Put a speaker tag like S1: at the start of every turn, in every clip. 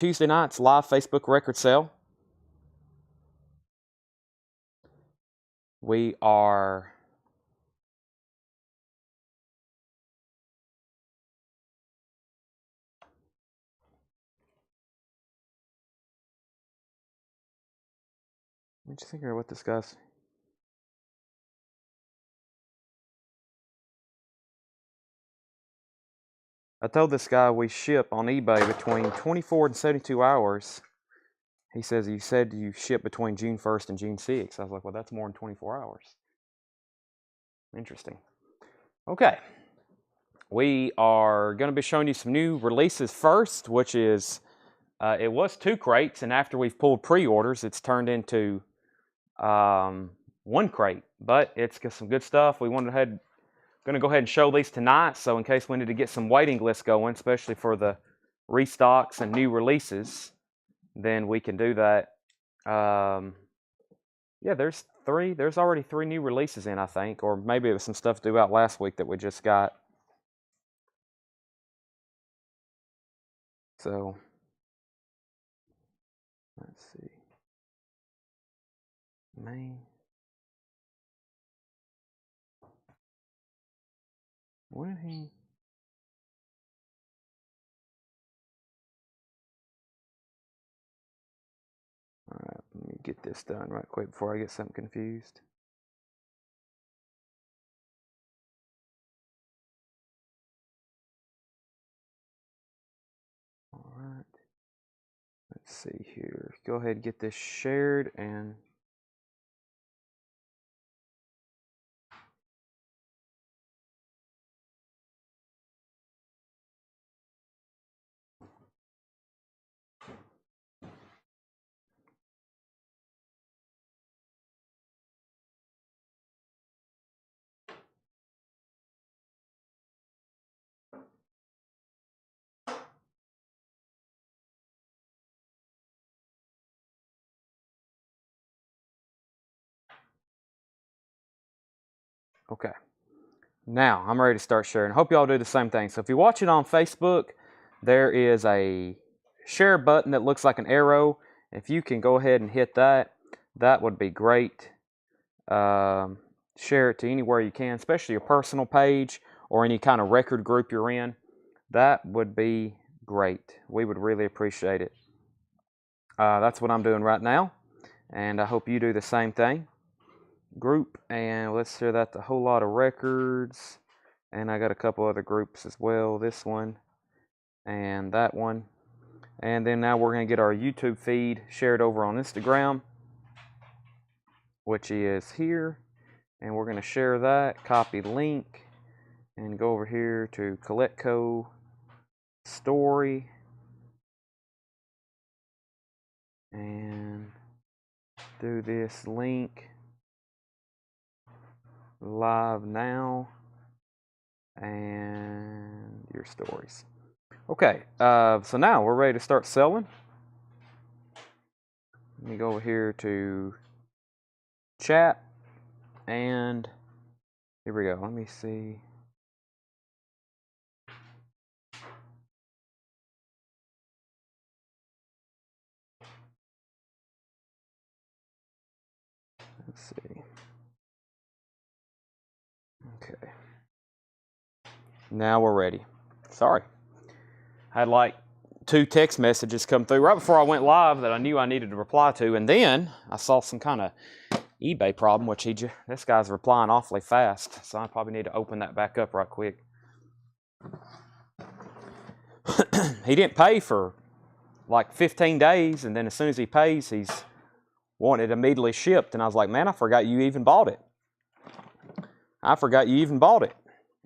S1: Tuesday night's live Facebook record sale. We are what you think of what this guy's? I told this guy we ship on eBay between 24 and 72 hours. He says, you said you ship between June 1st and June 6th. I was like, well, that's more than 24 hours. Interesting. Okay. We are going to be showing you some new releases first, which is, it was 2 crates, and after we've pulled pre-orders, it's turned into 1 crate. But it's got some good stuff. We wanted to going to go ahead and show these tonight, so in case we need to get some waiting lists going, especially for the restocks and new releases, then we can do that. Yeah, there's already 3 new releases in, I think, or maybe it was some stuff due out last week that we just got. So let's see. Main. What did he? All right, let me get this done right quick before I get something confused. All right. Let's see here. Go ahead and get this shared and okay. Now, I'm ready to start sharing. I hope y'all do the same thing. So if you're watching on Facebook, there is a share button that looks like an arrow. If you can go ahead and hit that, that would be great. Share it to anywhere you can, especially your personal page or any kind of record group you're in. That would be great. We would really appreciate it. That's what I'm doing right now, and I hope you do the same thing. Group, and let's share that to a whole lot of records, and I got a couple other groups as well, this one and that one, and then now we're going to get our YouTube feed shared over on Instagram, which is here, and we're going to share that, copy link, and go over here to Collectco story, and do this link live now and your stories. Okay, so now we're ready to start selling. Let me go over here to chat, and here we go. Let me see. Let's see. Okay. Now we're ready. Sorry. I had like 2 text messages come through right before I went live that I knew I needed to reply to, and then I saw some kind of eBay problem, which this guy's replying awfully fast, so I probably need to open that back up right quick. He didn't pay for like 15 days, and then as soon as he pays, he's wanted it immediately shipped, and I was like, man, I forgot you even bought it. I forgot you even bought it.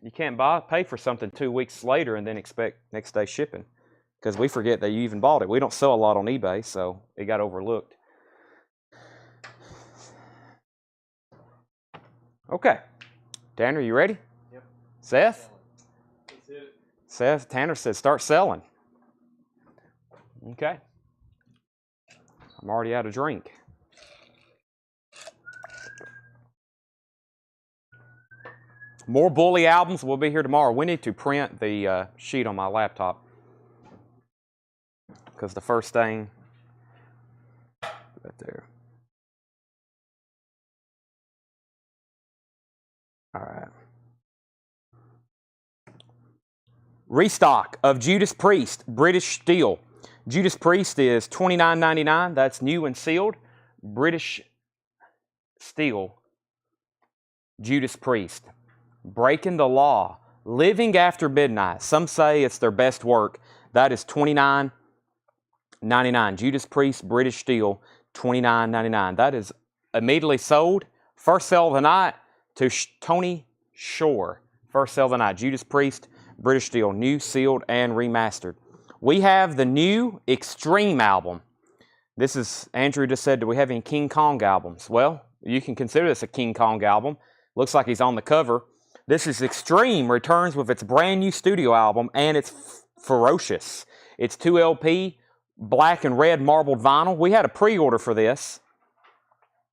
S1: You can't pay for something 2 weeks later and then expect next day shipping, because we forget that you even bought it. We don't sell a lot on eBay, so it got overlooked. Okay. Tanner, you ready?
S2: Yep.
S1: Seth?
S2: Let's hit it.
S1: Seth, Tanner says start selling. Okay. I'm already out of drink. More Bully albums will be here tomorrow. We need to print the sheet on my laptop. because the first thing right there. All right. Restock of Judas Priest, British Steel. Judas Priest is $29.99. That's new and sealed. British Steel, Judas Priest. Breaking the Law, Living After Midnight. Some say it's their best work. That is $29.99. Judas Priest, British Steel, $29.99. That is immediately sold. First sale of the night to Tony Shore. First sale of the night. Judas Priest, British Steel, new, sealed, and remastered. We have the new Extreme album. This is, Andrew just said, do we have any King Kong albums? Well, you can consider this a King Kong album. Looks like he's on the cover. This is Extreme returns with its brand new studio album, and it's ferocious. It's 2 LP, black and red marbled vinyl. We had a pre-order for this.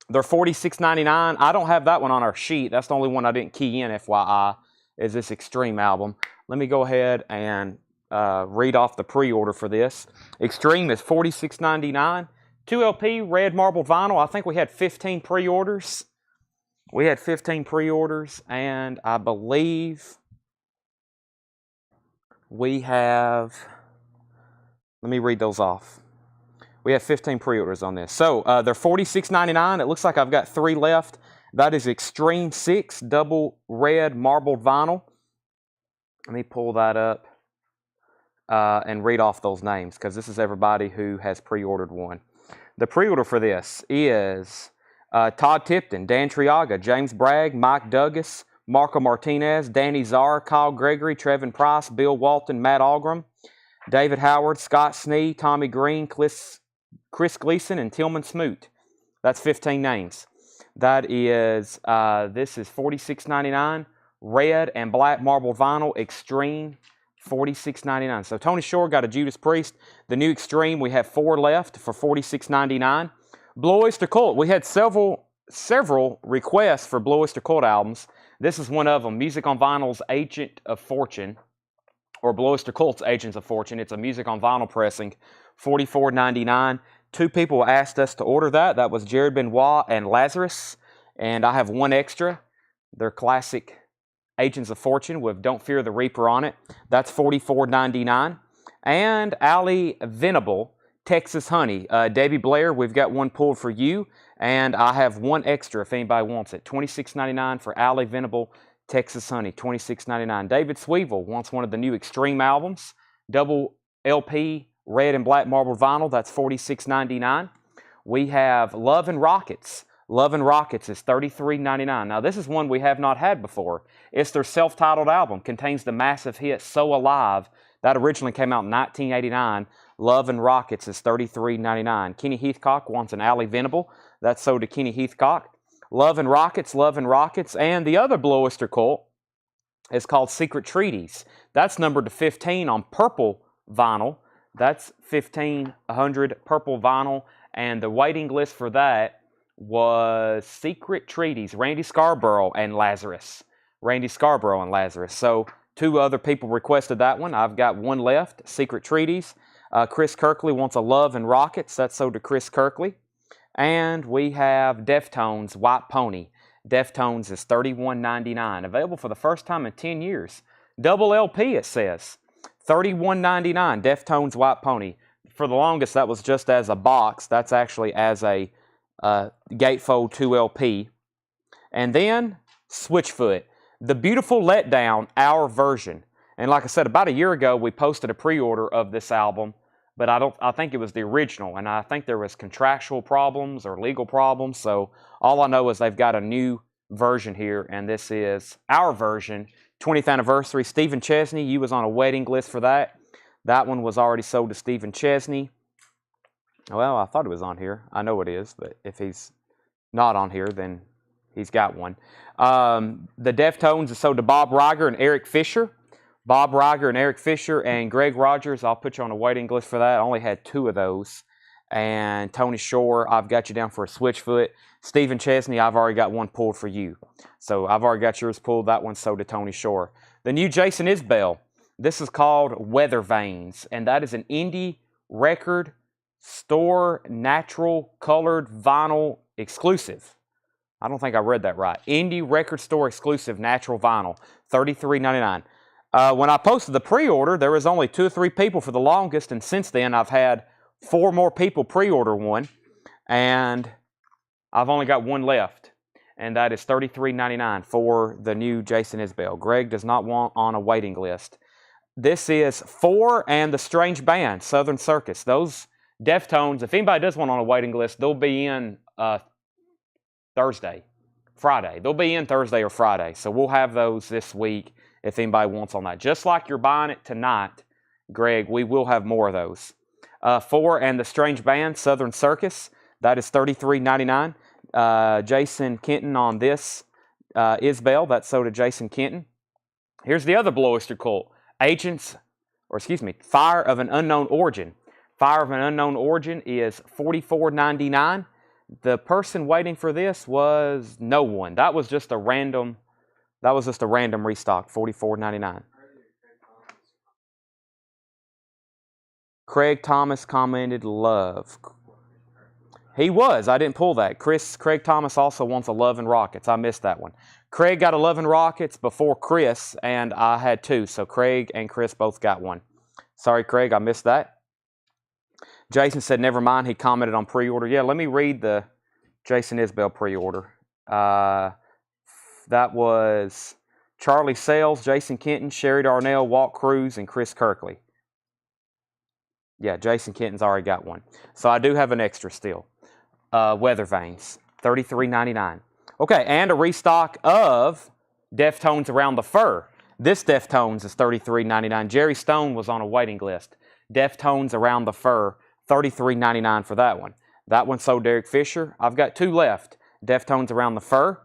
S1: They're $46.99. I don't have that one on our sheet. That's the only one I didn't key in, FYI, is this Extreme album. Let me go ahead and read off the pre-order for this. Extreme is $46.99. 2 LP, red marbled vinyl. I think we had 15 pre-orders. We had 15 pre-orders, and I believe we have, let me read those off. We have 15 pre-orders on this. So they're $46.99. It looks like I've got 3 left. That is Extreme 6 double red marbled vinyl. Let me pull that up and read off those names, because this is everybody who has pre-ordered one. The pre-order for this is Todd Tipton, Dan Triaga, James Bragg, Mike Douglas, Marco Martinez, Danny Czar, Kyle Gregory, Trevin Price, Bill Walton, Matt Algram, David Howard, Scott Snee, Tommy Green, Chris Gleason, and Tillman Smoot. That's 15 names. That is, this is $46.99. Red and black marbled vinyl, Extreme, $46.99. So Tony Shore got a Judas Priest. The new Extreme, we have 4 left for $46.99. Blue Oyster Cult, we had several requests for Blue Oyster Cult albums. This is one of them, Music on Vinyl's Agent of Fortune, or Blue Oyster Cult's Agents of Fortune. It's a music on vinyl pressing, $44.99. 2 people asked us to order that. That was Jared Benoit and Lazarus, and I have 1 extra. Their classic Agents of Fortune with Don't Fear the Reaper on it. That's $44.99. And Allie Venable, Texas Honey. Debbie Blair, we've got 1 pulled for you, and I have 1 extra if anybody wants it. $26.99 for Allie Venable, Texas Honey, $26.99. David Sweevil wants one of the new Extreme albums, double LP, red and black marbled vinyl. That's $46.99. We have Love and Rockets. Love and Rockets is $33.99. Now, this is one we have not had before. It's their self-titled album. Contains the massive hit So Alive. That originally came out in 1989. Love and Rockets is $33.99. Kenny Heathcock wants an Allie Venable. That's sold to Kenny Heathcock. Love and Rockets, Love and Rockets. And the other Blue Oyster Cult is called Secret Treaties. That's numbered to 15 on purple vinyl. That's 1,500 purple vinyl. And the waiting list for that was Secret Treaties, Randy Scarborough and Lazarus. Randy Scarborough and Lazarus. So 2 other people requested that one. I've got 1 left, Secret Treaties. Chris Kirkley wants a Love and Rockets. That's sold to Chris Kirkley. And we have Deftones, White Pony. Deftones is $31.99. Available for the first time in 10 years. Double LP, it says. $31.99, Deftones, White Pony. For the longest, that was just as a box. That's actually as a gatefold 2 LP. And then Switchfoot, The Beautiful Letdown, our version. And like I said, about a year ago, we posted a pre-order of this album, but I think it was the original, and I think there was contractual problems or legal problems. So all I know is they've got a new version here, and this is our version, 20th anniversary. Stephen Chesney, you was on a waiting list for that. That one was already sold to Stephen Chesney. Well, I thought it was on here. I know it is, but if he's not on here, then he's got one. The Deftones is sold to Bob Riger and Eric Fisher. Bob Riger and Eric Fisher and Greg Rogers, I'll put you on a waiting list for that. I only had 2 of those. And Tony Shore, I've got you down for a Switchfoot. Stephen Chesney, I've already got 1 pulled for you. So I've already got yours pulled. That one's sold to Tony Shore. The new Jason Isbell. This is called Weather Vanes, and that is an indie Record Store Natural Colored Vinyl Exclusive. I don't think I read that right. Indie Record Store Exclusive Natural Vinyl, $33.99. When I posted the pre-order, there was only 2 or 3 people for the longest, and since then I've had 4 more people pre-order one, and I've only got one left, and that is $33.99 for the new Jason Isbell. Greg does not want on a waiting list. This is For and the Strange Band, Southern Circus. Those Deftones, if anybody does want on a waiting list, they'll be in Friday. They'll be in Thursday or Friday. So we'll have those this week if anybody wants on that. Just like you're buying it tonight, Greg, we will have more of those. For and the Strange Band, Southern Circus. That is $33.99. Jason Kenton on this Isbell. That's sold to Jason Kenton. Here's the other Blue Oyster Cult. Fire of an Unknown Origin. Fire of an Unknown Origin is $44.99. The person waiting for this was no one. That was just a random restock, $44.99. Craig Thomas commented love. He was. I didn't pull that. Craig Thomas also wants 11 Rockets. I missed that one. Craig got 11 Rockets before Chris, and I had 2. So Craig and Chris both got one. Sorry, Craig, I missed that. Jason said, never mind. He commented on pre-order. Yeah, let me read the Jason Isbell pre-order. That was Charlie Sales, Jason Kenton, Sherry Darnell, Walt Cruz, and Chris Kirkley. Yeah, Jason Kenton's already got one. So I do have an extra still. Weather Vanes, $33.99. Okay, and a restock of Deftones Around the Fur. This Deftones is $33.99. Jerry Stone was on a waiting list. Deftones Around the Fur, $33.99 for that one. That one sold Derek Fisher. I've got 2 left. Deftones Around the Fur.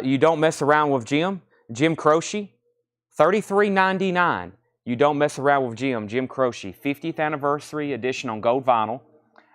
S1: You Don't Mess Around with Jim. Jim Croce, $33.99. You Don't Mess Around with Jim Croce. 50th Anniversary Edition on gold vinyl.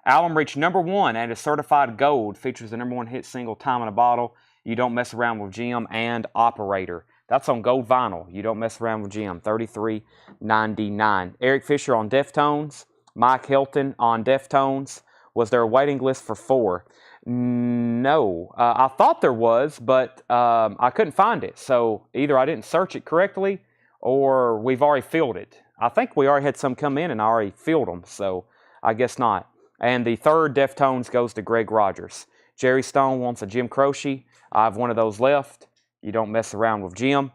S1: Album reached #1 and is certified gold. Features the #1 hit single, Time in a Bottle, You Don't Mess Around with Jim, and Operator. That's on gold vinyl. You Don't Mess Around with Jim, $33.99. Eric Fisher on Deftones. Mike Hilton on Deftones. Was there a waiting list for 4? No. I thought there was, but I couldn't find it. So either I didn't search it correctly or we've already filled it. I think we already had some come in and I already filled them, so I guess not. And the third Deftones goes to Greg Rogers. Jerry Stone wants a Jim Croce. I have one of those left. You Don't Mess Around with Jim.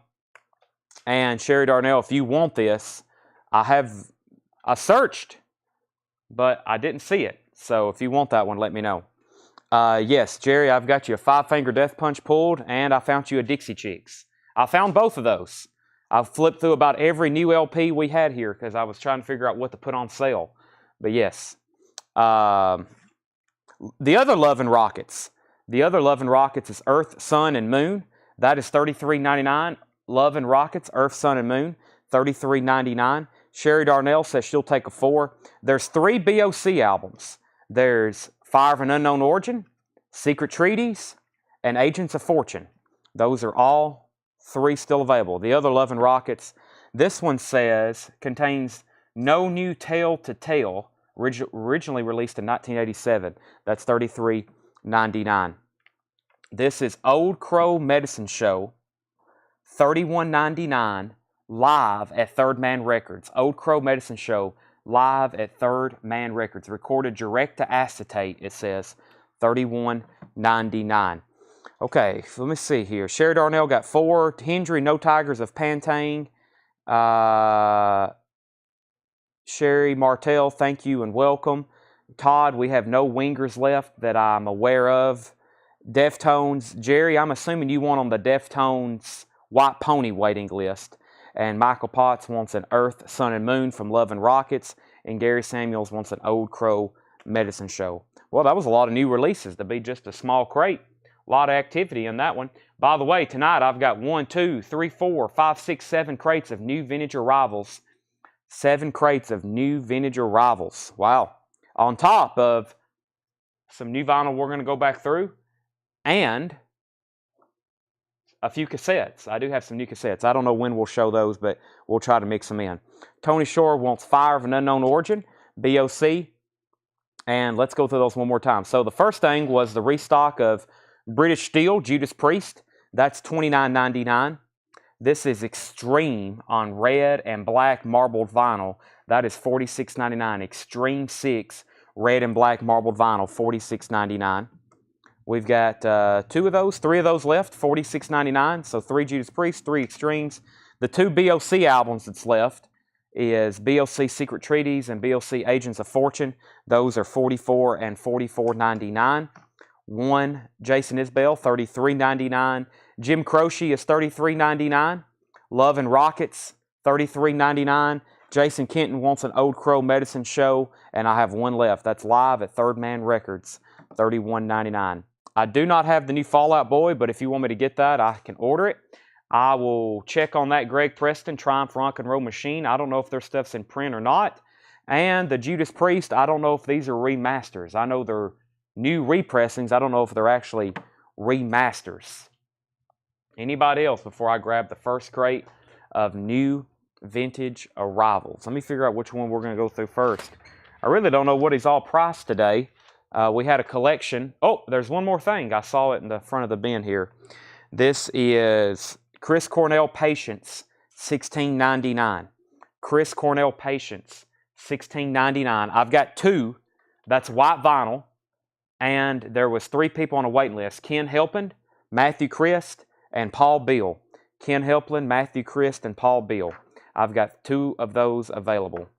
S1: And Sherry Darnell, if you want this, I searched, but I didn't see it. So if you want that one, let me know. Yes, Jerry, I've got you a 5-finger death punch pulled, and I found you a Dixie Chicks. I found both of those. I've flipped through about every new LP we had here because I was trying to figure out what to put on sale. But yes. The other Love and Rockets. The other Love and Rockets is Earth, Sun, and Moon. That is $33.99. Love and Rockets, Earth, Sun, and Moon, $33.99. Sherry Darnell says she'll take a 4. There's 3 BOC albums. There's Fire of an Unknown Origin, Secret Treaties, and Agents of Fortune. Those are all 3 still available. The other Love and Rockets, this one says, contains No New Tale to Tell, originally released in 1987. That's $33.99. This is Old Crow Medicine Show, $31.99, live at Third Man Records. Old Crow Medicine Show, live at Third Man Records. Recorded direct to acetate, it says, $31.99. Okay, so let me see here. Sherry Darnell got 4. Hendry, No Tigers of Pantane. Sherry Martell, thank you and welcome. Todd, we have no wingers left that I'm aware of. Deftones, Jerry, I'm assuming you want on the Deftones White Pony waiting list. And Michael Potts wants an Earth, Sun, and Moon from Love and Rockets. And Gary Samuels wants an Old Crow Medicine Show. Well, that was a lot of new releases to be just a small crate. A lot of activity in that one. By the way, tonight I've got 1, 2, 3, 4, 5, 6, 7 crates of new vintage arrivals. 7 crates of new vintage arrivals. Wow. On top of some new vinyl we're going to go back through. And a few cassettes. I do have some new cassettes. I don't know when we'll show those, but we'll try to mix them in. Tony Shore wants Fire of an Unknown Origin. BOC. And let's go through those one more time. So the first thing was the restock of British Steel, Judas Priest. That's $29.99. This is Extreme on red and black marbled vinyl. That is $46.99. Extreme 6 red and black marbled vinyl, $46.99. We've got three of those left, $46.99. So 3 Judas Priest, 3 Extremes. The 2 BOC albums that's left is BOC Secret Treaties and BOC Agents of Fortune. Those are $44 and $44.99. 1 Jason Isbell, $33.99. Jim Croce is $33.99. Love and Rockets, $33.99. Jason Kenton wants an Old Crow Medicine Show, and I have 1 left. That's live at Third Man Records, $31.99. I do not have the new Fall Out Boy, but if you want me to get that, I can order it. I will check on that Greg Preston Triumph Rock and Roll Machine. I don't know if their stuff's in print or not. And the Judas Priest, I don't know if these are remasters. I know they're new repressings. I don't know if they're actually remasters. Anybody else before I grab the first crate of new vintage arrivals? Let me figure out which one we're going to go through first. I really don't know what he's all priced today. We had a collection. Oh, there's one more thing. I saw it in the front of the bin here. This is Chris Cornell Patience, $16.99. Chris Cornell Patience, $16.99. I've got 2. That's white vinyl. And there was 3 people on a waiting list. Ken Helpin, Matthew Christ, and Paul Beal. Ken Helpin, Matthew Christ, and Paul Beal. I've got 2 of those available.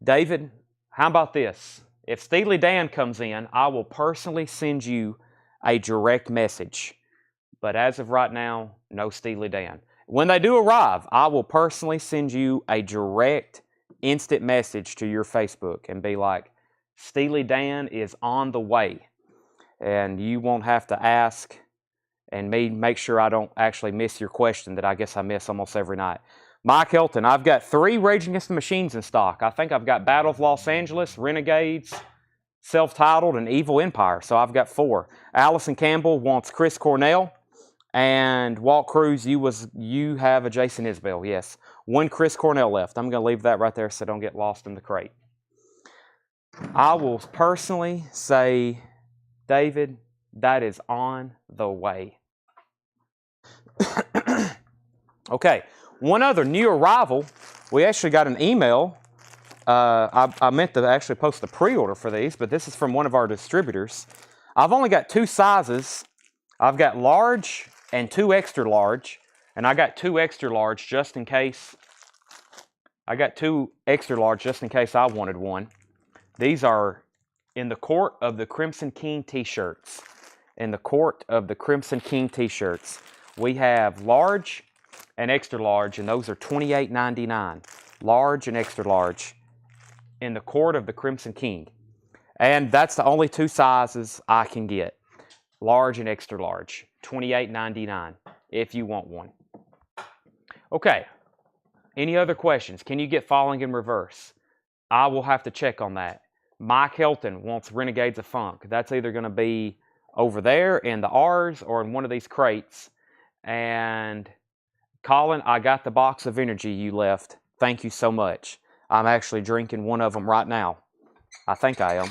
S1: David, how about this? If Steely Dan comes in, I will personally send you a direct message. But as of right now, no Steely Dan. When they do arrive, I will personally send you a direct, instant message to your Facebook and be like, Steely Dan is on the way. And you won't have to ask and me make sure I don't actually miss your question that I guess I miss almost every night. Mike Hilton, I've got 3 Rage Against the Machines in stock. I think I've got Battle of Los Angeles, Renegades, Self-Titled, and Evil Empire. So I've got 4. Allison Campbell wants Chris Cornell. And Walt Cruz, you have a Jason Isbell, yes. 1 Chris Cornell left. I'm going to leave that right there so don't get lost in the crate. I will personally say, David, that is on the way. Okay, one other new arrival. We actually got an email. I meant to actually post a pre-order for these, but this is from one of our distributors. I've only got 2 sizes. I've got large and 2 extra large, and I got 2 extra large just in case. I got 2 extra large just in case I wanted one. These are in the Court of the Crimson King t-shirts. In the Court of the Crimson King t-shirts. We have large and extra large, and those are $28.99. Large and extra large in the Court of the Crimson King. And that's the only 2 sizes I can get. Large and extra large. $28.99 if you want one. Okay. Any other questions? Can you get Falling in Reverse? I will have to check on that. Mike Helton wants Renegades of Funk. That's either going to be over there in the R's or in one of these crates. And Colin, I got the box of energy you left. Thank you so much. I'm actually drinking one of them right now. I think I am.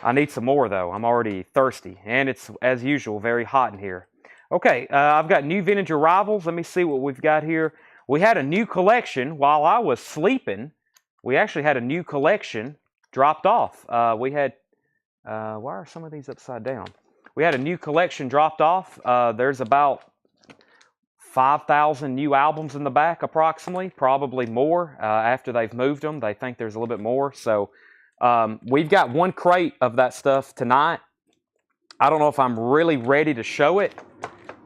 S1: I need some more, though. I'm already thirsty, and it's, as usual, very hot in here. Okay, I've got new vintage arrivals. Let me see what we've got here. We had a new collection while I was sleeping. We actually had a new collection dropped off. We had, why are some of these upside down? We had a new collection dropped off. There's about 5,000 new albums in the back, approximately, probably more. After they've moved them, they think there's a little bit more. So we've got 1 crate of that stuff tonight. I don't know if I'm really ready to show it.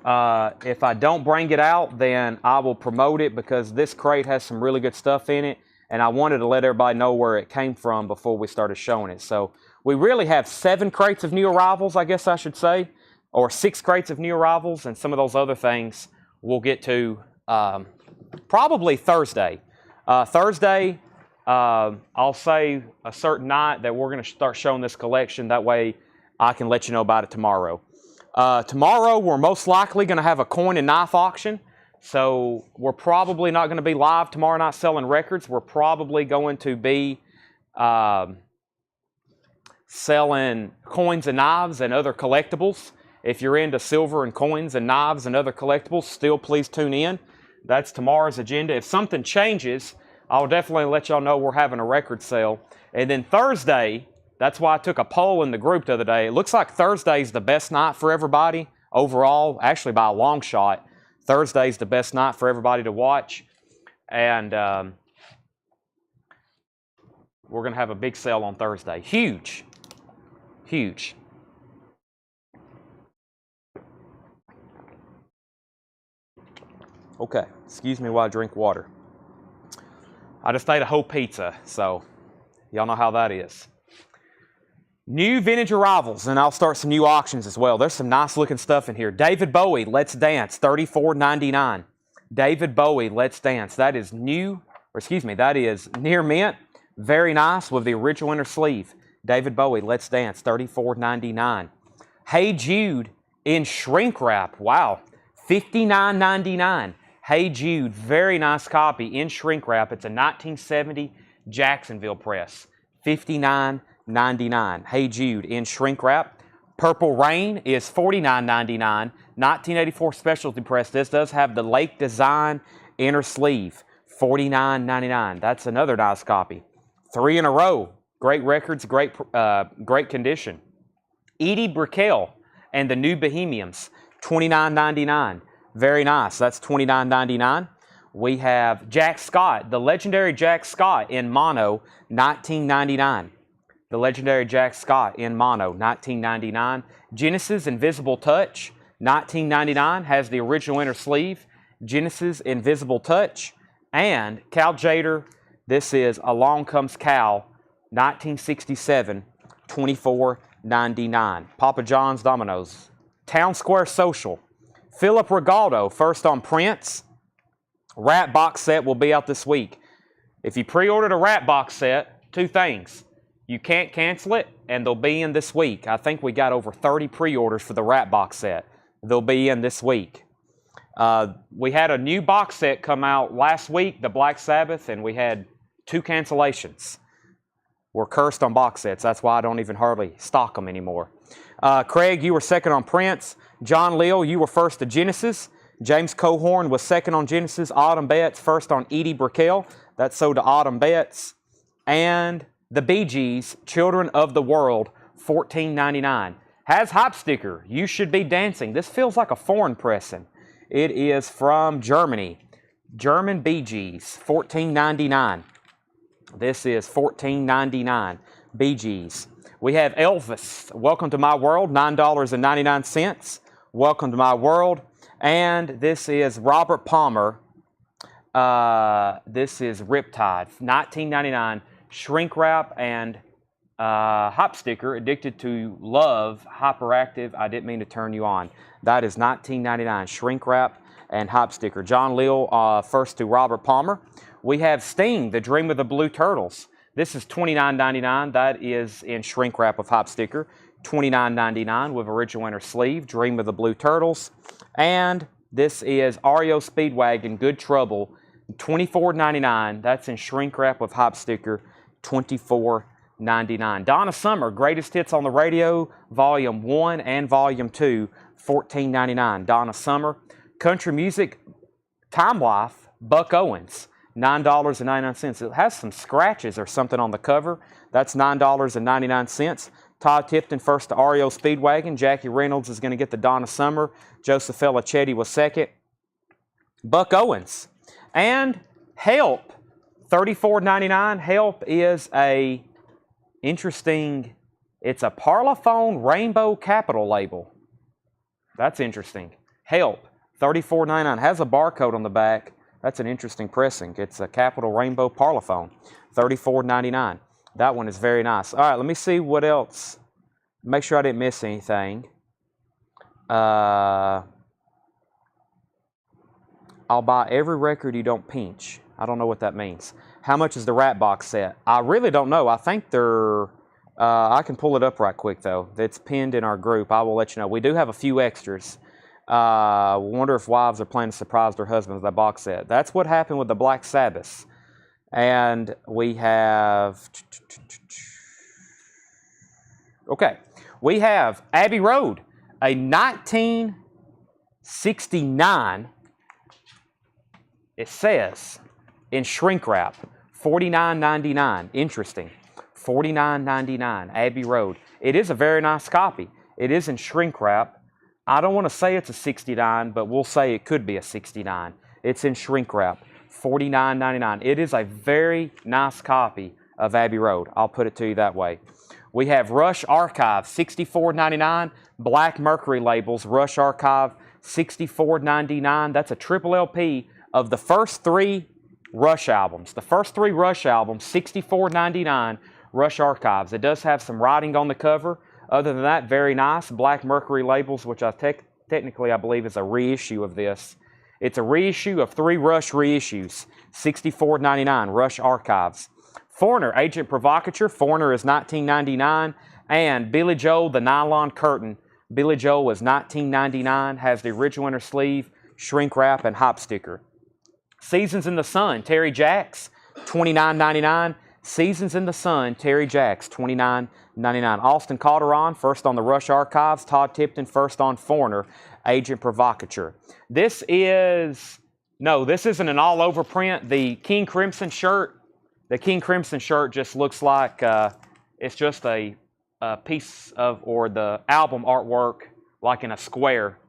S1: If I don't bring it out, then I will promote it because this crate has some really good stuff in it. And I wanted to let everybody know where it came from before we started showing it. So we really have 7 crates of new arrivals, I guess I should say. Or 6 crates of new arrivals. And some of those other things we'll get to probably Thursday. Thursday, I'll say a certain night that we're going to start showing this collection. That way I can let you know about it tomorrow. Tomorrow we're most likely going to have a coin and knife auction. So we're probably not going to be live tomorrow night selling records. We're probably going to be selling coins and knives and other collectibles. If you're into silver and coins and knives and other collectibles, still please tune in. That's tomorrow's agenda. If something changes, I'll definitely let y'all know we're having a record sale. And then Thursday, that's why I took a poll in the group the other day. It looks like Thursday's the best night for everybody overall, actually by a long shot. Thursday's the best night for everybody to watch. And we're going to have a big sale on Thursday. Huge. Huge. Okay, excuse me while I drink water. I just ate a whole pizza, so y'all know how that is. New vintage arrivals, and I'll start some new auctions as well. There's some nice looking stuff in here. David Bowie, Let's Dance, $34.99. David Bowie, Let's Dance. That is new, or excuse me, that is near mint. Very nice with the original inner sleeve. David Bowie, Let's Dance, $34.99. Hey Jude in shrink wrap. Wow, $59.99. Hey Jude, very nice copy in shrink wrap. It's a 1970 Jacksonville press. $59.99. Hey Jude in shrink wrap. Purple Rain is $49.99. 1984 specialty press. This does have the Lake Design inner sleeve. $49.99. That's another nice copy. 3 in a row. Great records, great condition. Edie Brickell and the New Bohemians, $29.99. Very nice. That's $29.99. We have Jack Scott, the legendary Jack Scott in mono, $19.99. The legendary Jack Scott in mono, $19.99. Genesis Invisible Touch, $19.99. Has the original inner sleeve. Genesis Invisible Touch. And Cal Jader, this is Along Comes Cal, 1967, $24.99. Papa John's Domino's. Town Square Social. Philip Regaldo, first on Prince. Rat box set will be out this week. If you pre-ordered a Rat box set, 2 things. You can't cancel it, and they'll be in this week. I think we got over 30 pre-orders for the Rat box set. They'll be in this week. We had a new box set come out last week, the Black Sabbath, and we had 2 cancellations. We're cursed on box sets. That's why I don't even hardly stock them anymore. Craig, you were second on Prince. John Leal, you were first to Genesis. James Cohorn was second on Genesis. Autumn Betts first on Edie Brickell. That's sold to Autumn Betts. And the Bee Gees, Children of the World, $14.99. Has hop sticker. You should be dancing. This feels like a foreign pressing. It is from Germany. German Bee Gees, $14.99. This is $14.99. Bee Gees. We have Elvis, Welcome to My World, $9.99. Welcome to My World. And this is Robert Palmer. This is Riptide, $19.99. Shrink wrap and hop sticker. Addicted to Love, Hyperactive, I Didn't Mean to Turn You On. That is $19.99. Shrink wrap and hop sticker. John Leal, first to Robert Palmer. We have Sting, The Dream of the Blue Turtles. This is $29.99. That is in shrink wrap with hop sticker. $29.99 with original inner sleeve. Dream of the Blue Turtles. And this is REO Speedwagon, Good Trouble. $24.99. That's in shrink wrap with hop sticker. $24.99. Donna Summer, Greatest Hits on the Radio, Volume 1 and Volume 2. $14.99. Donna Summer. Country Music, Time Life, Buck Owens. $9.99. It has some scratches or something on the cover. That's $9.99. Todd Tipton first to REO Speedwagon. Jackie Reynolds is going to get the Donna Summer. Joseph Felicetti was second. Buck Owens. And Help, $34.99. Help is a interesting, it's a Parlophone Rainbow Capital label. That's interesting. Help, $34.99. Has a barcode on the back. That's an interesting pressing. It's a Capital Rainbow Parlophone, $34.99. That one is very nice. All right, let me see what else. Make sure I didn't miss anything. I'll buy every record you don't pinch. I don't know what that means. How much is the Rat Box set? I really don't know. I think they're... I can pull it up right quick, though. It's pinned in our group. I will let you know. We do have a few extras. Wonder if wives are planning to surprise their husbands with that box set. That's what happened with the Black Sabbath. And we have, okay, we have Abbey Road, a 1969, it says, in shrink wrap, $49.99. Interesting. $49.99, Abbey Road. It is a very nice copy. It is in shrink wrap. I don't want to say it's a 69, but we'll say it could be a 69. It's in shrink wrap, $49.99. It is a very nice copy of Abbey Road. I'll put it to you that way. We have Rush Archive, $64.99. Black Mercury labels, Rush Archive, $64.99. That's a triple LP of the first 3 Rush albums. The first 3 Rush albums, $64.99, Rush Archives. It does have some writing on the cover. Other than that, very nice. Black Mercury labels, which technically I believe is a reissue of this. It's a reissue of 3 Rush reissues. $64.99, Rush Archives. Foreigner, Agent Provocateur. Foreigner is $19.99. And Billy Joel, The Nylon Curtain. Billy Joel is $19.99. Has the original inner sleeve, shrink wrap, and hop sticker. Seasons in the Sun, Terry Jacks, $29.99. Seasons in the Sun, Terry Jacks, $29.99. Austin Calderon, first on the Rush Archives. Todd Tipton, first on Foreigner, Agent Provocateur. This isn't an all-over print. The King Crimson shirt just looks like it's just a piece of, or the album artwork, like in a square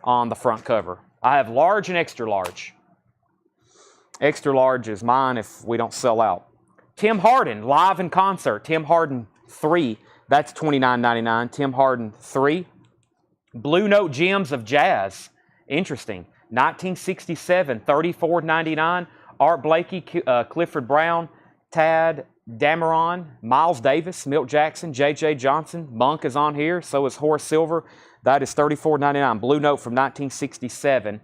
S1: on the front cover. I have large and extra large. Extra large is mine if we don't sell out. Tim Hardin, live in concert. Tim Hardin 3, that's $29.99. Tim Hardin 3. Blue Note Gems of Jazz, interesting. 1967, $34.99. Art Blakey, Clifford Brown, Tad Dameron, Miles Davis, Milt Jackson, J.J. Johnson. Monk is on here, so is Horace Silver. That is $34.99. Blue Note from 1967.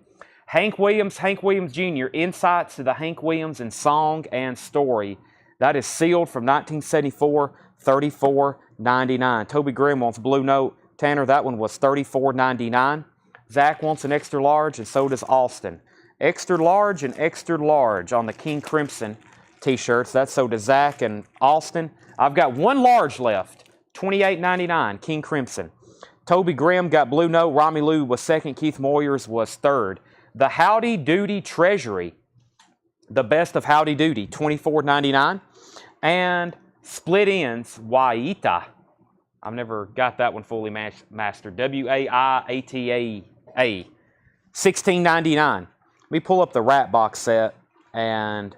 S1: Hank Williams Jr., Insights to the Hank Williams in Song and Story. That is sealed from 1974, $34.99. Toby Grimm wants Blue Note. Tanner, that one was $34.99. Zach wants an extra large, and so does Austin. Extra large and extra large on the King Crimson t-shirts. That's so does Zach and Austin. I've got 1 large left, $28.99, King Crimson. Toby Grimm got Blue Note. Rami Lou was second. Keith Moyers was third. The Howdy Doody Treasury, the best of Howdy Doody, $24.99. And Split Ends, Waiita. I've never got that one fully mastered. W-A-I-A-T-A-A, $16.99. Let me pull up the Rat Box set and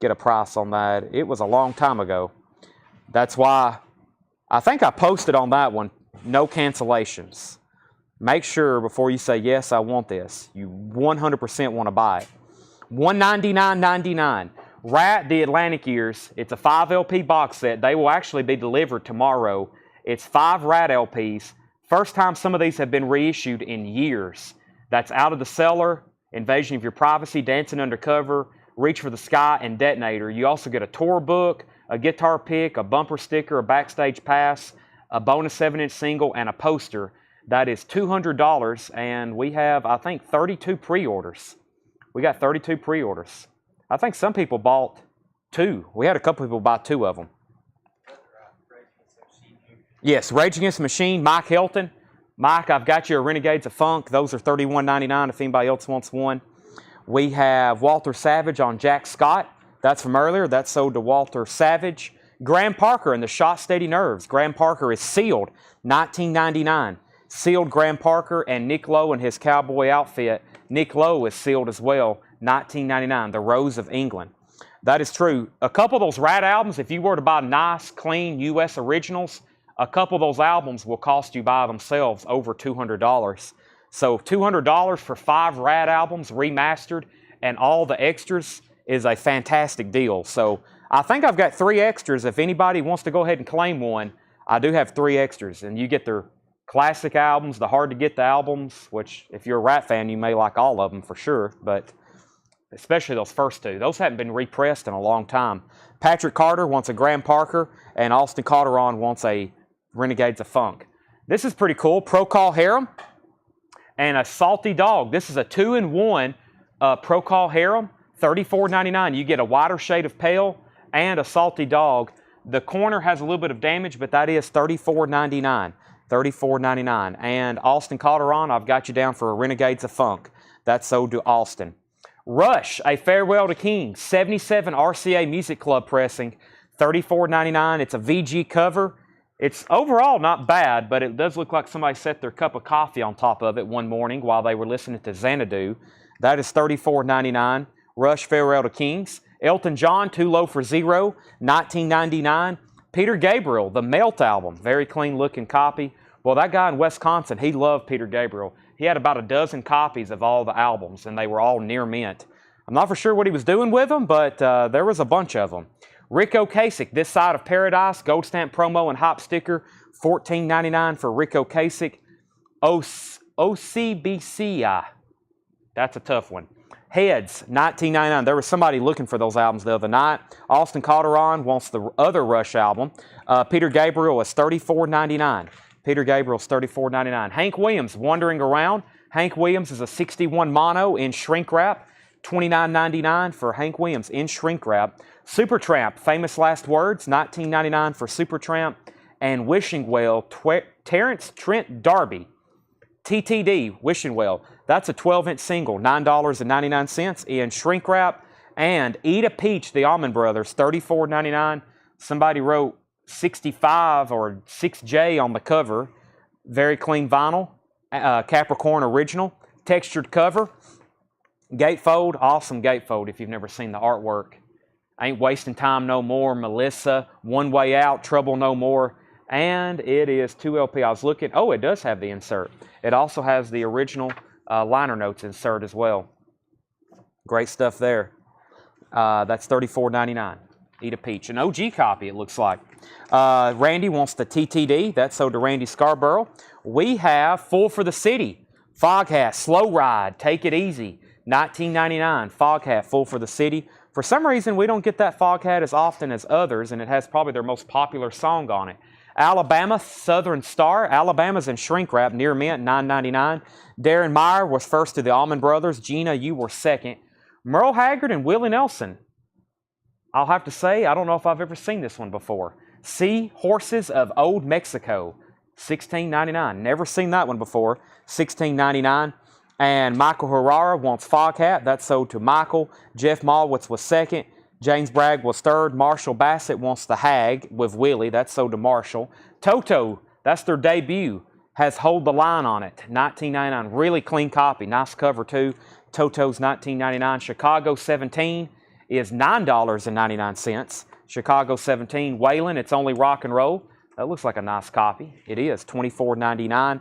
S1: get a price on that. It was a long time ago. That's why I think I posted on that one, no cancellations. Make sure before you say, yes, I want this, you 100% want to buy it. $199.99. Rat, The Atlantic Years. It's a 5 LP box set. They will actually be delivered tomorrow. It's 5 Rat LPs. First time some of these have been reissued in years. That's Out of the Cellar, Invasion of Your Privacy, Dancing Undercover, Reach for the Sky, and Detonator. You also get a tour book, a guitar pick, a bumper sticker, a backstage pass, a bonus 7-inch single, and a poster. That is $200, and we have, I think, 32 pre-orders. We got 32 pre-orders. I think some people bought 2. We had a couple people buy 2 of them. Yes, Rage Against the Machine, Mike Helton. Mike, I've got you a Renegades of Funk. Those are $31.99 if anybody else wants one. We have Walter Savage on Jack Scott. That's from earlier. That's sold to Walter Savage. Graham Parker and the Shot Steady Nerves. Graham Parker is sealed, $19.99. Sealed Graham Parker and Nick Lowe in his cowboy outfit. Nick Lowe is sealed as well, $19.99. The Rose of England. That is true. A couple of those Rat albums, if you were to buy nice, clean U.S. originals, a couple of those albums will cost you by themselves over $200. So $200 for 5 Rat albums remastered and all the extras is a fantastic deal. So I think I've got 3 extras. If anybody wants to go ahead and claim one, I do have 3 extras. And you get their classic albums, the hard-to-get the albums, which if you're a Rat fan, you may like all of them for sure, but especially those first 2. Those haven't been repressed in a long time. Patrick Carter wants a Graham Parker, and Austin Calderon wants a Renegades of Funk. This is pretty cool. Procol Harum and a Salty Dog. This is a 2-in-1 Procol Harum. $34.99. You get a wider shade of pale and a salty dog. The corner has a little bit of damage, but that is $34.99. $34.99. And Austin Calderon, I've got you down for a Renegades of Funk. That's sold to Austin. Rush, A Farewell to King, 77 RCA Music Club pressing, $34.99. It's a VG cover. It's overall not bad, but it does look like somebody set their cup of coffee on top of it one morning while they were listening to Xanadu. That is $34.99. Rush, Farewell to Kings. Elton John, Too Low for Zero, $19.99. Peter Gabriel, the Melt album, very clean looking copy. Well, that guy in Wisconsin, he loved Peter Gabriel. He had about a dozen copies of all the albums, and they were all near mint. I'm not for sure what he was doing with them, but there was a bunch of them. Rick Ocasek, This Side of Paradise, gold stamp promo and hop sticker, $14.99 for Rick Ocasek. OCBCI, that's a tough one. Heads, $19.99. There was somebody looking for those albums the other night. Austin Calderon wants the other Rush album. Peter Gabriel is $34.99. Peter Gabriel's $34.99. Hank Williams, Wandering Around. Hank Williams is a 61 mono in shrink wrap. $29.99 for Hank Williams in shrink wrap. Supertramp, Famous Last Words, $19.99 for Supertramp. And Wishing Well, Terrence Trent D'Arby, TTD, Wishing Well. That's a 12-inch single, $9.99 in shrink wrap. And Eat a Peach, the Allman Brothers, $34.99. Somebody wrote 65 or 6J on the cover. Very clean vinyl. Capricorn original. Textured cover. Gatefold. Awesome gatefold if you've never seen the artwork. Ain't Wasting Time No More. Melissa. One Way Out. Trouble No More. And it is 2 LP. I was looking. Oh, it does have the insert. It also has the original liner notes insert as well. Great stuff there. That's $34.99. Eat a Peach. An OG copy, it looks like. Randy wants the TTD. That's sold to Randy Scarborough. We have Full for the City. Foghat, Slow Ride, Take It Easy. $19.99. Foghat, Full for the City. For some reason, we don't get that Foghat as often as others, and it has probably their most popular song on it. Alabama, Southern Star. Alabama's in shrink wrap, near mint, $9.99. Darren Meyer was first to the Allman Brothers. Gina, you were second. Merle Haggard and Willie Nelson. I'll have to say, I don't know if I've ever seen this one before. Sea Horses of Old Mexico, $16.99. Never seen that one before, $16.99. And Michael Herrera wants Foghat. That's sold to Michael. Jeff Malwitz was second. James Bragg was third. Marshall Bassett wants the Hag with Willie. That's sold to Marshall. Toto, that's their debut, has Hold the Line on it, $19.99. Really clean copy. Nice cover too. Toto's $19.99. Chicago 17 is $9.99. Chicago 17. Waylon, It's Only Rock and Roll. That looks like a nice copy. It is $24.99.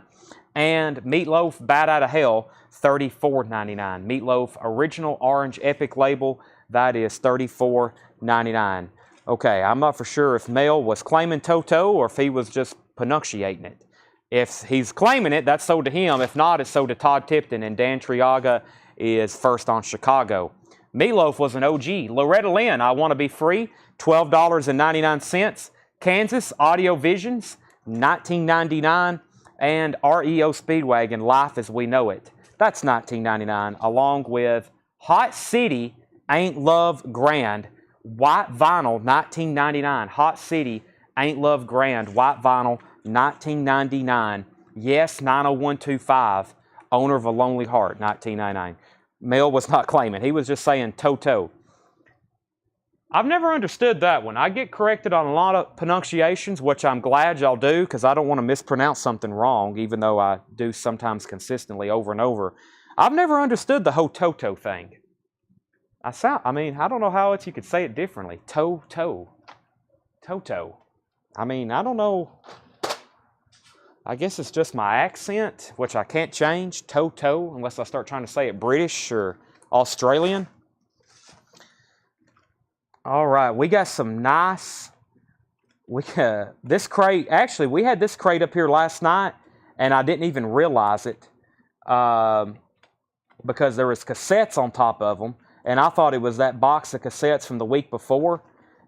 S1: And Meatloaf, Bad Out of Hell, $34.99. Meatloaf Original Orange Epic label, that is $34.99. Okay, I'm not for sure if Mel was claiming Toto or if he was just pronunciating it. If he's claiming it, that's sold to him. If not, it's sold to Todd Tipton, and Dan Triaga is first on Chicago. Meatloaf was an OG. Loretta Lynn, I Want to Be Free, $12.99. Kansas, Audio Visions, $19.99. And REO Speedwagon, Life as We Know It. That's $19.99, along with Hot City, Ain't Love Grand, white vinyl, $19.99. Hot City, Ain't Love Grand, white vinyl, $19.99. Yes, 90125, owner of a Lonely Heart, $19.99. Mel was not claiming. He was just saying Toto. I've never understood that one. I get corrected on a lot of pronunciations, which I'm glad y'all do, because I don't want to mispronounce something wrong, even though I do sometimes consistently over and over. I've never understood the whole Toto thing. I don't know how else you could say it differently. Toto. I mean, I don't know. I guess it's just my accent, which I can't change. Toto, unless I start trying to say it British or Australian. All right, we got some nice, this crate, actually we had this crate up here last night and I didn't even realize it because there was cassettes on top of them, and I thought it was that box of cassettes from the week before,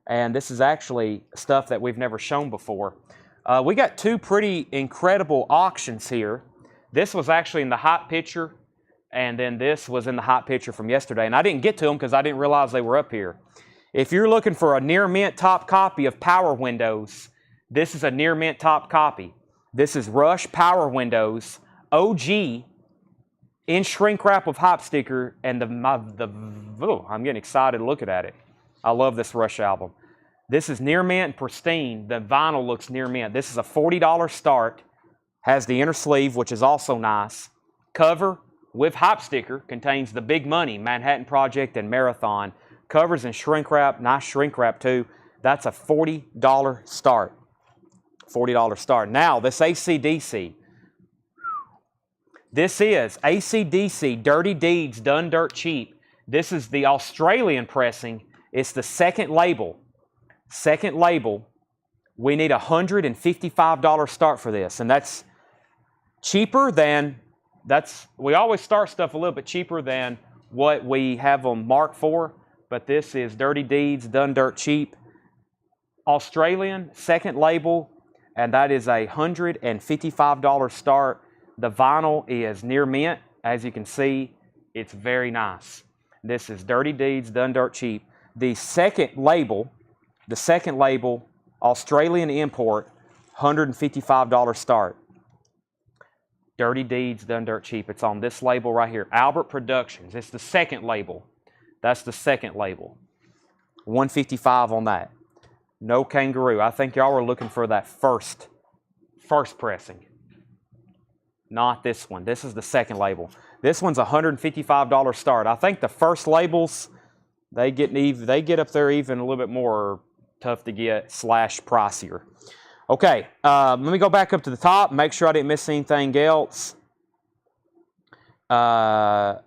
S1: and this is actually stuff that we've never shown before. We got two pretty incredible auctions here. This was actually in the Hot Picture And then this was in the hot picture from yesterday. And I didn't get to them because I didn't realize they were up here. If you're looking for a near mint top copy of Power Windows, this is a near mint top copy. This is Rush Power Windows OG in shrink wrap with hop sticker, and I'm getting excited looking at it. I love this Rush album. This is near mint and pristine. The vinyl looks near mint. This is a $40 start. Has the inner sleeve, which is also nice. Cover with hop sticker contains the Big Money, Manhattan Project, and Marathon. Covers in shrink wrap, nice shrink wrap too. That's a $40 start. $40 start. Now, this AC/DC. This is AC/DC Dirty Deeds Done Dirt Cheap. This is the Australian pressing. It's the second label. Second label. We need a $155 start for this. And that's cheaper than, we always start stuff a little bit cheaper than what we have them marked for. But this is Dirty Deeds Done Dirt Cheap. Australian, second label. And that is a $155 start. The vinyl is near mint. As you can see, it's very nice. This is Dirty Deeds Done Dirt Cheap. The second label, Australian import, $155 start. Dirty Deeds Done Dirt Cheap. It's on this label right here, Albert Productions. It's the second label. That's the second label. $155 on that. No kangaroo. I think y'all were looking for that first pressing. Not this one. This is the second label. This one's $155 start. I think the first labels, they get up there even a little bit more tough to get / pricier. Okay, let me go back up to the top, make sure I didn't miss anything else. I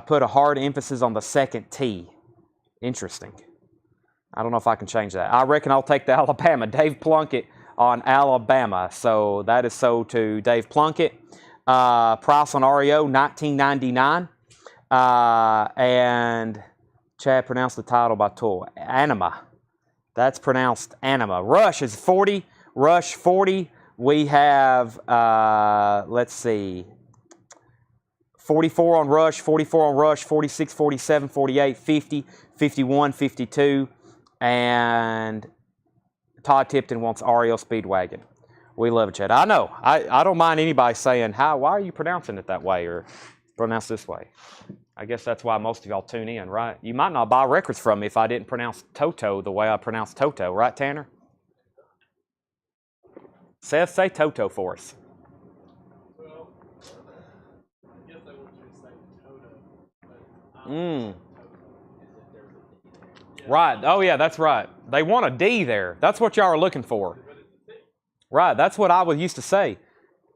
S1: put a hard emphasis on the second T. Interesting. I don't know if I can change that. I reckon I'll take the Alabama. Dave Plunkett on Alabama. So that is sold to Dave Plunkett. Price on REO, $19.99. And Chad pronounced the title by tool. Anima. That's pronounced Anima. Rush is 40. Rush 40. We have, let's see, 44 on Rush, 44 on Rush, 46, 47, 48, 50, 51, 52. And Todd Tipton wants REO Speedwagon. We love it, Chad. I know. I don't mind anybody saying, why are you pronouncing it that way or pronounce this way? I guess that's why most of y'all tune in, right? You might not buy records from me if I didn't pronounce Toto the way I pronounce Toto, right, Tanner? Seth, say Toto for us.
S2: Well, I guess I want you to say Toto, but
S1: Right. Oh, yeah, that's right. They want a D there. That's what y'all are looking for. Right. That's what I would used to say.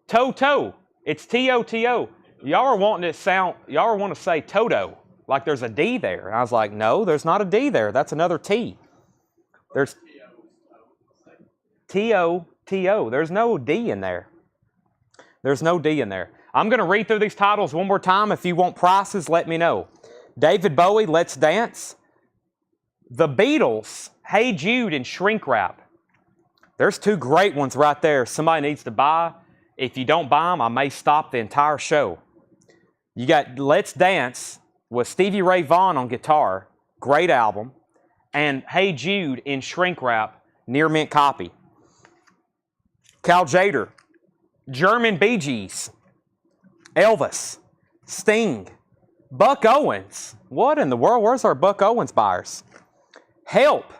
S1: Toto. It's T-O-T-O. Y'all are wanting it sound, y'all are wanting to say Toto, like there's a D there. And I was like, no, there's not a D there. That's another T. There's T-O-T-O. There's no D in there. There's no D in there. I'm going to read through these titles one more time. If you want prices, let me know. David Bowie, Let's Dance. The Beatles, Hey Jude and Shrink Wrap. There's two great ones right there somebody needs to buy. If you don't buy them, I may stop the entire show. You got Let's Dance with Stevie Ray Vaughan on guitar. Great album. And Hey Jude in Shrink Wrap, near mint copy. Cal Jader, German Bee Gees, Elvis, Sting, Buck Owens. What in the world? Where's our Buck Owens buyers? Help,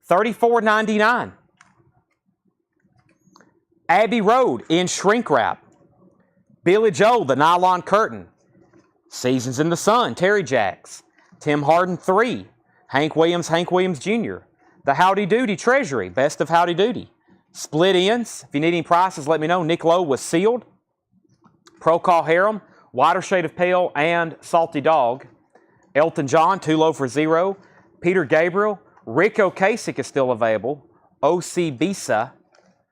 S1: $34.99. Abbey Road in Shrink Wrap. Billy Joel, The Nylon Curtain. Seasons in the Sun, Terry Jacks. Tim Hardin 3. Hank Williams Jr. The Howdy Doody Treasury, Best of Howdy Doody. Split Ends. If you need any prices, let me know. Nick Lowe was Sealed. Procol Harum, Whiter Shade of Pale, and Salty Dog. Elton John, Too Low for Zero. Peter Gabriel. Rick Ocasek is still available. O.C. Bisa.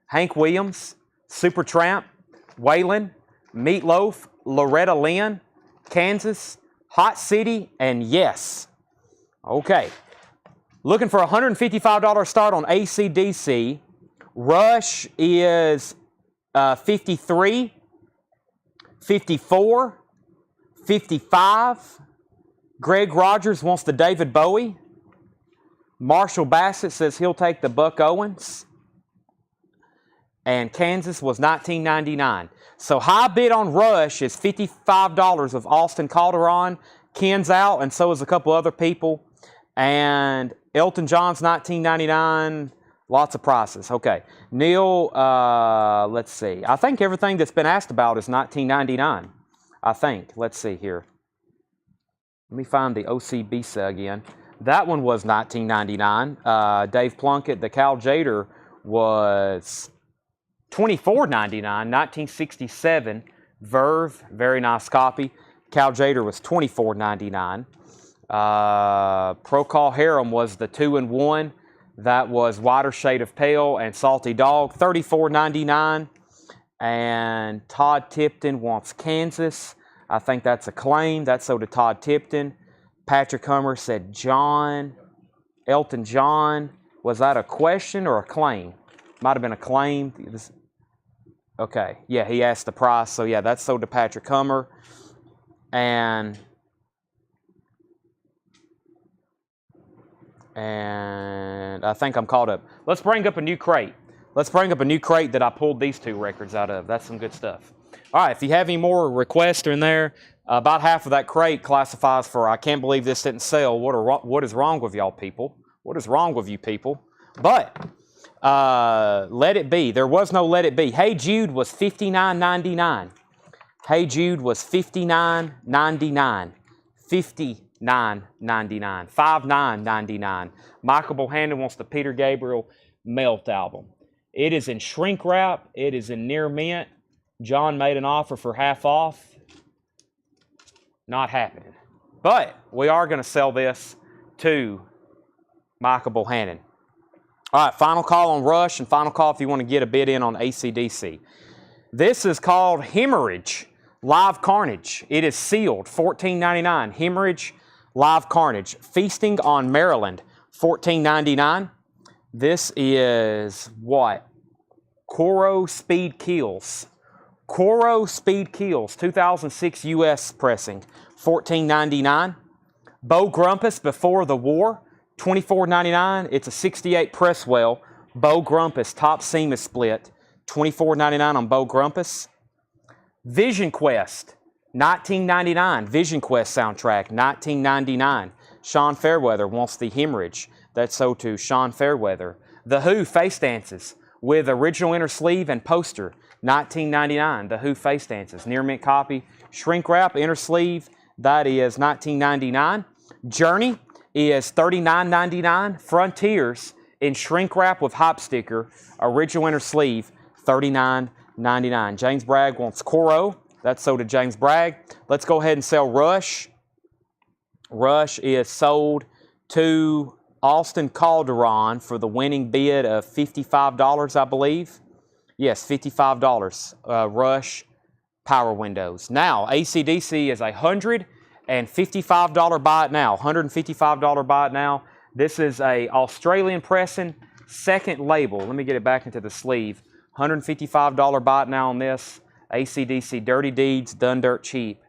S1: Hank Williams. Supertramp. Waylon. Meatloaf. Loretta Lynn. Kansas. Hot City. And Yes. Okay. Looking for a $155 start on AC/DC. Rush is 53, 54, $55. Greg Rogers wants the David Bowie. Marshall Bassett says he'll take the Buck Owens. And Kansas was $19.99. So high bid on Rush is $55 of Austin Calderon. Ken's out, and so is a couple other people. And Elton John's $19.99. Lots of prices. Okay. Neil, let's see. I think everything that's been asked about is $19.99. I think. Let's see here. Let me find the OCBisa again. That one was $19.99. Dave Plunkett, the Cal Jader, was $24.99. 1967. Verve, very nice copy. Cal Jader was $24.99. Procol Harum was the 2-in-1. That was Whiter Shade of Pale and Salty Dog, $34.99. And Todd Tipton wants Kansas. I think that's a claim. That's so to Todd Tipton. Patrick Hummer said John. Elton John. Was that a question or a claim? Might have been a claim. Okay. Yeah, he asked the price. So, yeah, that's sold to Patrick Hummer. And I think I'm caught up. Let's bring up a new crate. Let's bring up a new crate that I pulled these two records out of. That's some good stuff. All right, if you have any more requests in there, about half of that crate classifies for I can't believe this didn't sell. What is wrong with y'all people? What is wrong with you people? But Let It Be. There was no Let It Be. Hey Jude was $59.99. Hey Jude was $59.99. $59.99. $59.99. Michael Bohannon wants the Peter Gabriel Melt album. It is in shrink wrap. It is in near mint. John made an offer for half off. Not happening. But we are going to sell this to Michael Bohannon. All right, final call on Rush and final call if you want to get a bid in on AC/DC. This is called Hemorrhage Live Carnage. It is sealed, $14.99. Hemorrhage Live Carnage. Feasting on Maryland, $14.99. This is what? Coro Speed Kills. Coro Speed Kills, 2006 U.S. pressing, $14.99. Bo Grumpus Before the War, $24.99. It's a 68 press well. Bo Grumpus Top Seam is Split, $24.99 on Bo Grumpus. Vision Quest, $19.99. Vision Quest soundtrack, $19.99. Sean Fairweather wants the Hemorrhage. That's so to Sean Fairweather. The Who Face Dances with original inner sleeve and poster, $19.99. The Who Face Dances. Near mint copy. Shrink wrap, inner sleeve, that is $19.99. Journey is $39.99. Frontiers in shrink wrap with hop sticker, original inner sleeve, $39.99. James Bragg wants Coro. That's sold to James Bragg. Let's go ahead and sell Rush. Rush is sold to Austin Calderon for the winning bid of $55, I believe. Yes, $55. Rush Power Windows. Now, AC/DC is $155 buy it now. $155 buy it now. This is a Australian pressing, second label. Let me get it back into the sleeve. $155 buy it now on this. AC/DC Dirty Deeds, Done Dirt Cheap.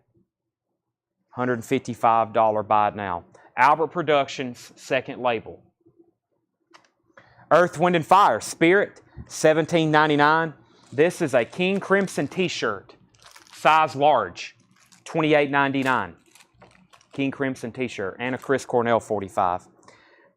S1: $155 buy it now. Albert Productions, second label. Earth, Wind, and Fire, Spirit, $17.99. This is a King Crimson t-shirt, size large, $28.99. King Crimson t-shirt, and a Chris Cornell 45.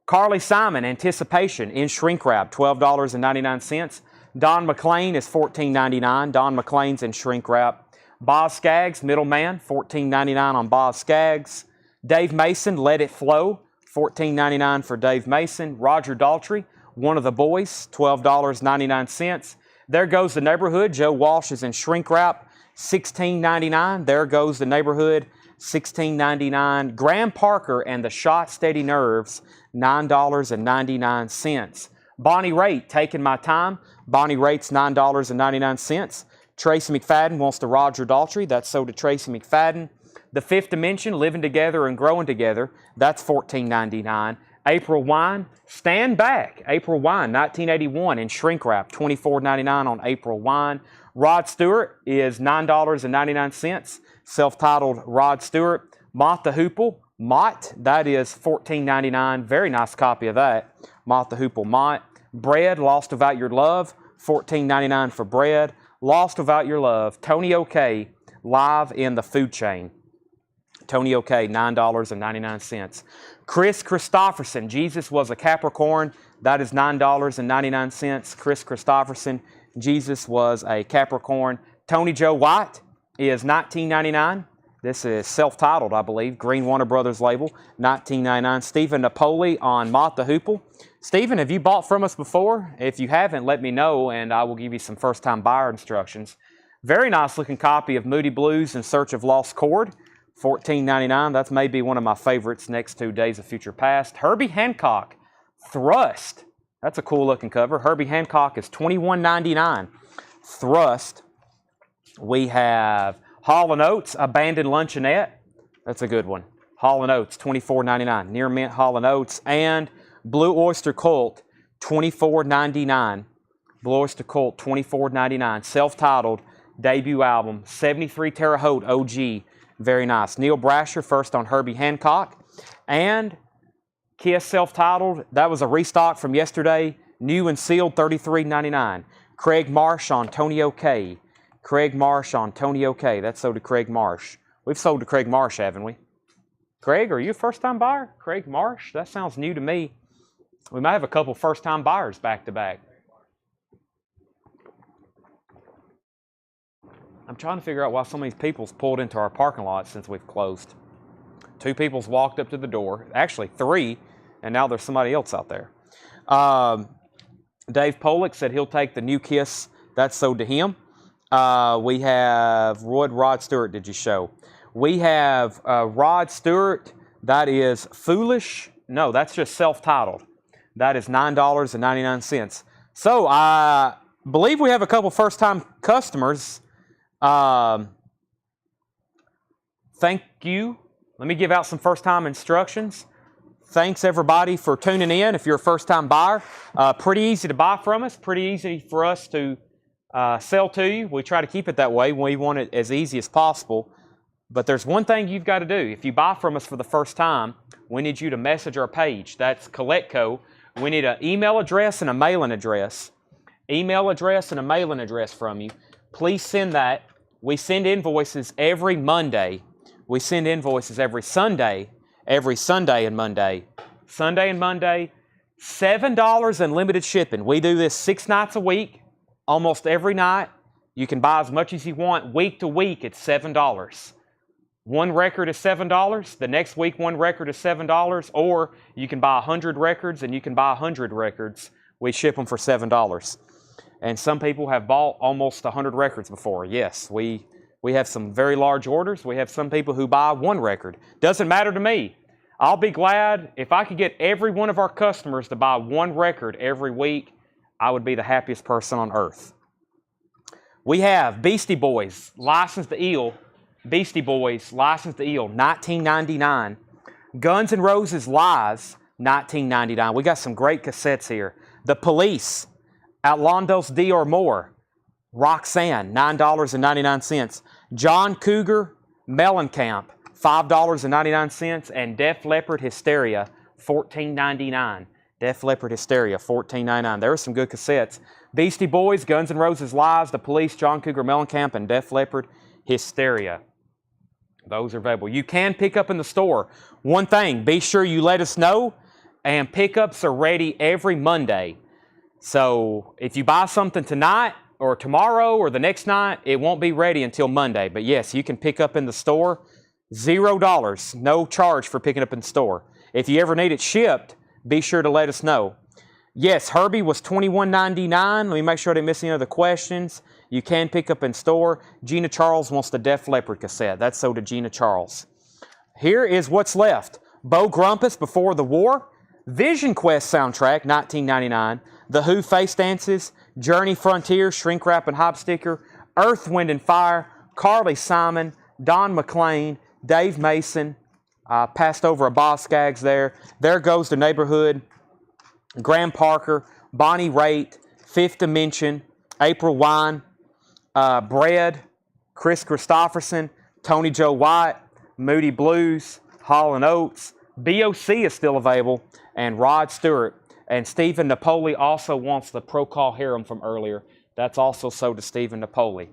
S1: Carly Simon, Anticipation, in shrink wrap, $12.99. Don McLean is $14.99. Don McLean's in shrink wrap. Boz Scaggs, Middleman, $14.99 on Boz Scaggs. Dave Mason, Let It Flow, $14.99 for Dave Mason. Roger Daltrey, One of the Boys, $12.99. There Goes the Neighborhood. Joe Walsh is in shrink wrap, $16.99. There Goes the Neighborhood, $16.99. Graham Parker and the Shot Steady Nerves, $9.99. Bonnie Raitt, Taking My Time. Bonnie Raitt's $9.99. Tracy McFadden wants to Roger Daltrey. That's sold to Tracy McFadden. The Fifth Dimension, Living Together and Growing Together. That's $14.99. April Wine, Stand Back, April Wine, 1981 in shrink wrap, $24.99 on April Wine. Rod Stewart is $9.99, self-titled Rod Stewart. Mott the Hoople, Mott, that is $14.99, very nice copy of that. Mott the Hoople Mott. Bread, Lost Without Your Love, $14.99 for Bread. Lost Without Your Love, Tony OK, live in the food chain. Tony OK, $9.99. Chris Christopherson, Jesus Was a Capricorn, that is $9.99. Chris Christopherson, Jesus Was a Capricorn. Tony Joe White is $19.99. This is self-titled, I believe, Green Warner Brothers label, $19.99. Stephen Napoli on Mott the Hoople. Stephen, have you bought from us before? If you haven't, let me know, and I will give you some first-time buyer instructions. Very nice-looking copy of Moody Blues in Search of Lost Chord, $14.99. That's maybe one of my favorites next to Days of Future Past. Herbie Hancock, Thrust. That's a cool-looking cover. Herbie Hancock is $21.99. Thrust. We have Hall & Oates, Abandoned Luncheonette. That's a good one. Hall & Oates, $24.99. Near Mint Hall & Oates. And Blue Oyster Cult, $24.99. Blue Oyster Cult, $24.99. Self-titled debut album, 73 Terre Haute OG. Very nice. Neil Brasher, first on Herbie Hancock. And Kiss self-titled, that was a restock from yesterday. New and sealed, $33.99. Craig Marsh on Tony OK. Craig Marsh on Tony OK. That's sold to Craig Marsh. We've sold to Craig Marsh, haven't we? Craig, are you a first-time buyer? Craig Marsh? That sounds new to me. We might have a couple first-time buyers back-to-back. I'm trying to figure out why so many people's pulled into our parking lot since we've closed. 2 people's walked up to the door. Actually, 3, and now there's somebody else out there. Dave Pollock said he'll take the new Kiss. That's sold to him. We have Rod Stewart, did you show? We have Rod Stewart. That is Foolish. No, that's just self-titled. That is $9.99. So I believe we have a couple first-time customers. Thank you. Let me give out some first-time instructions. Thanks, everybody, for tuning in. If you're a first-time buyer, pretty easy to buy from us. Pretty easy for us to sell to you. We try to keep it that way. We want it as easy as possible. But there's one thing you've got to do. If you buy from us for the first time, we need you to message our page. That's CollectCo. We need an email address and a mailing address. Email address and a mailing address from you. Please send that. We send invoices every Monday. We send invoices every Sunday and Monday. Sunday and Monday, $7 unlimited shipping. We do this 6 nights a week, almost every night. You can buy as much as you want. Week to week, it's $7. One record is $7. The next week, one record is $7. Or you can buy 100 records and you can buy 100 records. We ship them for $7. And some people have bought almost 100 records before. Yes, we have some very large orders. We have some people who buy 1 record. Doesn't matter to me. I'll be glad if I could get every one of our customers to buy 1 record every week. I would be the happiest person on earth. We have Beastie Boys, License to Ill. Beastie Boys, License to Ill, $19.99. Guns N' Roses Lies, $19.99. We got some great cassettes here. The Police, Outlandos D or More, Roxanne, $9.99. John Cougar, Mellencamp, $5.99. And Def Leppard Hysteria, $14.99. Def Leppard Hysteria, $14.99. There are some good cassettes. Beastie Boys, Guns N' Roses Lies, The Police, John Cougar Mellencamp, and Def Leppard Hysteria. Those are available. You can pick up in the store. One thing, be sure you let us know, and pickups are ready every Monday. So if you buy something tonight or tomorrow or the next night, it won't be ready until Monday. But yes, you can pick up in the store. $0, no charge for picking up in the store. If you ever need it shipped, be sure to let us know. Yes, Herbie was $21.99. Let me make sure I didn't miss any other questions. You can pick up in store. Gina Charles wants the Def Leppard cassette. That's sold to Gina Charles. Here is what's left. Bo Grumpus, Before the War. Vision Quest soundtrack, $19.99. The Who Face Dances. Journey Frontier, Shrink Wrap and Hop Sticker. Earth, Wind and Fire. Carly Simon. Don McLean. Dave Mason. I passed over a Boz Skaggs there. There Goes the Neighborhood, Graham Parker, Bonnie Raitt, Fifth Dimension, April Wine, Bread, Chris Christopherson, Tony Joe White, Moody Blues, Hall & Oates, BOC is still available, and Rod Stewart. And Stephen Napoli also wants the Procol Harum from earlier. That's also sold to Stephen Napoli.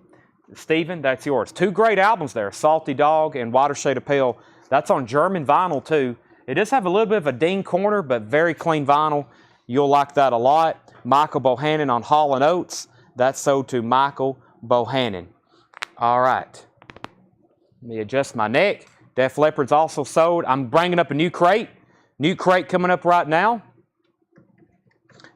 S1: Stephen, that's yours. 2 great albums there, Salty Dog and Watershade of Pale. That's on German vinyl too. It does have a little bit of a ding corner, but very clean vinyl. You'll like that a lot. Michael Bohannon on Hall & Oates. That's sold to Michael Bohannon. All right. Let me adjust my neck. Def Leppard's also sold. I'm bringing up a new crate. New crate coming up right now.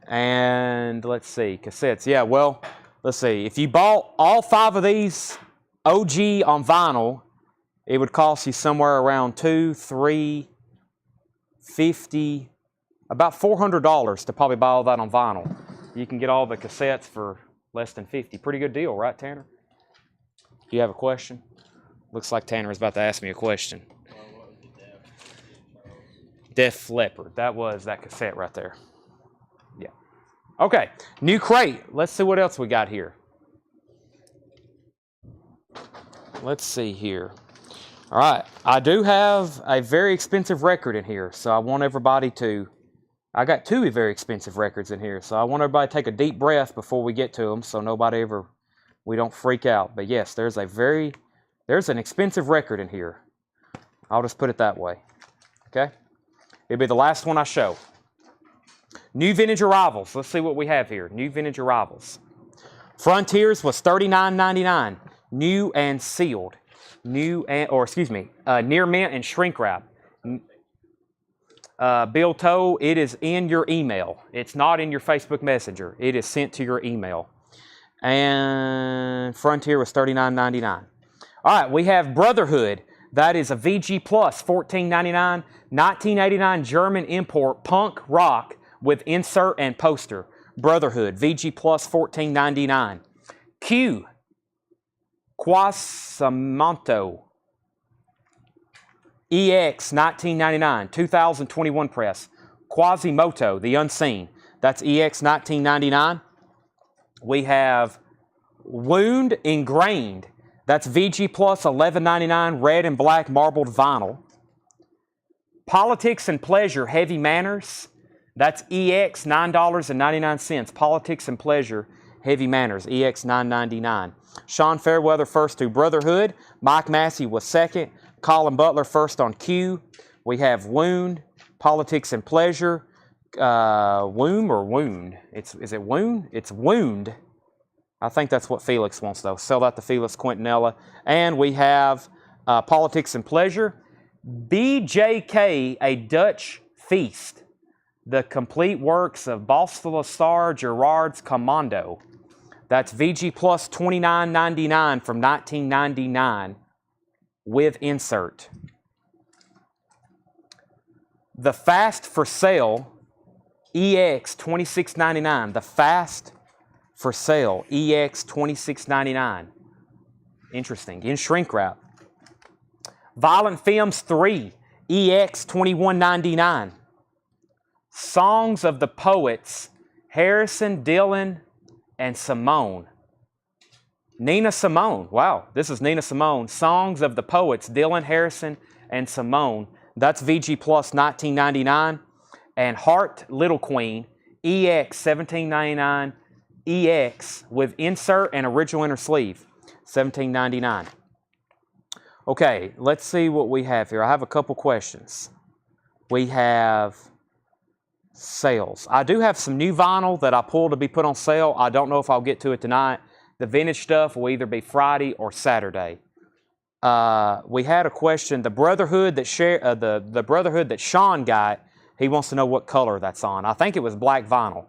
S1: And let's see, cassettes. Yeah, well, let's see. If you bought all 5 of these OG on vinyl, it would cost you somewhere around $200, $350, about $400 to probably buy all that on vinyl. You can get all the cassettes for less than $50. Pretty good deal, right, Tanner? Do you have a question? Looks like Tanner is about to ask me a question. Def Leppard. That was that cassette right there. Yeah. Okay, new crate. Let's see what else we got here. Let's see here. All right, I do have a very expensive record in here, so I want everybody to... I got 2 very expensive records in here, so I want everybody to take a deep breath before we get to them, so we don't freak out. But yes, there's an expensive record in here. I'll just put it that way. Okay? It'll be the last one I show. New Vintage Arrivals. Let's see what we have here. New Vintage Arrivals. Frontiers was $39.99. New and sealed. Near mint and shrink wrap. Bill Toe, it is in your email. It's not in your Facebook Messenger. It is sent to your email. And Frontier was $39.99. All right, we have Brotherhood. That is a VG Plus, $14.99. 1989 German import, punk rock with insert and poster. Brotherhood, VG Plus, $14.99. Q, Quasimodo. EX, $19.99. 2021 press. Quasimodo, The Unseen. That's EX, $19.99. We have Wound Ingrained. That's VG Plus, $11.99, red and black marbled vinyl. Politics and Pleasure, Heavy Manners. That's EX, $9.99. Politics and Pleasure, Heavy Manners, EX, $9.99. Sean Fairweather first to Brotherhood. Mike Massey was second. Colin Butler first on Q. We have Wound, Politics and Pleasure. Wound or Wound? Is it Wound? It's Wound. I think that's what Felix wants, though. Sell that to Felix Quintanilla. And we have Politics and Pleasure. BJK, A Dutch Feast. The complete works of Balthasar Gerard's Commando. That's VG Plus $29.99 from 1999 with insert. The Fast for Sale, EX $26.99. The Fast for Sale, EX $26.99. Interesting. In shrink wrap. Violent Femmes 3, EX $21.99. Songs of the Poets, Harrison, Dylan, and Simone. Nina Simone. Wow, this is Nina Simone. Songs of the Poets, Dylan, Harrison, and Simone. That's VG Plus $19.99. And Heart, Little Queen, EX $17.99. EX with insert and original inner sleeve, $17.99. Okay, let's see what we have here. I have a couple questions. We have sales. I do have some new vinyl that I pulled to be put on sale. I don't know if I'll get to it tonight. The vintage stuff will either be Friday or Saturday. We had a question. The Brotherhood that the Brotherhood that Sean got, he wants to know what color that's on. I think it was black vinyl,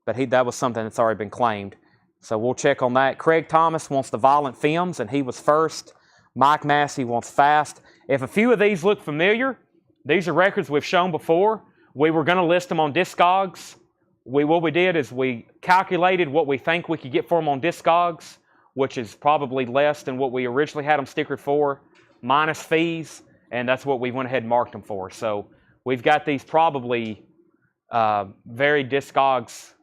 S1: but that was something that's already been claimed. So we'll check on that. Craig Thomas wants the Violent Femmes, and he was first. Mike Massey wants Fast. If a few of these look familiar, these are records we've shown before. We were going to list them on Discogs. What we did is we calculated what we think we could get for them on Discogs, which is probably less than what we originally had them stickered for, minus fees. and that's what we went ahead and marked them for. So we've got these probably very Discogs.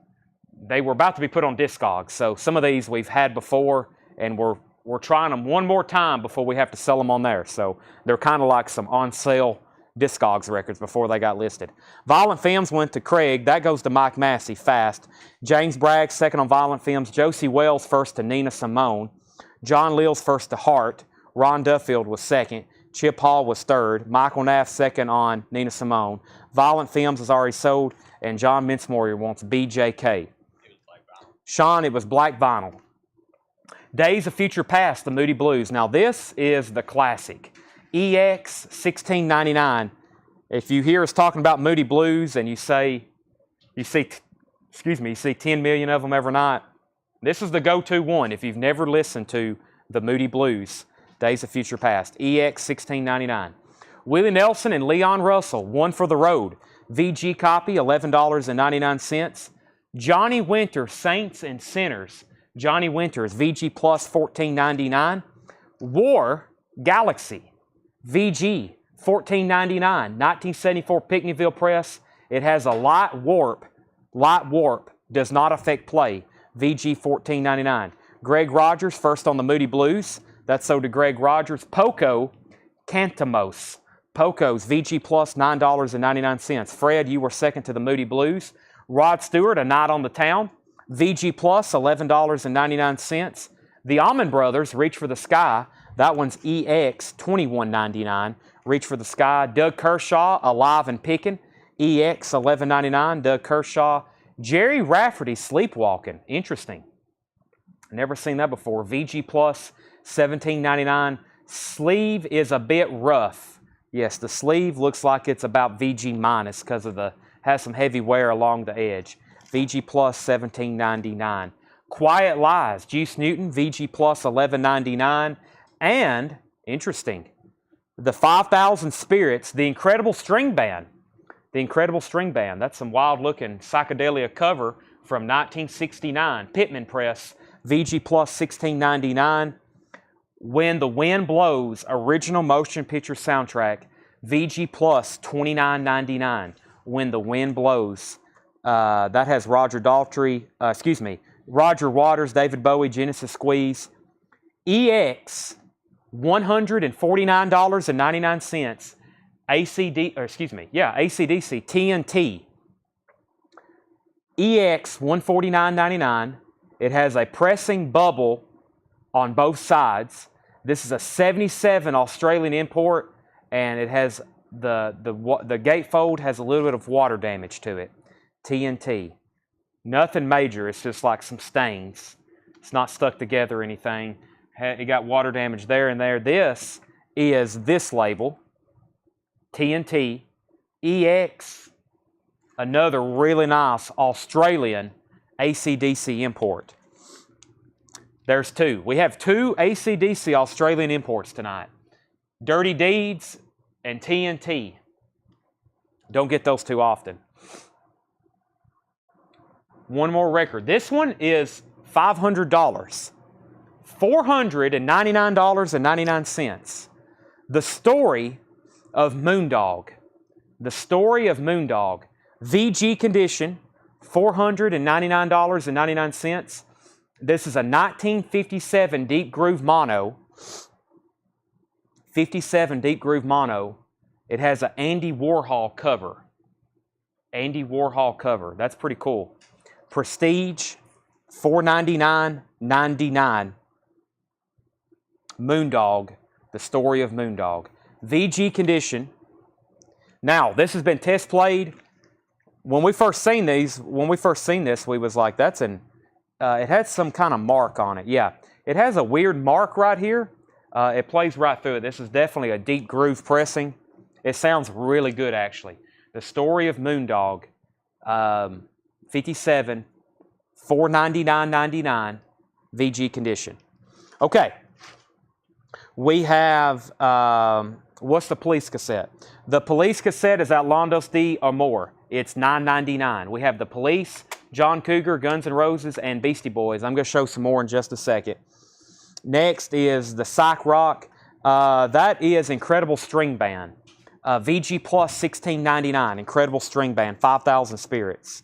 S1: They were about to be put on Discogs. So some of these we've had before, and we're trying them one more time before we have to sell them on there. So they're kind of like some on-sale Discogs records before they got listed. Violent Femmes went to Craig. That goes to Mike Massey, fast. James Bragg, second on Violent Femmes. Josie Wells, first to Nina Simone. John Leals, first to Hart. Ron Duffield was second. Chip Hall was third. Michael Naff, second on Nina Simone. Violent Femmes is already sold. And John Mincemoyer wants BJK. Sean, it was Black Vinyl. Days of Future Past, the Moody Blues. Now this is the classic. EX 1699. If you hear us talking about Moody Blues and you see 10 million of them every night, this is the go-to one if you've never listened to the Moody Blues. Days of Future Past. EX 1699. Willie Nelson and Leon Russell, One for the Road. VG copy, $11.99. Johnny Winter, Saints and Sinners. Johnny Winters, VG Plus, $14.99. War, Galaxy, VG, $14.99. 1974 Pickneyville Press. It has a light warp. Light warp does not affect play. VG, $14.99. Greg Rogers, first on the Moody Blues. That's sold to Greg Rogers. Poco, Cantamos. Poco's VG Plus, $9.99. Fred, you were second to the Moody Blues. Rod Stewart, A Night on the Town. VG Plus, $11.99. The Allman Brothers, Reach for the Sky. That one's EX, $21.99. Reach for the Sky. Doug Kershaw, Alive and Pickin'. EX, $11.99. Doug Kershaw. Jerry Rafferty, Sleepwalking. Interesting. Never seen that before. VG Plus, $17.99. Sleeve is a bit rough. Yes, the sleeve looks like it's about VG minus because of has some heavy wear along the edge. VG Plus, $17.99. Quiet Lies, Juice Newton, VG Plus, $11.99. And, interesting, the 5,000 Spirits, The Incredible String Band. The Incredible String Band. That's some wild-looking psychedelia cover from 1969. Pittman Press, VG Plus, $16.99. When the Wind Blows, original motion picture soundtrack, VG Plus, $29.99. When the Wind Blows. That has Roger Waters, David Bowie, Genesis Squeeze. EX, $149.99. AC/DC, TNT. EX, $149.99. It has a pressing bubble on both sides. This is a 77 Australian import, and it has the gatefold has a little bit of water damage to it. TNT. Nothing major, it's just like some stains. It's not stuck together or anything. It got water damage there and there. This is this label, TNT, EX, another really nice Australian AC/DC import. There's two. We have two AC/DC Australian imports tonight. Dirty Deeds and TNT. Don't get those too often. One more record. This one is $500. $499.99. The Story of Moondog. The Story of Moondog. VG condition, $499.99. This is a 1957 Deep Groove Mono. 57 Deep Groove Mono. It has an Andy Warhol cover. Andy Warhol cover. That's pretty cool. Prestige, $499.99. Moondog, The Story of Moondog. VG condition. Now, this has been test played. When we first seen this, we was like, that's it had some kind of mark on it. Yeah, it has a weird mark right here. It plays right through it. This is definitely a deep groove pressing. It sounds really good, actually. The Story of Moondog, 57, $499.99, VG condition. Okay, we have, what's the Police cassette? The Police cassette is Outlandos D or more. It's $9.99. We have the Police, John Cougar, Guns N' Roses, and Beastie Boys. I'm going to show some more in just a second. Next is the Psych Rock. That is Incredible String Band. VG Plus $16.99. Incredible String Band, 5,000 spirits.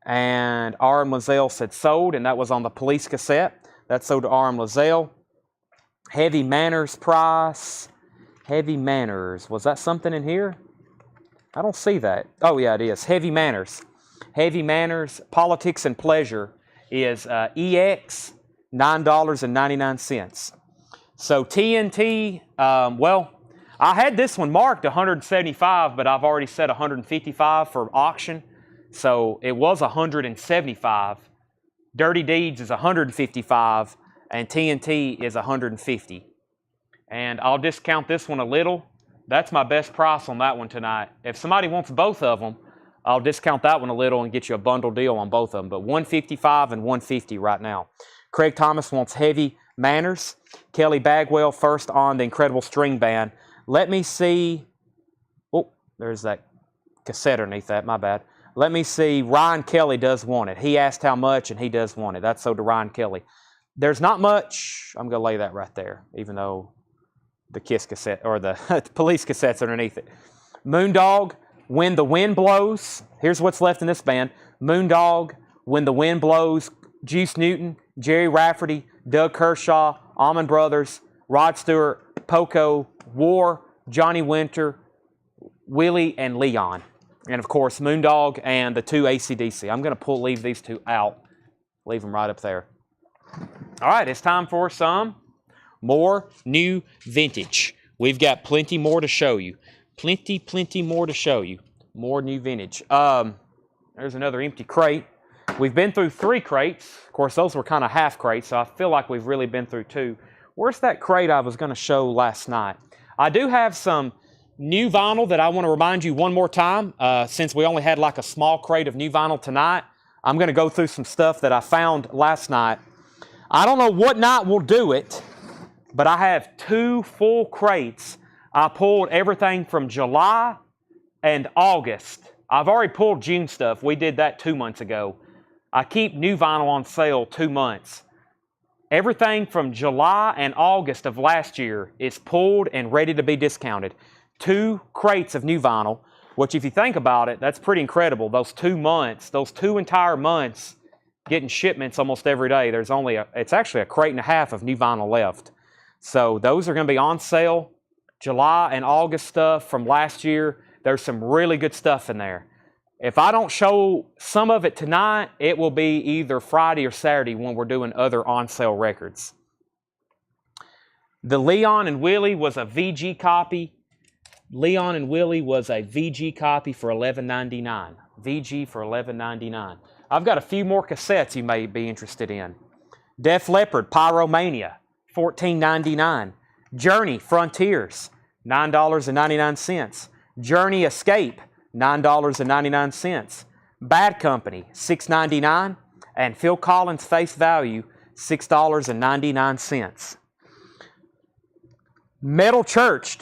S1: And R.M. Lazelle said sold, and that was on the Police cassette. That sold to R.M. Lazelle. Heavy Manners price. Heavy Manners. Was that something in here? I don't see that. Oh, yeah, it is. Heavy Manners. Heavy Manners, Politics and Pleasure is EX, $9.99. So TNT, well, I had this one marked 175, but I've already set 155 for auction. So it was 175. Dirty Deeds is 155, and TNT is 150. And I'll discount this one a little. That's my best price on that one tonight. If somebody wants both of them, I'll discount that one a little and get you a bundle deal on both of them. But 155 and 150 right now. Craig Thomas wants Heavy Manners. Kelly Bagwell first on the Incredible String Band. Let me see. Oh, there's that cassette underneath that. My bad. Let me see. Ryan Kelly does want it. He asked how much, and he does want it. That's sold to Ryan Kelly. There's not much. I'm going to lay that right there, even though the Kiss cassette or the Police cassette's underneath it. Moondog, When the Wind Blows. Here's what's left in this band. Moondog, When the Wind Blows, Juice Newton, Jerry Rafferty, Doug Kershaw, Allman Brothers, Rod Stewart, Poco, War, Johnny Winter, Willie, and Leon. And of course, Moondog and the two AC/DC. I'm going to leave these two out. Leave them right up there. All right, it's time for some more new vintage. We've got plenty more to show you. Plenty more to show you. More new vintage. There's another empty crate. We've been through 3 crates. Of course, those were kind of half crates, so I feel like we've really been through 2. Where's that crate I was going to show last night? I do have some new vinyl that I want to remind you one more time. Since we only had like a small crate of new vinyl tonight, I'm going to go through some stuff that I found last night. I don't know what night we'll do it, but I have 2 full crates. I pulled everything from July and August. I've already pulled June stuff. We did that 2 months ago. I keep new vinyl on sale 2 months. Everything from July and August of last year is pulled and ready to be discounted. 2 crates of new vinyl, which if you think about it, that's pretty incredible. Those 2 months, those 2 entire months, getting shipments almost every day. It's actually a crate and a half of new vinyl left. So those are going to be on sale. July and August stuff from last year. There's some really good stuff in there. If I don't show some of it tonight, it will be either Friday or Saturday when we're doing other on-sale records. The Leon and Willie was a VG copy. Leon and Willie was a VG copy for $11.99. VG for $11.99. I've got a few more cassettes you may be interested in. Def Leppard, Pyromania, $14.99. Journey, Frontiers, $9.99. Journey Escape, $9.99. Bad Company, $6.99. And Phil Collins Face Value, $6.99. Metal Church,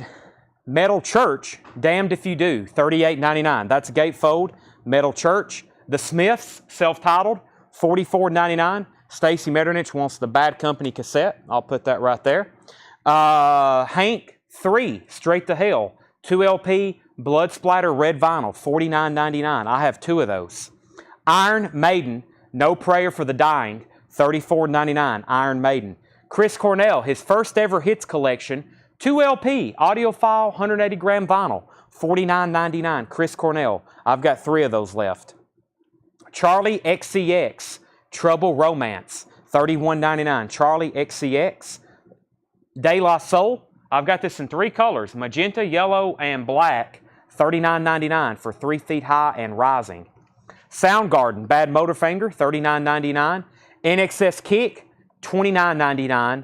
S1: Damned If You Do, $38.99. That's Gatefold. Metal Church. The Smiths, self-titled, $44.99. Stacy Metternich wants the Bad Company cassette. I'll put that right there. Hank 3, Straight to Hell, 2 LP, Blood Splatter Red Vinyl, $49.99. I have 2 of those. Iron Maiden, No Prayer for the Dying, $34.99. Iron Maiden. Chris Cornell, his first ever hits collection, 2 LP, audiophile, 180 gram vinyl, $49.99. Chris Cornell. I've got 3 of those left. Charlie XCX, Trouble Romance, $31.99. Charlie XCX. De La Soul, I've got this in 3 colors, magenta, yellow, and black, $39.99 for 3 Feet High and Rising. Soundgarden, Bad Motorfinger, $39.99. NXS Kick, $29.99.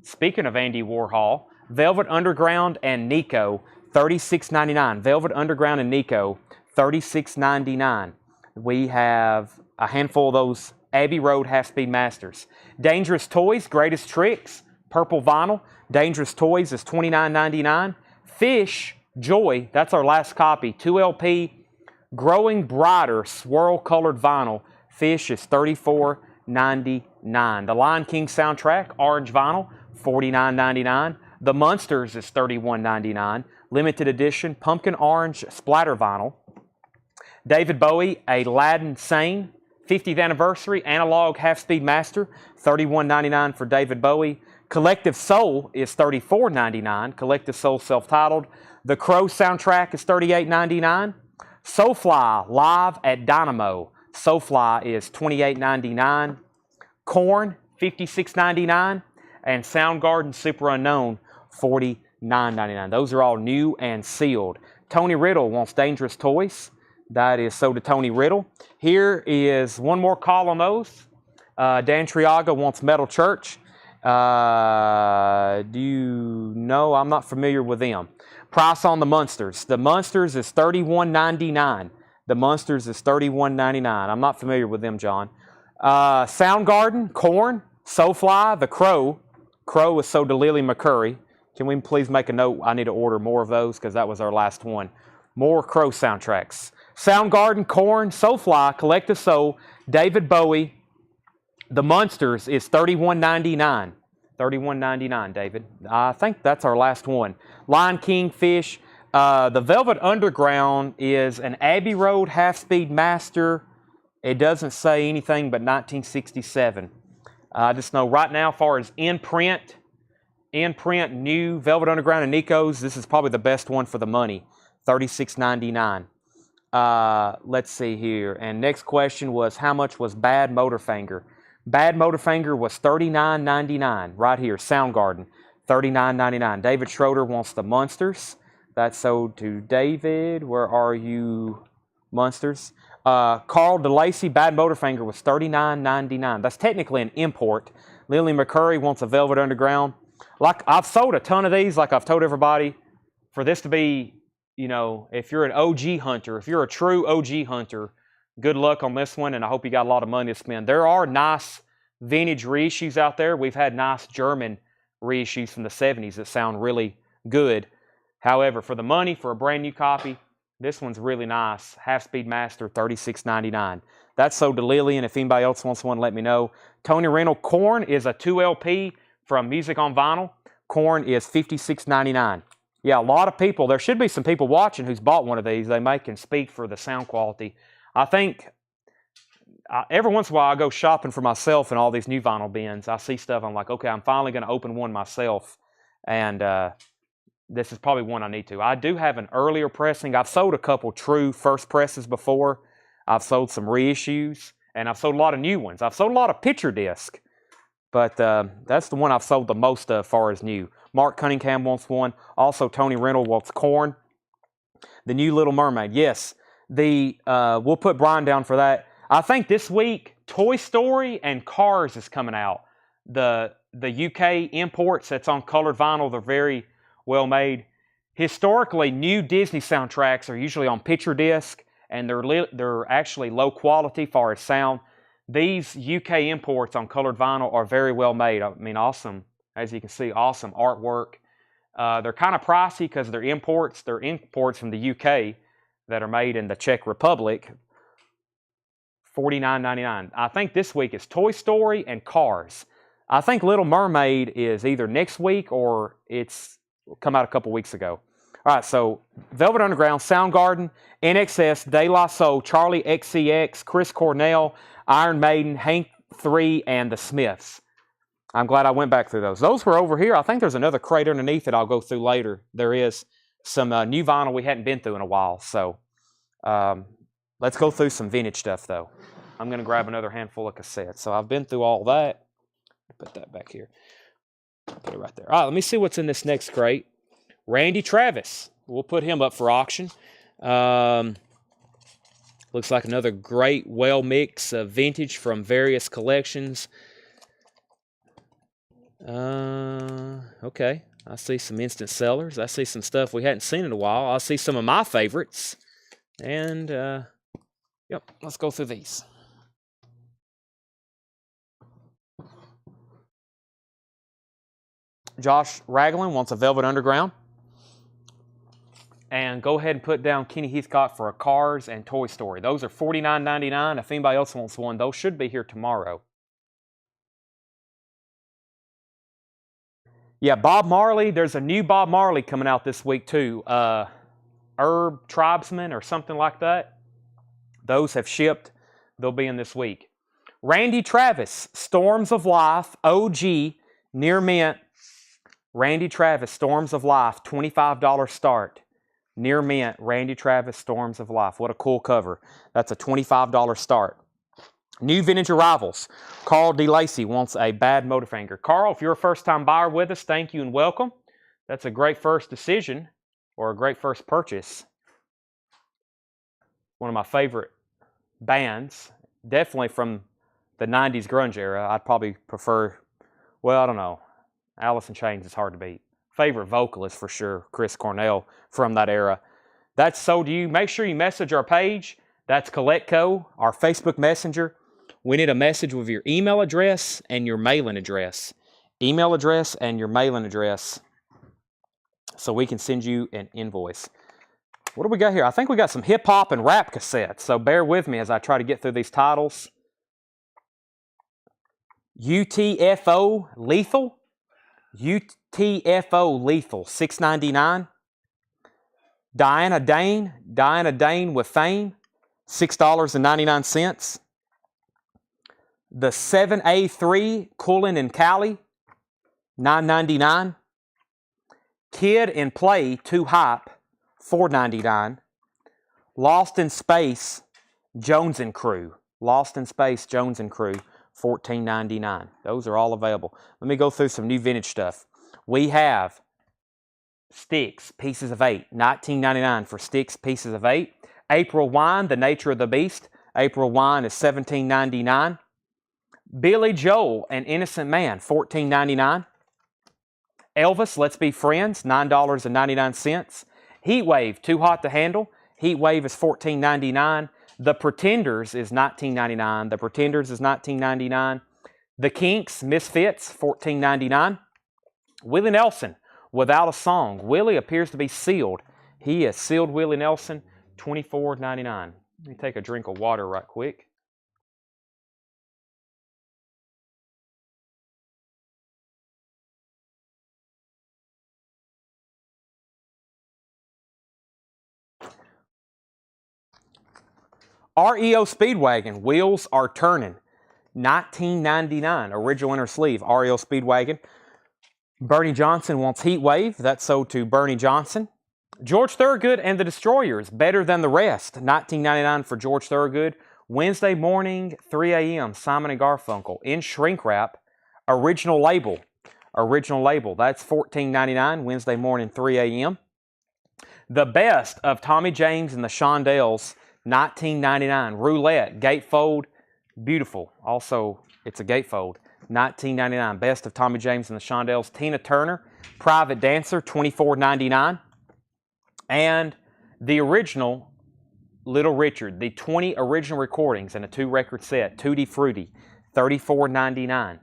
S1: Speaking of Andy Warhol, Velvet Underground and Nico, $36.99. Velvet Underground and Nico, $36.99. We have a handful of those Abbey Road Half-Speed Masters. Dangerous Toys, Greatest Tricks, purple vinyl. Dangerous Toys is $29.99. Fish, Joy, that's our last copy. 2 LP, Growing Brighter, swirl-colored vinyl. Fish is $34.99. The Lion King soundtrack, orange vinyl, $49.99. The Munsters is $31.99. Limited edition pumpkin orange splatter vinyl. David Bowie, Aladdin Sane, 50th anniversary analog half-speed master, $31.99 for David Bowie. Collective Soul is $34.99. Collective Soul self-titled. The Crow soundtrack is $38.99. Soulfly Live at Dynamo. Soulfly is $28.99. Korn, $56.99. And Soundgarden Super Unknown, $49.99. Those are all new and sealed. Tony Riddle wants Dangerous Toys. That is so to Tony Riddle. Here is one more call on those. Dan Triaga wants Metal Church. Do you know? I'm not familiar with them. Price on the Munsters. The Munsters is $31.99. The Munsters is $31.99. I'm not familiar with them, John. Soundgarden, Korn, Soulfly, The Crow. Crow is so to Lily McCurry. Can we please make a note? I need to order more of those because that was our last one. More Crow soundtracks. Soundgarden, Korn, Soulfly, Collective Soul, David Bowie. The Munsters is $31.99. $31.99, David. I think that's our last one. Lion King, Fish. The Velvet Underground is an Abbey Road half-speed master. It doesn't say anything but 1967. I just know right now, as far as in-print, new Velvet Underground and Nico's, this is probably the best one for the money. $36.99. Let's see here. And next question was, how much was Bad Motorfinger? Bad Motorfinger was $39.99. Right here, Soundgarden, $39.99. David Schroeder wants the Munsters. That's sold to David. Where are you, Munsters? Carl DeLacy, Bad Motorfinger was $39.99. That's technically an import. Lily McCurry wants a Velvet Underground. Like, I've sold a ton of these, like I've told everybody, for this to be, you know, if you're an OG hunter, if you're a true OG hunter, good luck on this one, and I hope you got a lot of money to spend. There are nice vintage reissues out there. We've had nice German reissues from the 70s that sound really good. However, for the money, for a brand new copy, this one's really nice. Half-Speed Master, $36.99. That's sold to Lillian. If anybody else wants one, let me know. Tony Rental, Korn is a 2LP from Music on Vinyl. Korn is $56.99. Yeah, a lot of people, there should be some people watching who's bought one of these. They may can speak for the sound quality. I think every once in a while I go shopping for myself in all these new vinyl bins. I see stuff, I'm like, okay, I'm finally going to open one myself. And this is probably one I need to. I do have an earlier pressing. I've sold a couple true first presses before. I've sold some reissues, and I've sold a lot of new ones. I've sold a lot of picture disc, but that's the one I've sold the most of as far as new. Mark Cunningham wants one. Also, Tony Rental wants Korn. The new Little Mermaid. Yes, we'll put Brian down for that. I think this week, Toy Story and Cars is coming out. The UK imports that's on colored vinyl, they're very well made. Historically, new Disney soundtracks are usually on picture disc, and they're actually low quality as far as sound. These UK imports on colored vinyl are very well made. I mean, awesome. As you can see, awesome artwork. They're kind of pricey because they're imports. They're imports from the UK that are made in the Czech Republic. $49.99. I think this week is Toy Story and Cars. I think Little Mermaid is either next week or it's come out a couple weeks ago. All right, so Velvet Underground, Soundgarden, NXS, De La Soul, Charlie XCX, Chris Cornell, Iron Maiden, Hank 3, and The Smiths. I'm glad I went back through those. Those were over here. I think there's another crate underneath it I'll go through later. There is some new vinyl we hadn't been through in a while. So let's go through some vintage stuff, though. I'm going to grab another handful of cassettes. So I've been through all that. Put that back here. Put it right there. All right, let me see what's in this next crate. Randy Travis. We'll put him up for auction. Looks like another great well mix of vintage from various collections. Okay. I see some instant sellers. I see some stuff we hadn't seen in a while. I see some of my favorites. And, yep, let's go through these. Josh Ragland wants a Velvet Underground. And go ahead and put down Kenny Heathcock for a Cars and Toy Story. Those are $49.99. If anybody else wants one, those should be here tomorrow. Yeah, Bob Marley. There's a new Bob Marley coming out this week too. Herb Tribesman or something like that. Those have shipped. They'll be in this week. Randy Travis, Storms of Life, OG, near mint. Randy Travis, Storms of Life, $25 start. Near mint, Randy Travis, Storms of Life. What a cool cover. That's a $25 start. New vintage arrivals. Carl D. Lacey wants a bad Motorfinger. Carl, if you're a first-time buyer with us, thank you and welcome. That's a great first decision or a great first purchase. One of my favorite bands, definitely from the 90s grunge era. I'd probably prefer, well, I don't know. Alice in Chains is hard to beat. Favorite vocalist for sure, Chris Cornell from that era. That's sold to you. Make sure you message our page. That's Collectco, our Facebook Messenger. We need a message with your email address and your mailing address. Email address and your mailing address so we can send you an invoice. What do we got here? I think we got some hip-hop and rap cassettes, so bear with me as I try to get through these titles. UTFO Lethal. UTFO Lethal, $6.99. Diana Dane with Fame, $6.99. The 7A3 Coolin and Cali, $9.99. Kid and Play 2 Hype, $4.99. Lost in Space Jones and Crew. Lost in Space Jones and Crew, $14.99. Those are all available. Let me go through some new vintage stuff. We have Sticks, Pieces of 8, $19.99 for Sticks, Pieces of 8. April Wine, The Nature of the Beast. April Wine is $17.99. Billy Joel, An Innocent Man, $14.99. Elvis, Let's Be Friends, $9.99. Heatwave, Too Hot to Handle. Heatwave is $14.99. The Pretenders is $19.99. The Pretenders is $19.99. The Kinks, Misfits, $14.99. Willie Nelson, Without a Song. Willie appears to be sealed. He is sealed Willie Nelson, $24.99. Let me take a drink of water right quick. REO Speedwagon, Wheels Are Turning, $19.99. Original inner sleeve, REO Speedwagon. Bernie Johnson wants Heatwave. That's sold to Bernie Johnson. George Thorogood and the Destroyers, Better Than the Rest, $19.99 for George Thorogood. Wednesday morning, 3 a.m., Simon & Garfunkel. In shrink wrap, original label. Original label, that's $14.99, Wednesday morning, 3 a.m. The Best of Tommy James and the Shondells, $19.99. Roulette, gatefold, beautiful. Also, it's a gatefold, $19.99. Best of Tommy James and the Shondells. Tina Turner, Private Dancer, $24.99. And the original Little Richard, the 20 original recordings and a 2-record set, Tutti Frutti, $34.99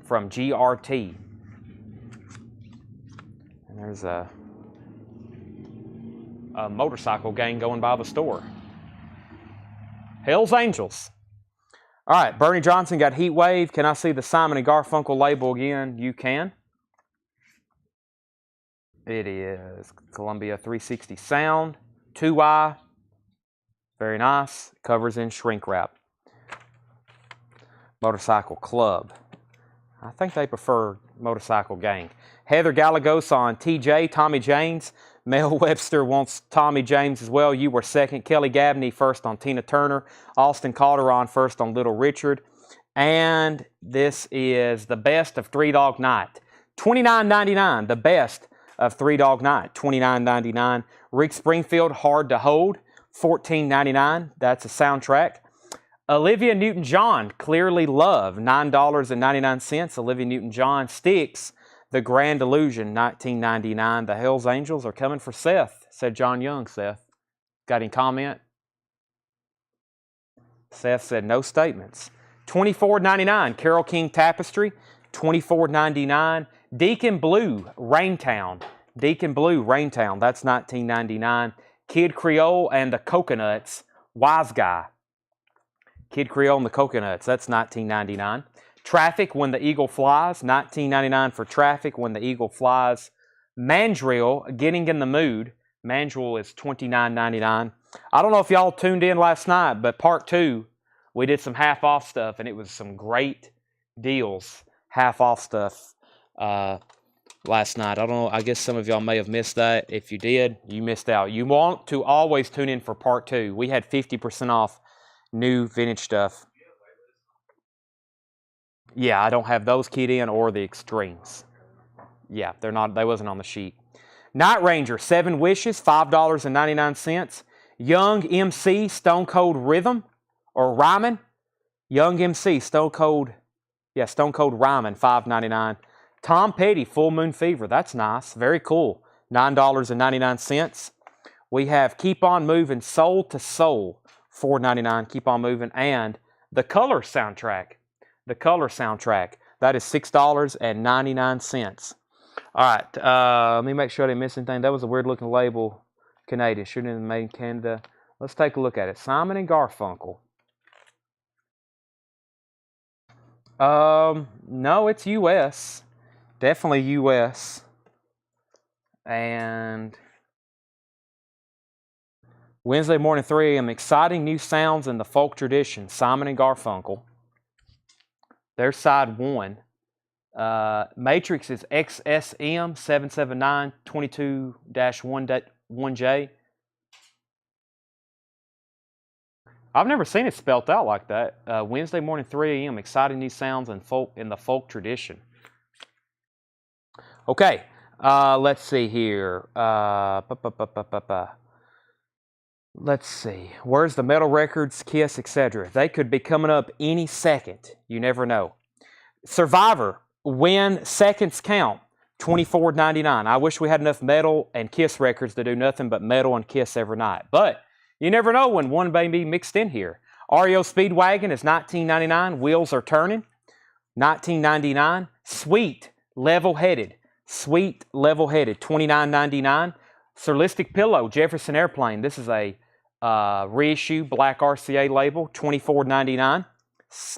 S1: from GRT. And there's a motorcycle gang going by the store. Hell's Angels. All right, Bernie Johnson got Heatwave. Can I see the Simon & Garfunkel label again? You can. It is Columbia 360 Sound, 2i. Very nice. Covers in shrink wrap. Motorcycle Club. I think they prefer Motorcycle Gang. Heather Gallegos on TJ, Tommy James. Mel Webster wants Tommy James as well. You were second. Kelly Gabney first on Tina Turner. Austin Calderon first on Little Richard. And this is the Best of Three Dog Night. $29.99. The Best of Three Dog Night. $29.99. Rick Springfield, Hard to Hold. $14.99. That's a soundtrack. Olivia Newton-John, Clearly Love. $9.99. Olivia Newton-John. Sticks, The Grand Illusion, $19.99. The Hells Angels are coming for Seth, said John Young. Seth, got any comment? Seth said no statements. $24.99. Carole King Tapestry, $24.99. Deacon Blue, Raintown. Deacon Blue, Raintown, that's $19.99. Kid Creole and the Coconuts, Wise Guy. Kid Creole and the Coconuts, that's $19.99. Traffic, When the Eagle Flies, $19.99 for Traffic, When the Eagle Flies. Mandrill, Getting in the Mood. Mandrill is $29.99. I don't know if y'all tuned in last night, but part 2, we did some half off stuff, and it was some great deals, half off stuff last night. I don't know, I guess some of y'all may have missed that. If you did, you missed out. You want to always tune in for part 2. We had 50% off new vintage stuff. Yeah, I don't have those keyed in or the extremes. Yeah, they wasn't on the sheet. Night Ranger, 7 Wishes, $5.99. Young MC, Stone Cold Rhythm, or Rhymin'. Young MC, Stone Cold Rhymin', $5.99. Tom Petty, Full Moon Fever, that's nice, very cool, $9.99. We have Keep On Moving, Soul to Soul, $4.99, Keep On Moving, and The Color Soundtrack. The Color Soundtrack, that is $6.99. All right, let me make sure I didn't miss anything. That was a weird-looking label, Canadian, shooting in made in Canada. Let's take a look at it. Simon and Garfunkel. No, it's U.S. Definitely U.S. And Wednesday morning, 3 a.m. Exciting new sounds in the folk tradition. Simon and Garfunkel. There's side 1. Matrix is XSM 779-22-1J. I've never seen it spelt out like that. Wednesday morning, 3 a.m. Exciting new sounds in the folk tradition. Okay, let's see here. Let's see. Where's the Metal Records, Kiss, etc.? They could be coming up any second. You never know. Survivor, When Seconds Count, $24.99. I wish we had enough Metal and Kiss records to do nothing but Metal and Kiss every night. But you never know when one may be mixed in here. REO Speedwagon is $19.99. Wheels Are Turning, $19.99. Sweet Level-Headed, $29.99. Surlistic Pillow, Jefferson Airplane. This is a reissue black RCA label, $24.99.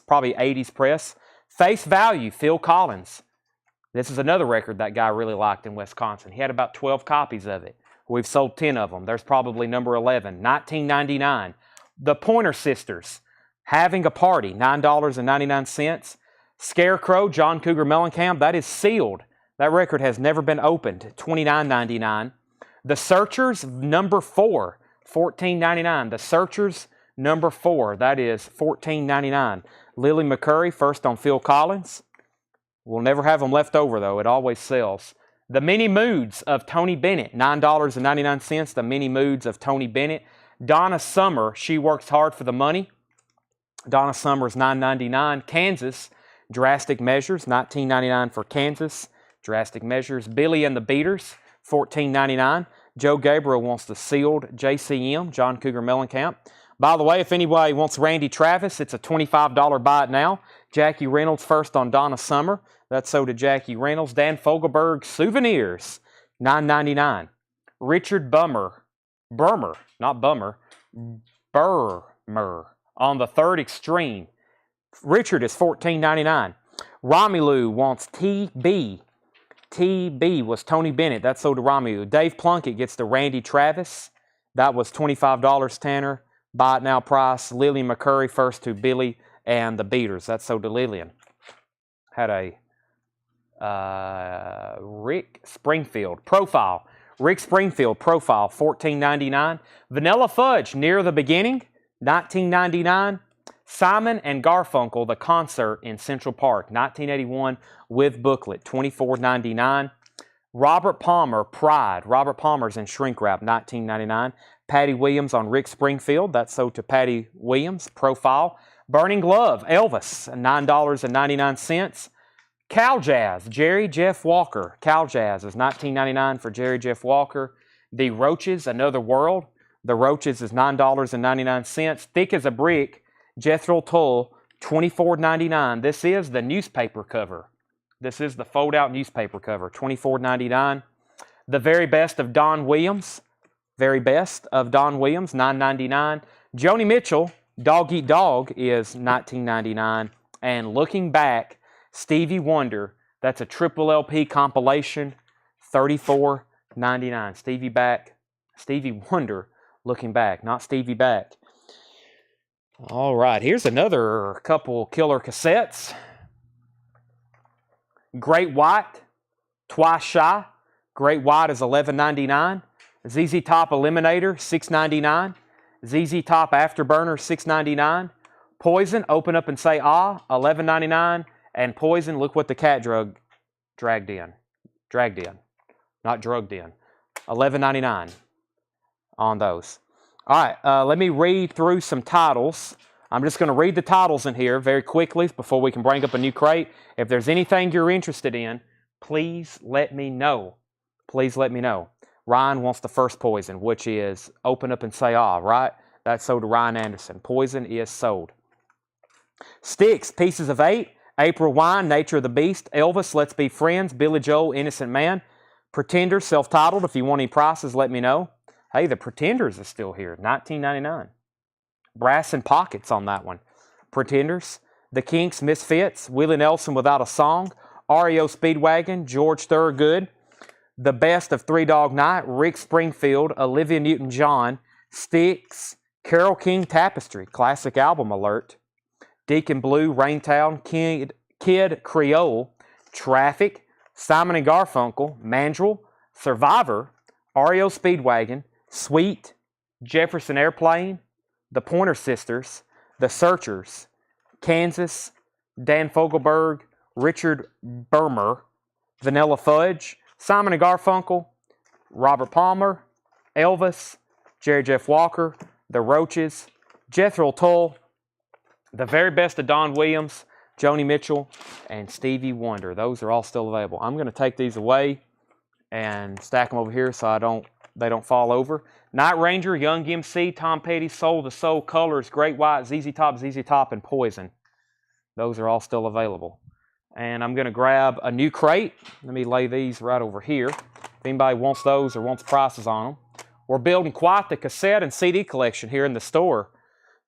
S1: Probably 80s press. Face Value, Phil Collins. This is another record that guy really liked in Wisconsin. He had about 12 copies of it. We've sold 10 of them. There's probably number 11, $19.99. The Pointer Sisters, Having a Party, $9.99. Scarecrow, John Cougar Mellencamp, that is sealed. That record has never been opened, $29.99. The Searchers, number 4, $14.99. The Searchers, number 4, that is $14.99. Lily McCurry, first on Phil Collins. We'll never have them left over, though. It always sells. The Many Moods of Tony Bennett, $9.99. The Many Moods of Tony Bennett. Donna Summer, She Works Hard for the Money. Donna Summer is $9.99. Kansas, Drastic Measures, $19.99 for Kansas. Drastic Measures. Billy and the Beaters, $14.99. Joe Gabriel wants the sealed JCM, John Cougar Mellencamp. By the way, if anybody wants Randy Travis, it's a $25 buy it now. Jackie Reynolds first on Donna Summer. That's sold to Jackie Reynolds. Dan Fogelberg, Souvenirs, $9.99. Richard Burmer, on the Third Extreme. Richard is $14.99. Romelu wants TB. TB was Tony Bennett. That's sold to Romelu. Dave Plunkett gets the Randy Travis. That was $25, Tanner. Buy it now price. Lily McCurry first to Billy and the Beaters. That's sold to Lillian. Had a Rick Springfield profile. Rick Springfield profile, $14.99. Vanilla Fudge, Near the Beginning, $19.99. Simon and Garfunkel, The Concert in Central Park, 1981 with booklet, $24.99. Robert Palmer, Pride. Robert Palmer's in shrink wrap, $19.99. Patty Williams on Rick Springfield. That's sold to Patty Williams. Profile. Burning Glove, Elvis, $9.99. Cal Jazz, Jerry Jeff Walker. Cal Jazz is $19.99 for Jerry Jeff Walker. The Roaches, Another World. The Roaches is $9.99. Thick as a Brick, Jethro Tull, $24.99. This is the newspaper cover. This is the fold-out newspaper cover, $24.99. The Very Best of Don Williams. Very Best of Don Williams, $9.99. Joni Mitchell, Dog Eat Dog is $19.99. And Looking Back, Stevie Wonder. That's a triple LP compilation, $34.99. Stevie Wonder, Looking Back, not Stevie Back. All right, here's another couple killer cassettes. Great White, Twice Shy. Great White is $11.99. ZZ Top Eliminator, $6.99. ZZ Top Afterburner, $6.99. Poison, Open Up and Say Ah, $11.99. And Poison, Look What the Cat Dragged in. Not drugged in. $11.99 on those. All right, let me read through some titles. I'm just going to read the titles in here very quickly before we can bring up a new crate. If there's anything you're interested in, please let me know. Please let me know. Ryan wants the first Poison, which is Open Up and Say Ah, right? That's sold to Ryan Anderson. Poison is sold. Styx, Pieces of 8. April Wine, Nature of the Beast. Elvis, Let's Be Friends. Billy Joel, Innocent Man. Pretenders, self-titled. If you want any prices, let me know. Hey, the Pretenders is still here. $19.99. Brass and Pockets on that one. Pretenders. The Kinks, Misfits. Willie Nelson, Without a Song. REO Speedwagon. George Thorogood. The Best of Three Dog Night. Rick Springfield. Olivia Newton-John. Styx. Carole King Tapestry. Classic album alert. Deacon Blue. Raintown. Kid Creole. Traffic. Simon & Garfunkel. Mandrill. Survivor. REO Speedwagon. Sweet. Jefferson Airplane. The Pointer Sisters. The Searchers. Kansas. Dan Fogelberg. Richard Bermer. Vanilla Fudge. Simon & Garfunkel. Robert Palmer. Elvis. Jerry Jeff Walker. The Roaches. Jethro Tull. The Very Best of Don Williams. Joni Mitchell. And Stevie Wonder. Those are all still available. I'm going to take these away and stack them over here so they don't fall over. Night Ranger, Young MC, Tom Petty, Soul to Soul, Colors, Great White, ZZ Top, and Poison. Those are all still available. And I'm going to grab a new crate. Let me lay these right over here. If anybody wants those or wants prices on them. We're building quite the cassette and CD collection here in the store.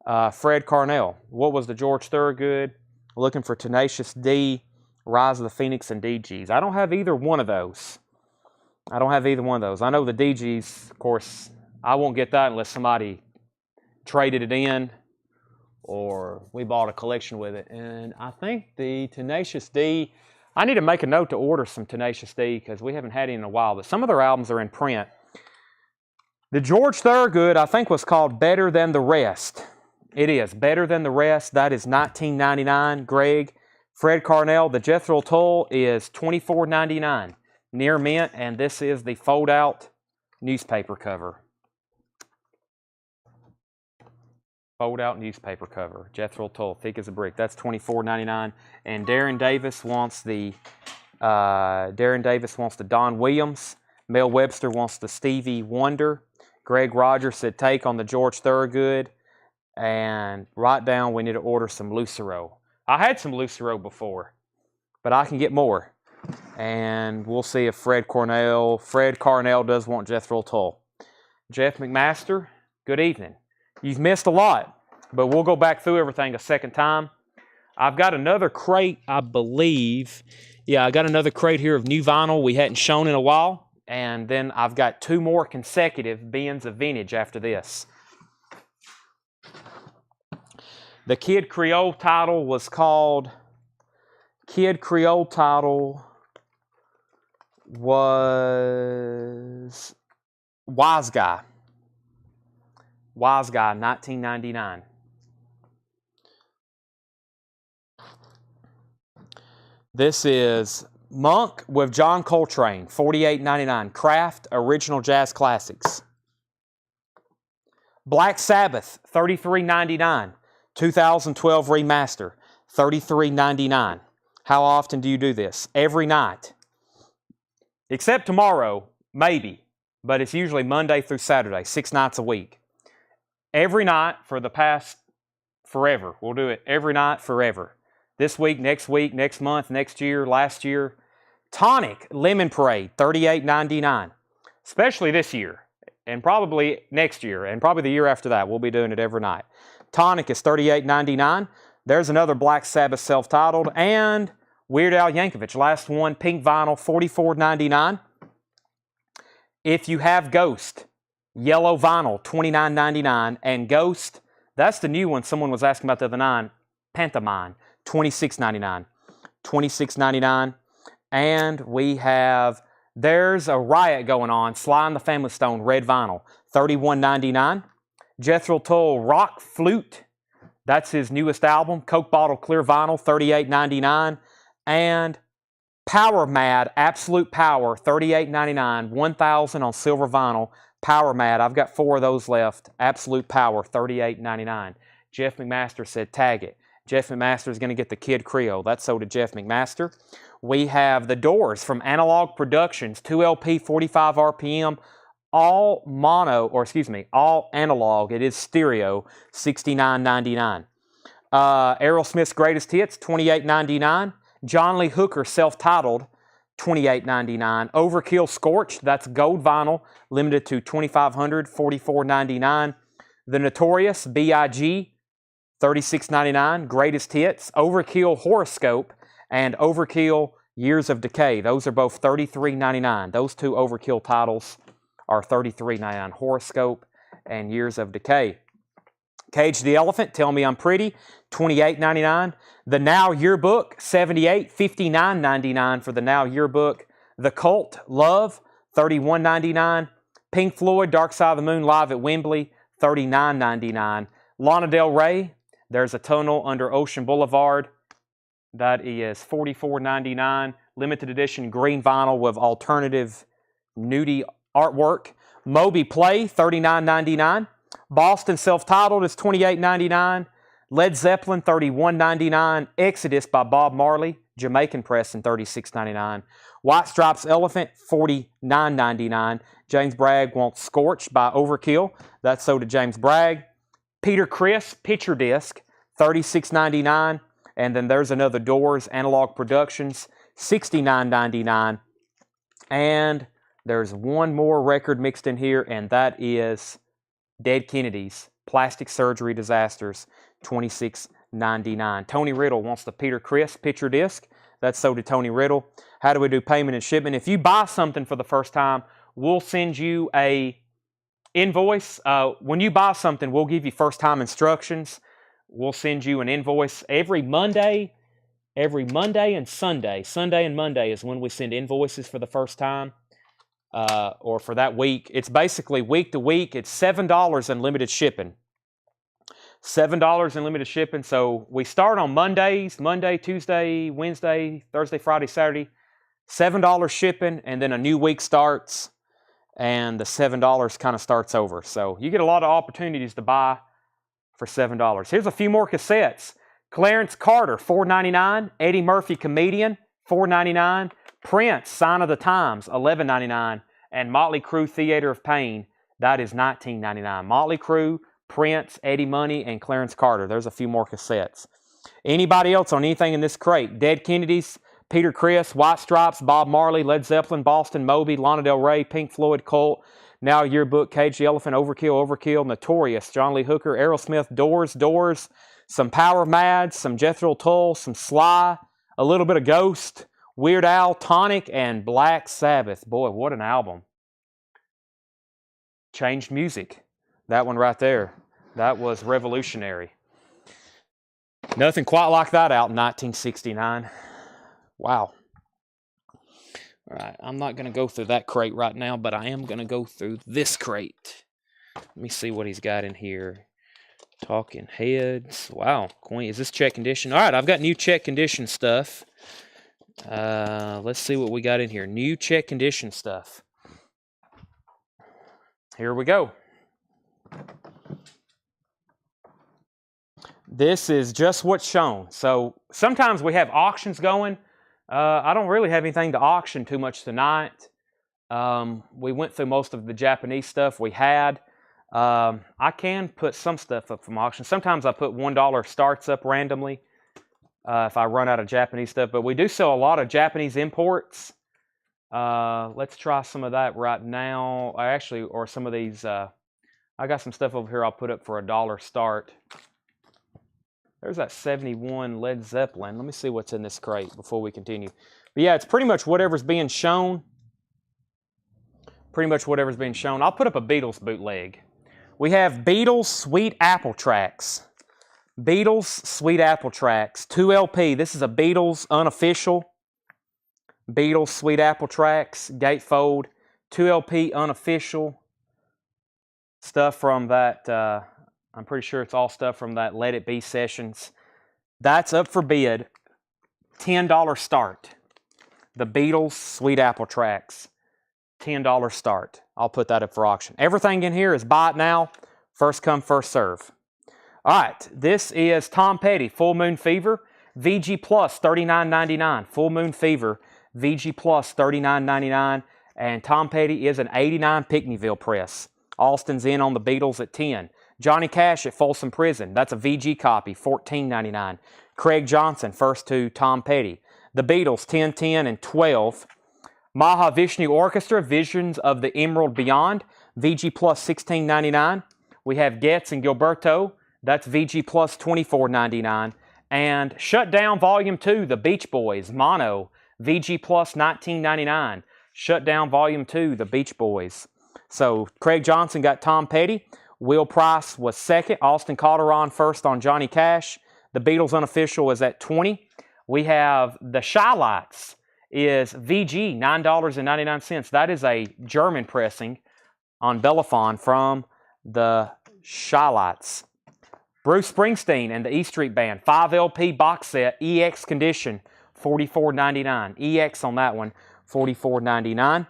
S1: Fred Carnell. What was the George Thorogood? Looking for Tenacious D, Rise of the Phoenix, and DGs. I don't have either one of those. I know the DGs, of course, I won't get that unless somebody traded it in or we bought a collection with it. And I think the Tenacious D, I need to make a note to order some Tenacious D because we haven't had any in a while, but some of their albums are in print. The George Thorogood, I think, was called Better Than the Rest. It is Better Than the Rest. That is $19.99. Greg. Fred Carnell, the Jethro Tull is $24.99. Near mint, and this is the fold-out newspaper cover. Fold-out newspaper cover. Jethro Tull, thick as a brick. That's $24.99. And Darren Davis wants the Don Williams. Mel Webster wants the Stevie Wonder. Greg Rogers said take on the George Thorogood. And write down we need to order some Lucero. I had some Lucero before, but I can get more. And we'll see if Fred Carnell does want Jethro Tull. Jeff McMaster, good evening. You've missed a lot, but we'll go back through everything a second time. I've got another crate, I believe. Yeah, I got another crate here of new vinyl we hadn't shown in a while. And then I've got 2 more consecutive bins of vintage after this. The Kid Creole title was called... was Wise Guy. Wise Guy, $19.99. This is Monk with John Coltrane, $48.99. Kraft Original Jazz Classics. Black Sabbath, $33.99. 2012 Remaster, $33.99. How often do you do this? Every night. Except tomorrow, maybe. But it's usually Monday through Saturday, 6 nights a week. Every night for the past forever. We'll do it every night forever. This week, next month, next year, last year. Tonic Lemon Parade, $38.99. Especially this year. And probably next year. And probably the year after that. We'll be doing it every night. Tonic is $38.99. There's another Black Sabbath self-titled. And Weird Al Yankovic, last one, pink vinyl, $44.99. If you have Ghost, yellow vinyl, $29.99. And Ghost, that's the new one someone was asking about the other night, Pantomime, $26.99. $26.99. And we have, there's a riot going on, Sly and the Family Stone, red vinyl, $31.99. Jethro Tull, Rock Flute, that's his newest album, Coke Bottle Clear Vinyl, $38.99. And Power Mad, Absolute Power, $38.99, 1,000 on silver vinyl. Power Mad, I've got 4 of those left. Absolute Power, $38.99. Jeff McMaster said tag it. Jeff McMaster is going to get the Kid Creole. That's so to Jeff McMaster. We have The Doors from Analog Productions, 2 LP, 45 RPM, all mono, or excuse me, all analog. It is stereo, $69.99. Aerosmith's Greatest Hits, $28.99. John Lee Hooker, self-titled, $28.99. Overkill Scorched, that's gold vinyl, limited to 2,500, $44.99. The Notorious B.I.G., $36.99. Greatest Hits. Overkill Horoscope and Overkill Years of Decay. Those are both $33.99. Those 2 Overkill titles are $33.99. Horoscope and Years of Decay. Cage the Elephant, Tell Me I'm Pretty, $28.99. The Now Yearbook, $78, $59.99 for the Now Yearbook. The Cult, Love, $31.99. Pink Floyd, Dark Side of the Moon, live at Wembley, $39.99. Lana Del Rey, There's a Tunnel Under Ocean Boulevard, that is $44.99. Limited edition green vinyl with alternative nudie artwork. Moby Play, $39.99. Boston self-titled is $28.99. Led Zeppelin, $31.99. Exodus by Bob Marley, Jamaican press, and $36.99. White Stripes Elephant, $49.99. James Bragg wants Scorched by Overkill. That's so to James Bragg. Peter Criss, Picture Disc, $36.99. And then there's another Doors, Analog Productions, $69.99. And there's one more record mixed in here, and that is Dead Kennedys, Plastic Surgery Disasters, $26.99. Tony Riddle wants the Peter Criss Picture Disc. That's so to Tony Riddle. How do we do payment and shipment? If you buy something for the first time, we'll send you a invoice. When you buy something, we'll give you first-time instructions. We'll send you an invoice every Monday and Sunday. Sunday and Monday is when we send invoices for the first time, or for that week. It's basically week to week. It's $7 unlimited shipping. $7 unlimited shipping. So we start on Mondays, Monday, Tuesday, Wednesday, Thursday, Friday, Saturday. $7 shipping, and then a new week starts, and the $7 kind of starts over. So you get a lot of opportunities to buy for $7. Here's a few more cassettes. Clarence Carter, $4.99. Eddie Murphy, Comedian, $4.99. Prince, Sign of the Times, $11.99. And Motley Crue, Theater of Pain, that is $19.99. Motley Crue, Prince, Eddie Money, and Clarence Carter. There's a few more cassettes. Anybody else on anything in this crate? Dead Kennedys, Peter Criss, White Stripes, Bob Marley, Led Zeppelin, Boston, Moby, Lana Del Rey, Pink Floyd, Cult, Now Yearbook, Cage the Elephant, Overkill, Notorious, John Lee Hooker, Aerosmith, Doors, some Power Mad, some Jethro Tull, some Sly, a little bit of Ghost, Weird Al, Tonic, and Black Sabbath. Boy, what an album. Changed music. That one right there. That was revolutionary. Nothing quite like that out in 1969. Wow. All right, I'm not going to go through that crate right now, but I am going to go through this crate. Let me see what he's got in here. Talking Heads. Wow, Queen. Is this check condition? All right, I've got new check condition stuff. Let's see what we got in here. New check condition stuff. Here we go. This is just what's shown. So sometimes we have auctions going. I don't really have anything to auction too much tonight. We went through most of the Japanese stuff we had. I can put some stuff up from auction. Sometimes I put $1 starts up randomly if I run out of Japanese stuff. But we do sell a lot of Japanese imports. Let's try some of that right now. Or some of these. I got some stuff over here I'll put up for $1 start. There's that 71 Led Zeppelin. Let me see what's in this crate before we continue. But yeah, it's pretty much whatever's being shown. Pretty much whatever's being shown. I'll put up a Beatles bootleg. We have Beatles Sweet Apple Tracks. Beatles Sweet Apple Tracks. 2 LP. This is a Beatles unofficial. Beatles Sweet Apple Tracks. Gatefold. 2 LP unofficial. Stuff from that, I'm pretty sure it's all stuff from that Let It Be sessions. That's up for bid. $10 start. The Beatles Sweet Apple Tracks. $10 start. I'll put that up for auction. Everything in here is buy it now. First come, first serve. All right. This is Tom Petty, Full Moon Fever. VG Plus, $39.99. Full Moon Fever, VG Plus, $39.99. And Tom Petty is an 89 Pickneyville press. Austin's in on the Beatles at 10. Johnny Cash at Folsom Prison. That's a VG copy, $14.99. Craig Johnson, first to Tom Petty. The Beatles, 10, 10, and 12. Mahavishnu Orchestra, Visions of the Emerald Beyond. VG Plus, $16.99. We have Getz and Gilberto. That's VG Plus, $24.99. And Shut Down Volume 2, The Beach Boys, Mono. VG Plus, $19.99. Shut Down Volume 2, The Beach Boys. So Craig Johnson got Tom Petty. Will Price was second. Austin Calderon first on Johnny Cash. The Beatles unofficial is at 20. We have the Shy Lights is VG, $9.99. That is a German pressing on Bellafon from the Shy Lights. Bruce Springsteen and the E Street Band, 5 LP box set, EX condition, $44.99. EX on that one, $44.99.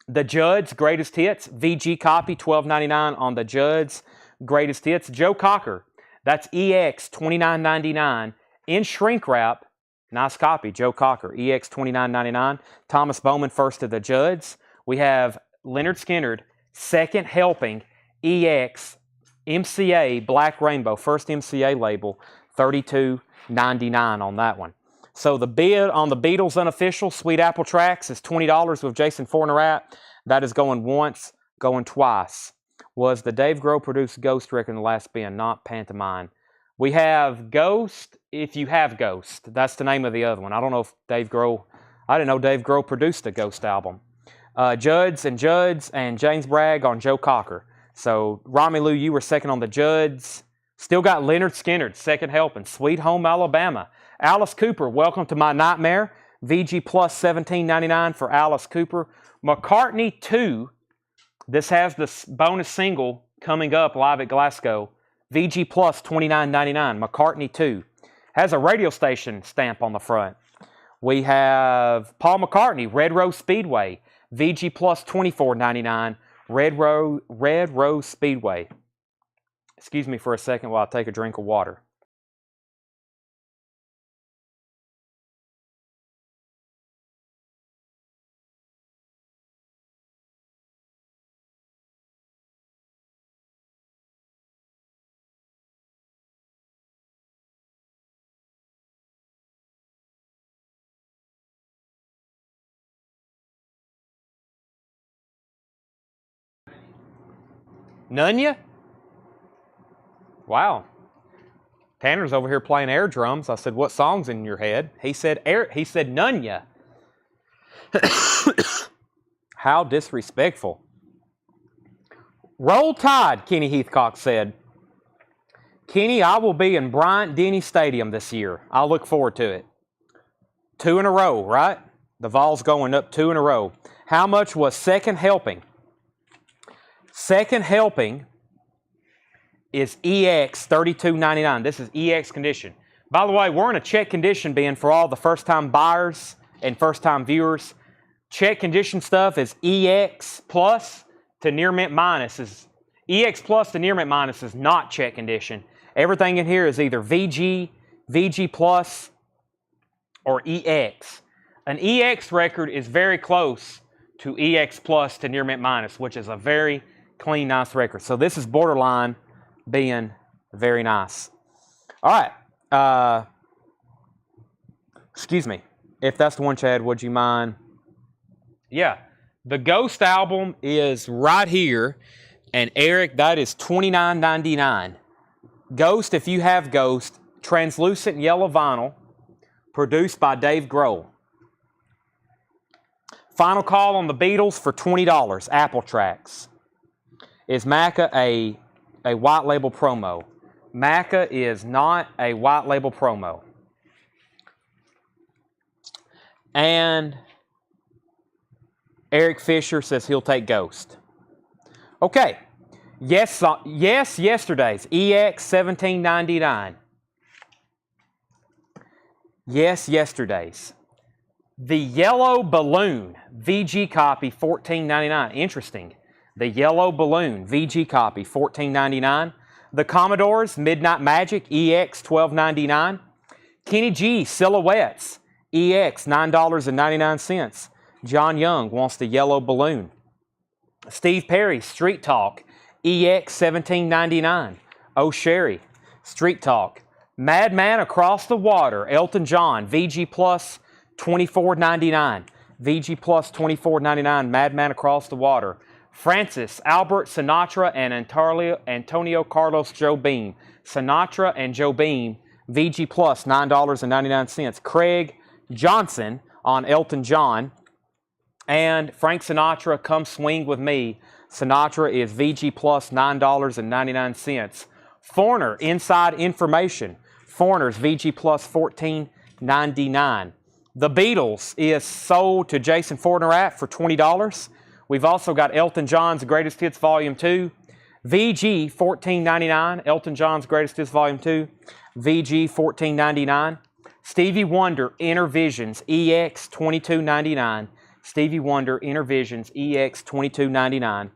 S1: The Judds Greatest Hits, VG copy, $12.99 on the Judds Greatest Hits. Joe Cocker, that's EX, $29.99. In shrink wrap, nice copy, Joe Cocker, EX, $29.99. Thomas Bowman, first to the Judds. We have Leonard Skinner, second helping, EX, MCA, Black Rainbow, first MCA label, $32.99 on that one. So the bid on the Beatles unofficial Sweet Apple Tracks is $20 with Jason Fornerat. That is going once, going twice. Was the Dave Grohl produced Ghost record in the last bin, not Pantomime? We have Ghost, If You Have Ghost. That's the name of the other one. I don't know if Dave Grohl, I didn't know Dave Grohl produced a Ghost album. Judds and James Bragg on Joe Cocker. So Romelu, you were second on the Judds. Still got Leonard Skinner, second helping. Sweet Home Alabama. Alice Cooper, Welcome to My Nightmare. VG Plus, $17.99 for Alice Cooper. McCartney 2. This has the bonus single coming up live at Glasgow. VG Plus, $29.99. McCartney 2. Has a radio station stamp on the front. We have Paul McCartney, Red Rose Speedway. VG Plus, $24.99. Red Rose Speedway. Excuse me for a second while I take a drink of water. Nunya? Wow. Tanner's over here playing air drums. I said, what song's in your head? He said Nunya. How disrespectful. Roll Tide, Kenny Heathcock said. Kenny, I will be in Bryant-Denny Stadium this year. I'll look forward to it. 2 in a row, right? The Vols going up 2 in a row. How much was second helping? Second helping is EX, $32.99. This is EX condition. By the way, we're in a check condition bin for all the first-time buyers and first-time viewers. Check condition stuff is EX plus to near mint minus. EX plus to near mint minus is not check condition. Everything in here is either VG, VG plus, or EX. An EX record is very close to EX plus to near mint minus, which is a very clean, nice record. So this is borderline being very nice. All right. Excuse me. If that's the one, Chad, would you mind? Yeah. The Ghost album is right here. And Eric, that is $29.99. Ghost, if you have Ghost, translucent yellow vinyl, produced by Dave Grohl. Final call on the Beatles for $20, Apple Tracks. Is Macca a white label promo? Macca is not a white label promo. And Eric Fisher says he'll take Ghost. Okay. Yes, yesterday's EX 1799. Yes, yesterday's. The Yellow Balloon VG copy $14.99. Interesting. The Yellow Balloon VG copy $14.99. The Commodores Midnight Magic EX $12.99. Kenny G Silhouettes EX $9.99. John Young wants the Yellow Balloon. Steve Perry Street Talk EX $17.99. O'Sherry Street Talk. Madman Across the Water Elton John VG Plus $24.99. VG Plus $24.99. Madman Across the Water. Francis Albert Sinatra and Antonio Carlos Jobim. Sinatra and Jobim VG Plus $9.99. Craig Johnson on Elton John. And Frank Sinatra, Come Swing With Me. Sinatra is VG Plus $9.99. Foreigner, Inside Information. Foreigners, VG Plus $14.99. The Beatles is sold to Jason Fortner for $20. We've also got Elton John's Greatest Hits Volume 2. VG $14.99. Elton John's Greatest Hits Volume 2. VG $14.99. Stevie Wonder Intervisions EX $22.99. Stevie Wonder Intervisions EX $22.99.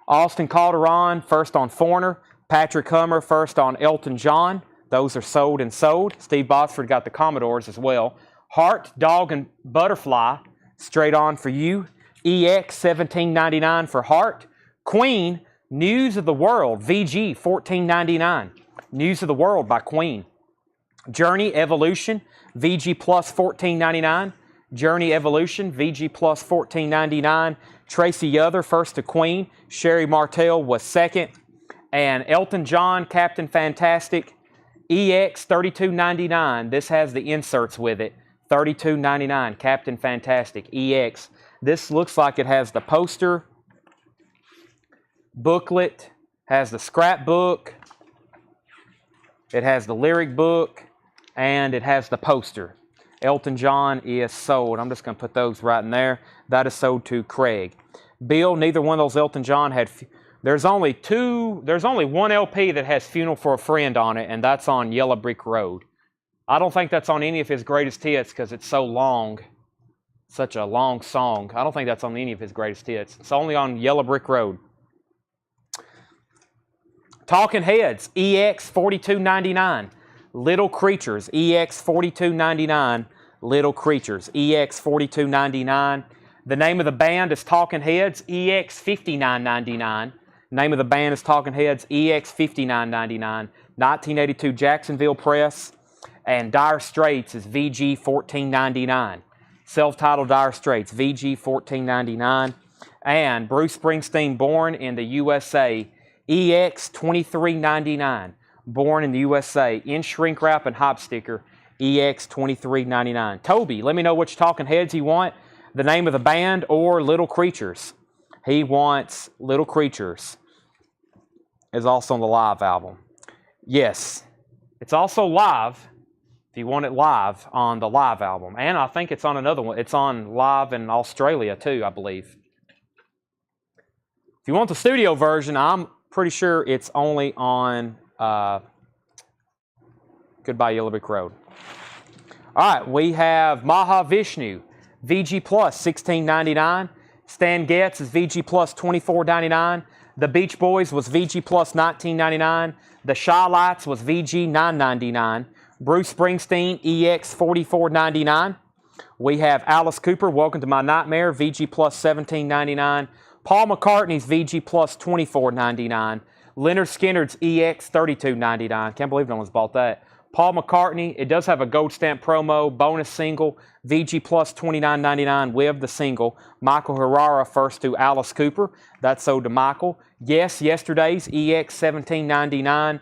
S1: Austin Calderon, first on Foreigner. Patrick Hummer, first on Elton John. Those are sold and sold. Steve Botsford got the Commodores as well. Heart, Dog, and Butterfly, straight on for you. EX $17.99 for Heart. Queen, News of the World, VG $14.99. News of the World by Queen. Journey Evolution, VG Plus $14.99. Journey Evolution, VG Plus $14.99. Tracy Yother, first to Queen. Sherry Martell was second. And Elton John, Captain Fantastic, EX $32.99. This has the inserts with it. $32.99, Captain Fantastic, EX. This looks like it has the poster, booklet, has the scrapbook, it has the lyric book, and it has the poster. Elton John is sold. I'm just going to put those right in there. That is sold to Craig. Bill, neither one of those Elton John had... There's only one LP that has Funeral for a Friend on it, and that's on Yellow Brick Road. I don't think that's on any of his greatest hits because it's so long. Such a long song. I don't think that's on any of his greatest hits. It's only on Yellow Brick Road. Talking Heads, EX $42.99. Little Creatures, EX $42.99. Little Creatures, EX $42.99. The name of the band is Talking Heads, EX $59.99. Name of the band is Talking Heads, EX $59.99. 1982 Jacksonville Press. And Dire Straits is VG $14.99. Self-titled Dire Straits, VG $14.99. And Bruce Springsteen, Born in the USA, EX $23.99. Born in the USA, in shrink wrap and hop sticker, EX $23.99. Toby, let me know which Talking Heads you want. The name of the band or Little Creatures. He wants Little Creatures. Is also on the live album. Yes, it's also live. If you want it live on the live album. And I think it's on another one. It's on live in Australia too, I believe. If you want the studio version, I'm pretty sure it's only on Goodbye Yellow Brick Road. All right, we have Mahavishnu, VG Plus $16.99. Stan Getz is VG Plus $24.99. The Beach Boys was VG Plus $19.99. The Shy-Lights was VG $9.99. Bruce Springsteen, EX $44.99. We have Alice Cooper, Welcome to My Nightmare, VG Plus $17.99. Paul McCartney's VG Plus $24.99. Leonard Skinner's EX $32.99. Can't believe no one's bought that. Paul McCartney, it does have a gold stamp promo, bonus single, VG Plus $29.99 with the single. Michael Herrera first to Alice Cooper. That's sold to Michael. Yes, yesterday's EX $17.99.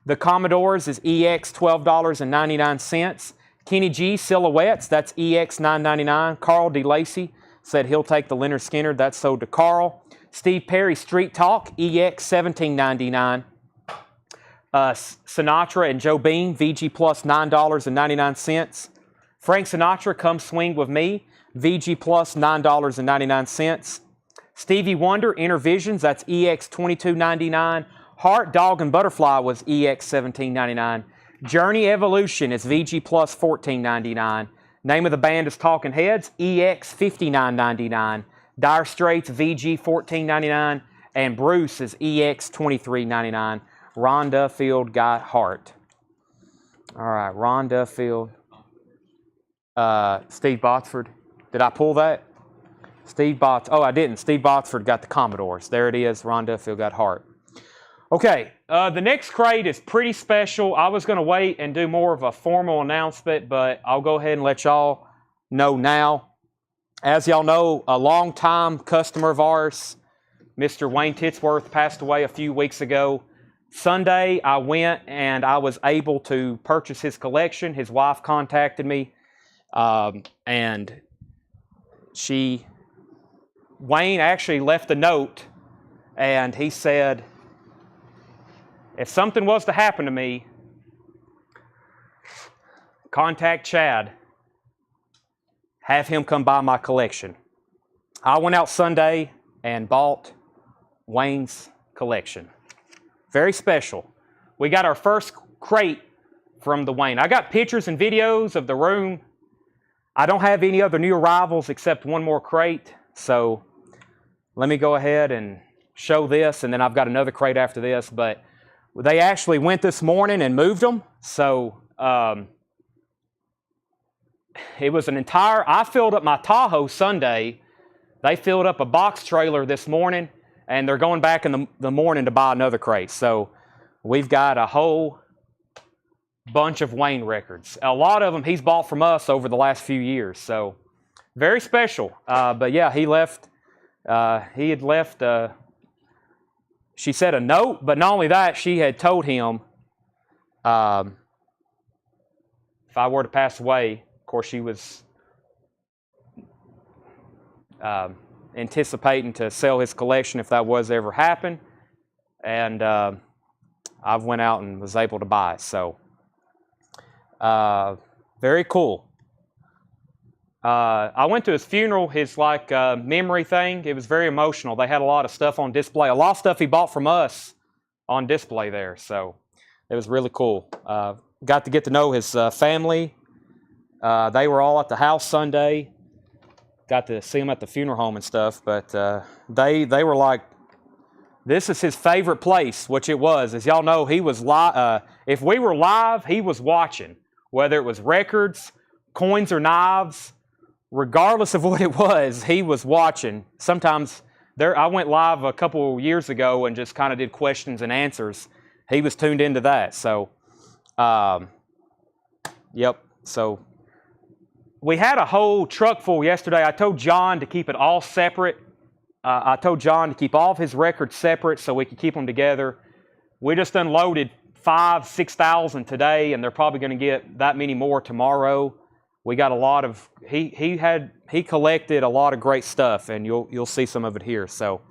S1: The Commodores is EX $12.99. Kenny G Silhouettes, that's EX $9.99. Carl D. Lacey said he'll take the Leonard Skinner. That's sold to Carl. Steve Perry Street Talk, EX $17.99. Sinatra and Joe Bean, VG Plus $9.99. Frank Sinatra, Come Swing With Me, VG Plus $9.99. Stevie Wonder, Inner Visions, that's EX $22.99. Heart, Dog, and Butterfly was EX $17.99. Journey Evolution is VG Plus $14.99. Name of the band is Talking Heads, EX $59.99. Dire Straits, VG $14.99. And Bruce is EX $23.99. Ron Duffield got Heart. All right, Ron Duffield. Steve Botsford. Did I pull that? Oh, I didn't. Steve Botsford got the Commodores. There it is. Ron Duffield got Heart. Okay, the next crate is pretty special. I was going to wait and do more of a formal announcement, but I'll go ahead and let y'all know now. As y'all know, a long-time customer of ours, Mr. Wayne Titsworth, passed away a few weeks ago. Sunday, I went and I was able to purchase his collection. His wife contacted me, and Wayne actually left a note, and he said, if something was to happen to me, contact Chad. Have him come buy my collection. I went out Sunday and bought Wayne's collection. Very special. We got our first crate from the Wayne. I got pictures and videos of the room. I don't have any other new arrivals except one more crate. So let me go ahead and show this, and then I've got another crate after this. But they actually went this morning and moved them. So it was an entire, I filled up my Tahoe Sunday. They filled up a box trailer this morning, and they're going back in the morning to buy another crate. So we've got a whole bunch of Wayne records. A lot of them he's bought from us over the last few years. So very special. But yeah, he had left, she said a note, but not only that, she had told him if I were to pass away, of course she was anticipating to sell his collection if that was ever happen. And I went out and was able to buy it. So very cool. I went to his funeral, his memory thing. It was very emotional. They had a lot of stuff on display. A lot of stuff he bought from us on display there. So it was really cool. Got to get to know his family. They were all at the house Sunday. Got to see him at the funeral home and stuff. But they were like, this is his favorite place, which it was. As y'all know, he was live. If we were live, he was watching. Whether it was records, coins, or knives, regardless of what it was, he was watching. Sometimes I went live a couple years ago and just kind of did questions and answers. He was tuned into that. So, yep. So we had a whole truck full yesterday. I told John to keep it all separate. I told John to keep all of his records separate so we could keep them together. We just unloaded 6,000 today, and they're probably going to get that many more tomorrow. We got a lot of, he collected a lot of great stuff, and you'll see some of it here. So,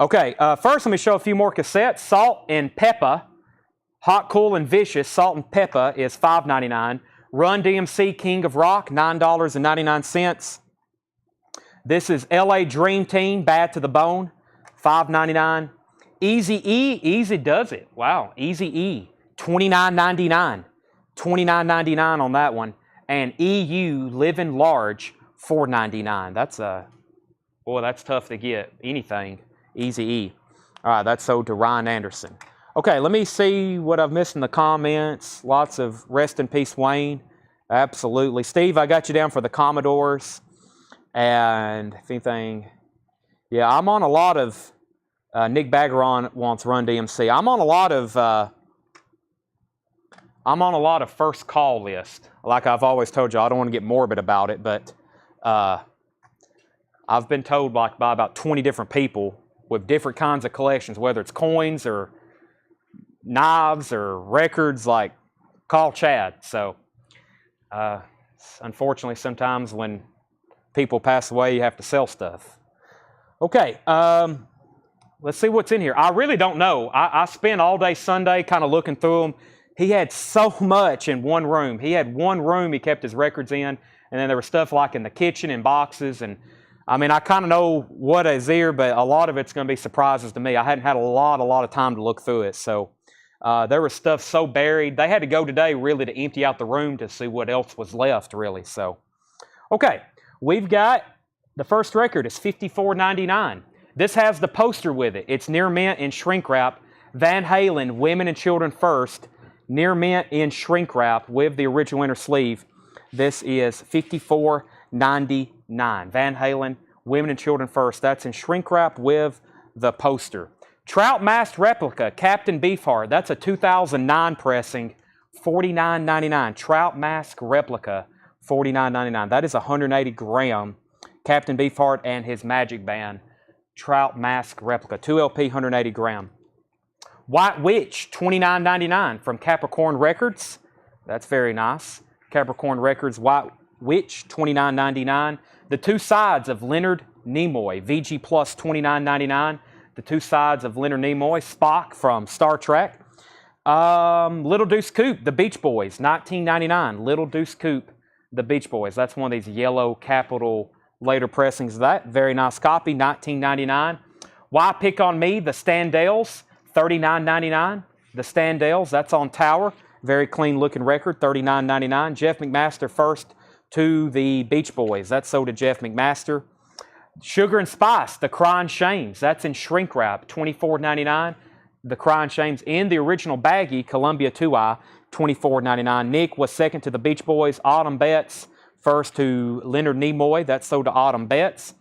S1: okay, first let me show a few more cassettes. Salt and Peppa, Hot, Cool, and Vicious. Salt and Peppa is $5.99. Run DMC King of Rock, $9.99. This is LA Dream Team, Bad to the Bone, $5.99. Easy E, Easy Does It. Wow, Easy E, $29.99. $29.99 on that one. And EU Living Large, $4.99. That's tough to get. Anything, Easy E. All right, that's sold to Ryan Anderson. Okay, let me see what I've missed in the comments. Lots of rest in peace, Wayne. Absolutely. Steve, I got you down for the Commodores. And if anything, yeah, I'm on a lot of, Nick Baggeron wants Run DMC. I'm on a lot of first call list. Like I've always told you, I don't want to get morbid about it, but I've been told by about 20 different people with different kinds of collections, whether it's coins or knives or records, like, call Chad. So unfortunately, sometimes when people pass away, you have to sell stuff. Okay, let's see what's in here. I really don't know. I spent all day Sunday kind of looking through them. He had so much in one room. He had one room he kept his records in, and then there was stuff like in the kitchen in boxes. And I mean, I kind of know what is here, but a lot of it's going to be surprises to me. I hadn't had a lot of time to look through it. So there was stuff so buried. They had to go today really to empty out the room to see what else was left, really. So, okay, we've got the first record is $54.99. This has the poster with it. It's near mint in shrink wrap. Van Halen, Women and Children First, near mint in shrink wrap with the original inner sleeve. This is $54.99. Van Halen, Women and Children First. That's in shrink wrap with the poster. Trout Masked Replica, Captain Beefheart. That's a 2009 pressing, $49.99. Trout Mask Replica, $49.99. That is 180 gram Captain Beefheart and his Magic Band Trout Mask Replica, 2LP, 180 gram. White Witch, $29.99 from Capricorn Records. That's very nice. Capricorn Records, White Witch, $29.99. The Two Sides of Leonard Nimoy, VG Plus, $29.99. The Two Sides of Leonard Nimoy, Spock from Star Trek. Little Deuce Coupe, The Beach Boys, $19.99. Little Deuce Coupe, The Beach Boys. That's one of these yellow capital later pressings of that. Very nice copy, $19.99. Why Pick on Me, The Standells, $39.99. The Standells, that's on Tower. Very clean looking record, $39.99. Jeff McMaster First to the Beach Boys. That's sold to Jeff McMaster. Sugar and Spice, The Crying Shames. That's in shrink wrap, $24.99. The Crying Shames in the original baggie, Columbia 2i, $24.99. Nick was second to the Beach Boys. Autumn Betts first to Leonard Nimoy. That's sold to Autumn Betts.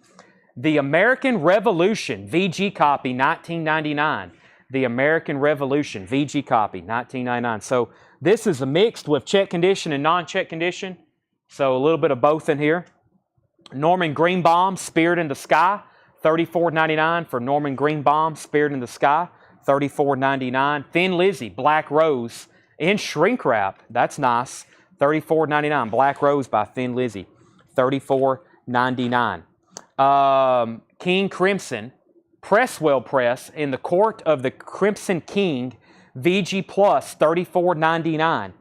S1: The American Revolution, VG copy, $19.99. The American Revolution, VG copy, $19.99. So this is mixed with check condition and non-check condition. So a little bit of both in here. Norman Greenbaum, Spirit in the Sky, $34.99 for Norman Greenbaum, Spirit in the Sky, $34.99. Thin Lizzy, Black Rose, in shrink wrap. That's nice. $34.99. Black Rose by Thin Lizzy, $34.99. King Crimson, Presswell Press, in the Court of the Crimson King, VG Plus, $34.99.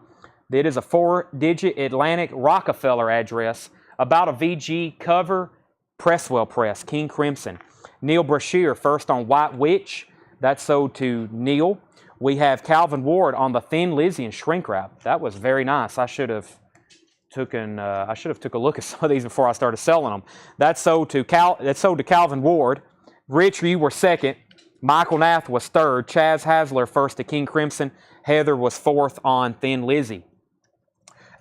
S1: It is a 4-digit Atlantic Rockefeller address. About a VG cover, Presswell Press, King Crimson. Neil Brashear, first on White Witch. That's sold to Neil. We have Calvin Ward on the Thin Lizzy and shrink wrap. That was very nice. I should have took a look at some of these before I started selling them. That's sold to Calvin Ward. Rich, you were second. Michael Nath was third. Chaz Hasler first to King Crimson. Heather was fourth on Thin Lizzy.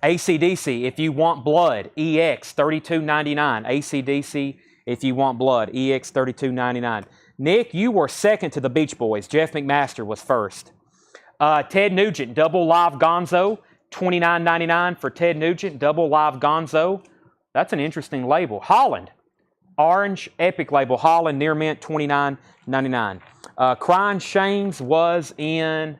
S1: AC/DC, If You Want Blood, EX, $32.99. AC/DC, If You Want Blood, EX, $32.99. Nick, you were second to the Beach Boys. Jeff McMaster was first. Ted Nugent, Double Live Gonzo, $29.99 for Ted Nugent, Double Live Gonzo. That's an interesting label. Holland, Orange Epic label, Holland, near mint, $29.99. Crying Shames was in...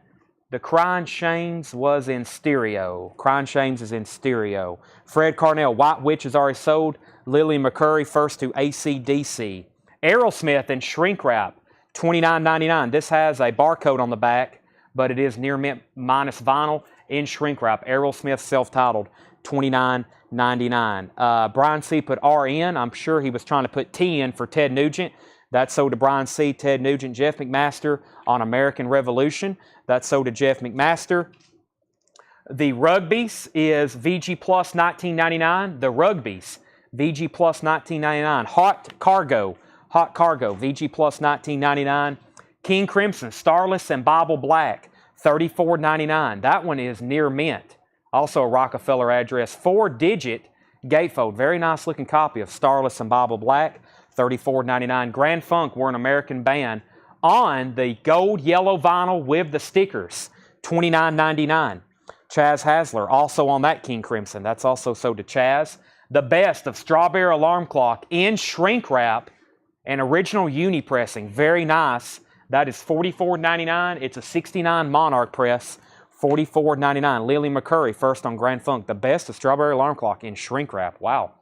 S1: The Crying Shames was in stereo. Crying Shames is in stereo. Fred Carnell, White Witch is already sold. Lily McCurry, first to AC/DC. Aerosmith in shrink wrap, $29.99. This has a barcode on the back, but it is near mint minus vinyl in shrink wrap. Aerosmith self-titled, $29.99. Brian C. put RN. I'm sure he was trying to put T in for Ted Nugent. That's sold to Brian C., Ted Nugent, Jeff McMaster on American Revolution. That's sold to Jeff McMaster. The Rugbies is VG Plus $19.99. The Rugbies, VG Plus $19.99. Hot Cargo, VG Plus $19.99. King Crimson, Starless and Bible Black, $34.99. That one is near mint. Also a Rockefeller address. 4-digit gatefold. Very nice looking copy of Starless and Bible Black. $34.99. Grand Funk, we're an American band, on the gold yellow vinyl with the stickers, $29.99. Chaz Hasler, also on that King Crimson. That's also sold to Chaz. The Best of Strawberry Alarm Clock in shrink wrap and original uni pressing. Very nice. That is $44.99. It's a 69 Monarch press, $44.99. Lily McCurry, first on Grand Funk. The best of Strawberry Alarm Clock in shrink wrap. Wow.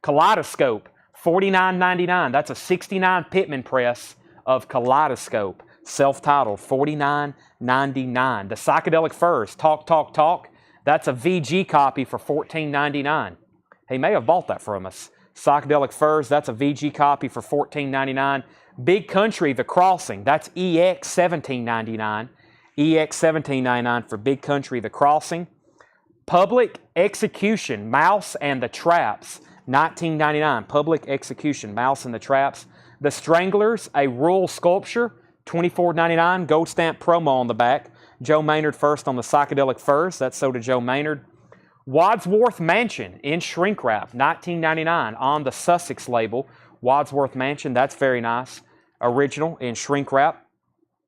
S1: Kaleidoscope, $49.99. That's a 69 Pittman press of Kaleidoscope. Self-titled, $49.99. The Psychedelic Furs, Talk, Talk, Talk. That's a VG copy for $14.99. He may have bought that from us. Psychedelic Furs, that's a VG copy for $14.99. Big Country, The Crossing, that's EX $17.99. EX $17.99 for Big Country, The Crossing. Public Execution, Mouse and the Traps, $19.99. Public Execution, Mouse and the Traps. The Stranglers, a Rural Sculpture, $24.99. Gold stamp promo on the back. Joe Maynard first on the Psychedelic Furs. That's sold to Joe Maynard. Wadsworth Mansion in shrink wrap, $19.99 on the Sussex label. Wadsworth Mansion, that's very nice. Original in shrink wrap.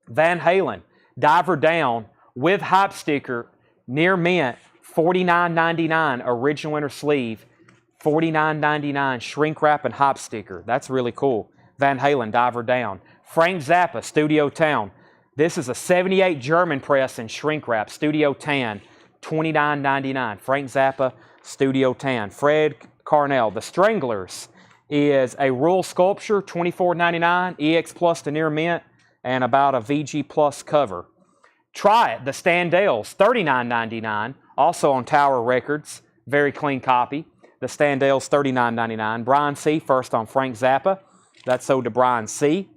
S1: Van Halen, Diver Down with hype sticker, near mint, $49.99. Original inner sleeve, $49.99. Shrink wrap and hype sticker. That's really cool. Van Halen, Diver Down. Frank Zappa, Studio Town. This is a 78 German press in shrink wrap, Studio Tan, $29.99. Frank Zappa, Studio Tan. Fred Carnell, The Stranglers is a Rural Sculpture, $24.99. EX Plus to near mint and about a VG Plus cover. Try It, The Standells, $39.99. Also on Tower Records, very clean copy. The Standells, $39.99. Brian C. first on Frank Zappa. That's sold to Brian C.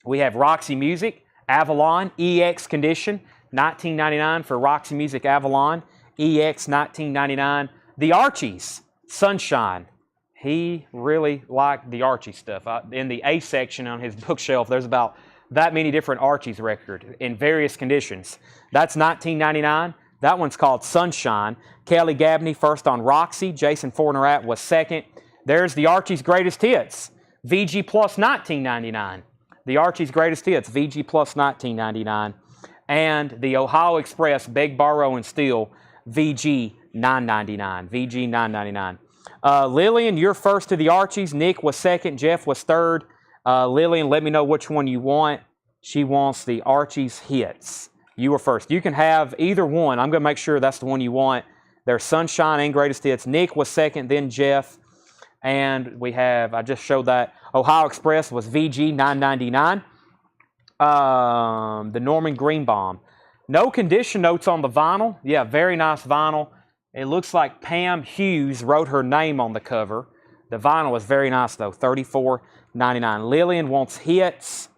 S1: We have Roxy Music, Avalon, EX condition, $19.99 for Roxy Music Avalon, EX $19.99. The Archies, Sunshine. He really liked the Archie stuff. In the A section on his bookshelf, there's about that many different Archies records in various conditions. That's $19.99. That one's called Sunshine. Kelly Gabney first on Roxy. Jason Fornerat was second. There's the Archies Greatest Hits, VG Plus $19.99. The Archies Greatest Hits, VG Plus $19.99. And the Ohio Express, Beg, Borrow, and Steal, VG $9.99. VG $9.99. Lillian, you're first to the Archies. Nick was second. Jeff was third. Lillian, let me know which one you want. She wants the Archies Hits. You were first. You can have either one. I'm going to make sure that's the one you want. There's Sunshine and Greatest Hits. Nick was second, then Jeff. And we have, I just showed that, Ohio Express was VG $9.99. The Norman Greenbaum. No condition notes on the vinyl. Yeah, very nice vinyl. It looks like Pam Hughes wrote her name on the cover. The vinyl is very nice though, $34.99. Lillian wants Hits.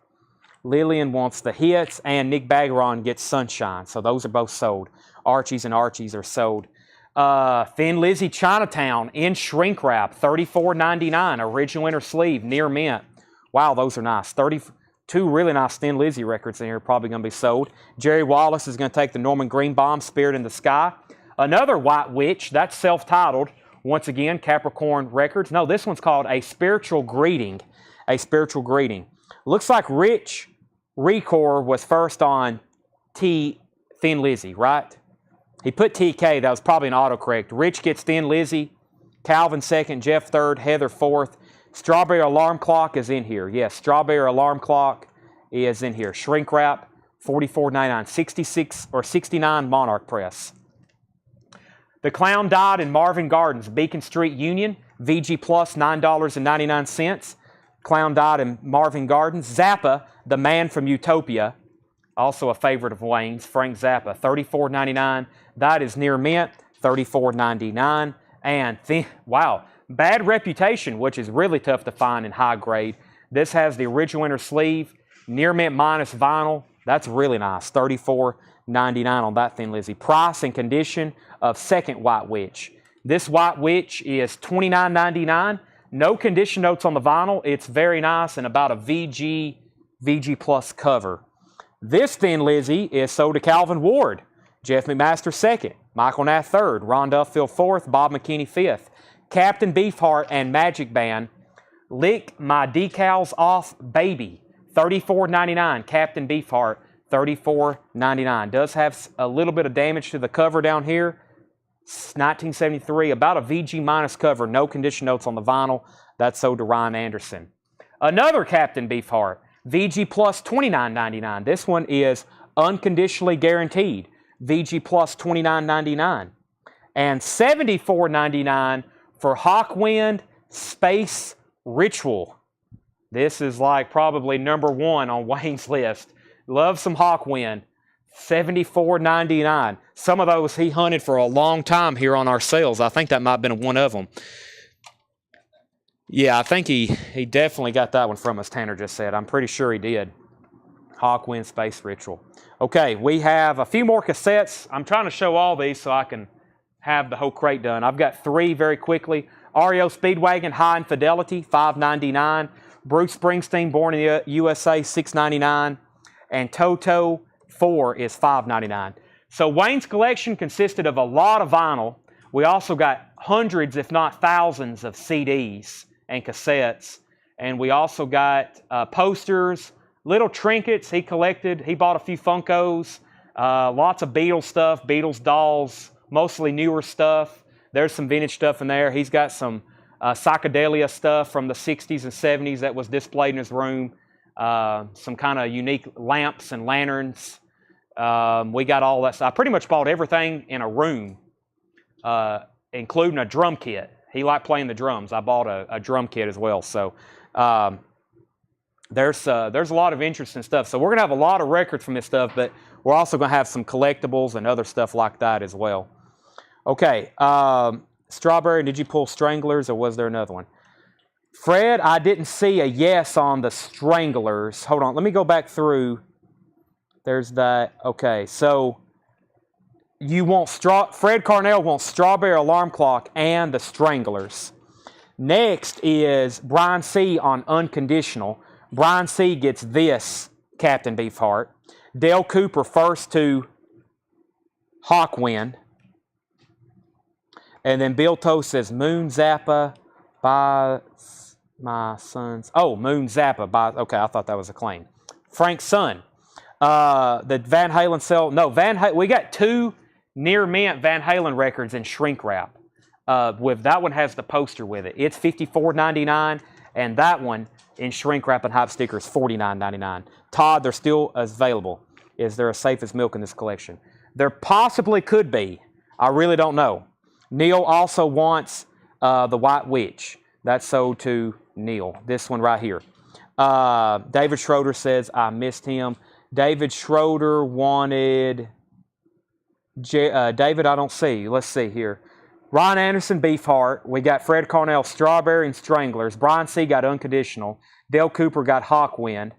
S1: Lillian wants the Hits, and Nick Bagaron gets Sunshine. So those are both sold. Archies and Archies are sold. Thin Lizzy Chinatown in shrink wrap, $34.99. Original inner sleeve, near mint. Wow, those are nice. 32 really nice Thin Lizzy records in here, probably going to be sold. Jerry Wallace is going to take the Norman Greenbaum, Spirit in the Sky. Another White Witch, that's self-titled. Once again, Capricorn Records. No, this one's called A Spiritual Greeting. A Spiritual Greeting. Looks like Rich Recor was first on Thin Lizzy, right? He put TK, that was probably an autocorrect. Rich gets Thin Lizzy, Calvin second, Jeff third, Heather fourth. Strawberry Alarm Clock is in here. Yes, Strawberry Alarm Clock is in here. Shrink wrap, $44.99, 66 or 69 Monarch press. The Clown Died in Marvin Gardens, Beacon Street Union, VG Plus, $9.99. Clown Died in Marvin Gardens. Zappa, The Man from Utopia, also a favorite of Wayne's, Frank Zappa, $34.99. That is near mint, $34.99. And wow, Bad Reputation, which is really tough to find in high grade. This has the original inner sleeve, near mint minus vinyl. That's really nice, $34.99 on that Thin Lizzy. Price and condition of second White Witch. This White Witch is $29.99. No condition notes on the vinyl. It's very nice and about a VG Plus cover. This Thin Lizzy is sold to Calvin Ward. Jeff McMaster second, Michael Nath third, Ron Duffield fourth, Bob McKinney fifth. Captain Beefheart and Magic Band, Lick My Decals Off Baby, $34.99. Captain Beefheart, $34.99. Does have a little bit of damage to the cover down here. 1973, about a VG minus cover, no condition notes on the vinyl. That's sold to Ryan Anderson. Another Captain Beefheart, VG Plus $29.99. This one is unconditionally guaranteed. VG Plus $29.99. And $74.99 for Hawkwind Space Ritual. This is like probably number one on Wayne's list. Love some Hawkwind. $74.99. Some of those he hunted for a long time here on our sales. I think that might have been one of them. Yeah, I think he definitely got that one from us, Tanner just said. I'm pretty sure he did. Hawkwind Space Ritual. Okay, we have a few more cassettes. I'm trying to show all these so I can have the whole crate done. I've got 3 very quickly. REO Speedwagon High Infidelity, $5.99. Bruce Springsteen Born in the USA, $6.99. And Toto 4 is $5.99. So Wayne's collection consisted of a lot of vinyl. We also got hundreds, if not thousands, of CDs and cassettes. And we also got posters, little trinkets he collected. He bought a few Funkos, lots of Beatles stuff, Beatles dolls, mostly newer stuff. There's some vintage stuff in there. He's got some psychedelia stuff from the 60s and 70s that was displayed in his room. Some kind of unique lamps and lanterns. We got all that stuff. I pretty much bought everything in a room, including a drum kit. He liked playing the drums. I bought a drum kit as well. So there's a lot of interesting stuff. So we're going to have a lot of records from this stuff, but we're also going to have some collectibles and other stuff like that as well. Okay. Strawberry, did you pull Stranglers or was there another one? Fred, I didn't see a yes on the Stranglers. Hold on. Let me go back through. There's that. Okay. So you want Fred Carnell wants Strawberry Alarm Clock and the Stranglers. Next is Brian C. on Unconditional. Brian C. gets this Captain Beefheart. Dale Cooper first to Hawkwind. And then Bill Toe says Moon Zappa by my son's. Oh, Moon Zappa by. Okay, I thought that was a claim. Frank's son. The Van Halen cell. No, we got 2 near mint Van Halen records in shrink wrap. With that one has the poster with it. It's $54.99, and that one in shrink wrap and hype stickers $49.99. Todd, they're still available. Is there a safe as milk in this collection? There possibly could be. I really don't know. Neil also wants the White Witch. That's sold to Neil. This one right here. David Schroeder says, I missed him. David Schroeder wanted... David, I don't see. Let's see here. Ryan Anderson, Beefheart. We got Fred Carnell, Strawberry and Stranglers. Brian C. got Unconditional. Dale Cooper got Hawkwind.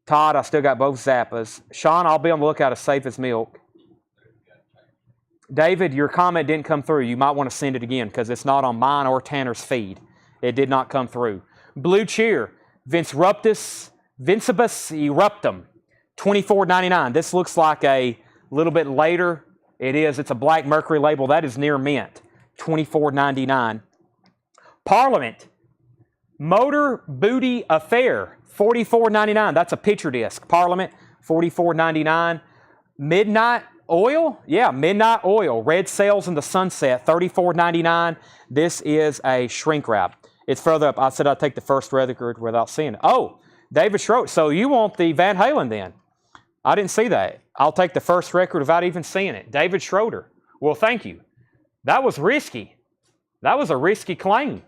S1: Todd, I still got both Zappas. Sean, I'll be on the lookout as safe as milk. David, your comment didn't come through. You might want to send it again because it's not on mine or Tanner's feed. It did not come through. Blue Cheer, Vincibus Eruptum, $24.99. This looks like a little bit later. It is. It's a Black Mercury label. That is near mint, $24.99. Parliament, Motor Booty Affair, $44.99. That's a picture disc. Parliament, $44.99. Midnight Oil, yeah, Midnight Oil, Red Sails in the Sunset, $34.99. This is a shrink wrap. It's further up. I said I'd take the first record without seeing it. Oh, David Schroeder. So you want the Van Halen then? I didn't see that. I'll take the first record without even seeing it. David Schroeder. Well, thank you. That was risky. That was a risky claim.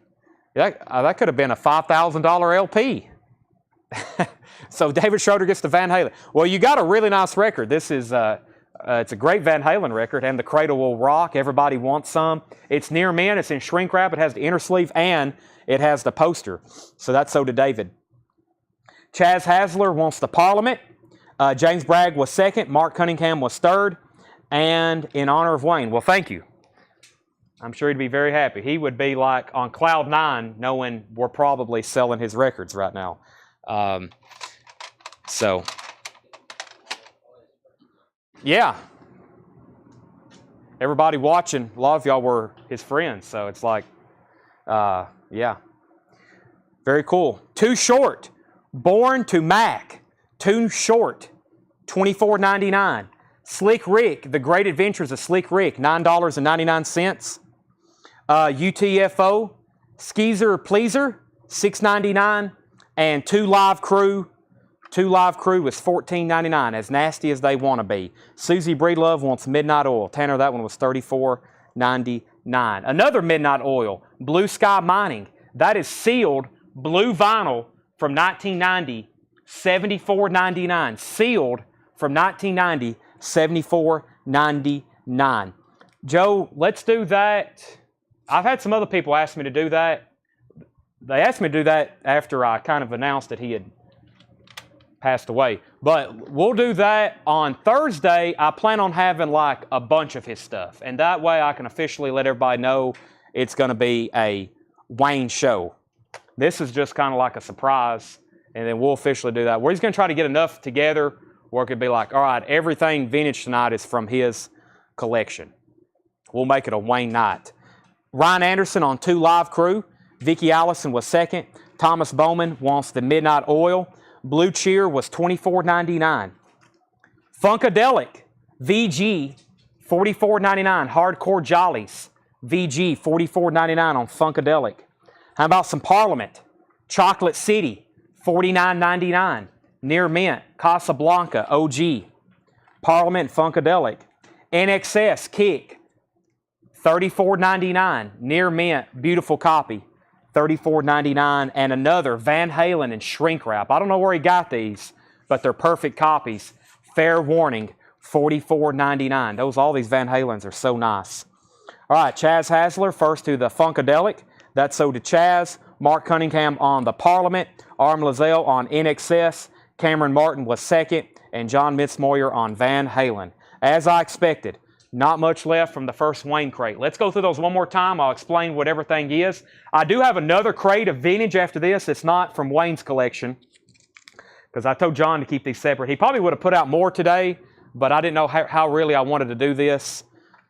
S1: That could have been a $5,000 LP. So David Schroeder gets the Van Halen. Well, you got a really nice record. This is... it's a great Van Halen record, and the Cradle Will Rock. Everybody wants some. It's near mint. It's in shrink wrap. It has the inner sleeve, and it has the poster. So that's so to David. Chaz Hasler wants the Parliament. James Bragg was second. Mark Cunningham was third. And in honor of Wayne. Well, thank you. I'm sure he'd be very happy. He would be like on cloud 9 knowing we're probably selling his records right now. So... yeah. Everybody watching, a lot of y'all were his friends, so it's like, yeah. Very cool. Too Short, Born to Mac, Too Short, $24.99. Slick Rick, The Great Adventures of Slick Rick, $9.99. UTFO, Skeezer Pleaser, $6.99. And 2 Live Crew, 2 Live Crew was $14.99, as nasty as they want to be. Susie Breedlove wants Midnight Oil. Tanner, that one was $34.99. Another Midnight Oil, Blue Sky Mining. That is sealed blue vinyl from 1990, $74.99. Sealed from 1990, $74.99. Joe, let's do that. I've had some other people ask me to do that. They asked me to do that after I kind of announced that he had passed away. But we'll do that on Thursday. I plan on having like a bunch of his stuff. And that way I can officially let everybody know it's going to be a Wayne show. This is just kind of like a surprise. And then we'll officially do that. We're just going to try to get enough together where it could be like, all right, everything vintage tonight is from his collection. We'll make it a Wayne night. Ryan Anderson on 2 Live Crew. Vicki Allison was second. Thomas Bowman wants the Midnight Oil. Blue Cheer was $24.99. Funkadelic, VG, $44.99. Hardcore Jollies, VG, $44.99 on Funkadelic. How about some Parliament? Chocolate City, $49.99. Near Mint, Casablanca, OG. Parliament, Funkadelic. NXS, Kick, $34.99. Near Mint, beautiful copy, $34.99. And another Van Halen and Shrink Wrap. I don't know where he got these, but they're perfect copies. Fair Warning, $44.99. All these Van Halens are so nice. All right, Chaz Hasler first to the Funkadelic. That's so to Chaz. Mark Cunningham on the Parliament. Arm Lazelle on NXS. Cameron Martin was second. And John Mitzmoyer on Van Halen. As I expected, not much left from the first Wayne crate. Let's go through those one more time. I'll explain what everything is. I do have another crate of vintage after this. It's not from Wayne's collection, because I told John to keep these separate. He probably would have put out more today, but I didn't know how really I wanted to do this.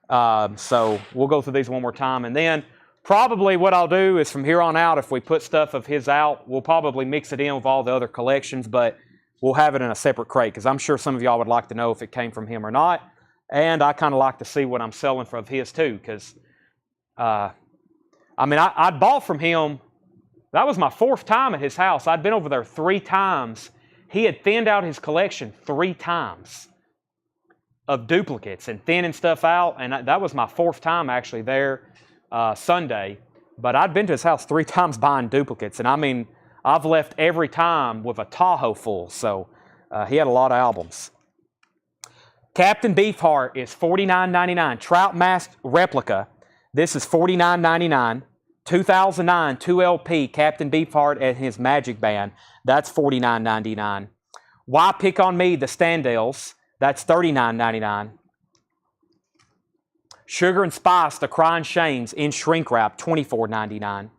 S1: So we'll go through these one more time. And then probably what I'll do is from here on out, if we put stuff of his out, we'll probably mix it in with all the other collections, but we'll have it in a separate crate, because I'm sure some of y'all would like to know if it came from him or not. And I kind of like to see what I'm selling from his too, because, I bought from him. That was my 4th time at his house. I'd been over there 3 times. He had thinned out his collection 3 times of duplicates and thinning stuff out. And that was my 4th time actually there Sunday. But I'd been to his house 3 times buying duplicates. And I've left every time with a Tahoe full. So he had a lot of albums. Captain Beefheart is $49.99. Trout Mask Replica. This is $49.99. 2009 2LP Captain Beefheart and his Magic Band. That's $49.99. Why Pick on Me, the Standells. That's $39.99. Sugar and Spice, the Crying Shames in Shrink Wrap, $24.99.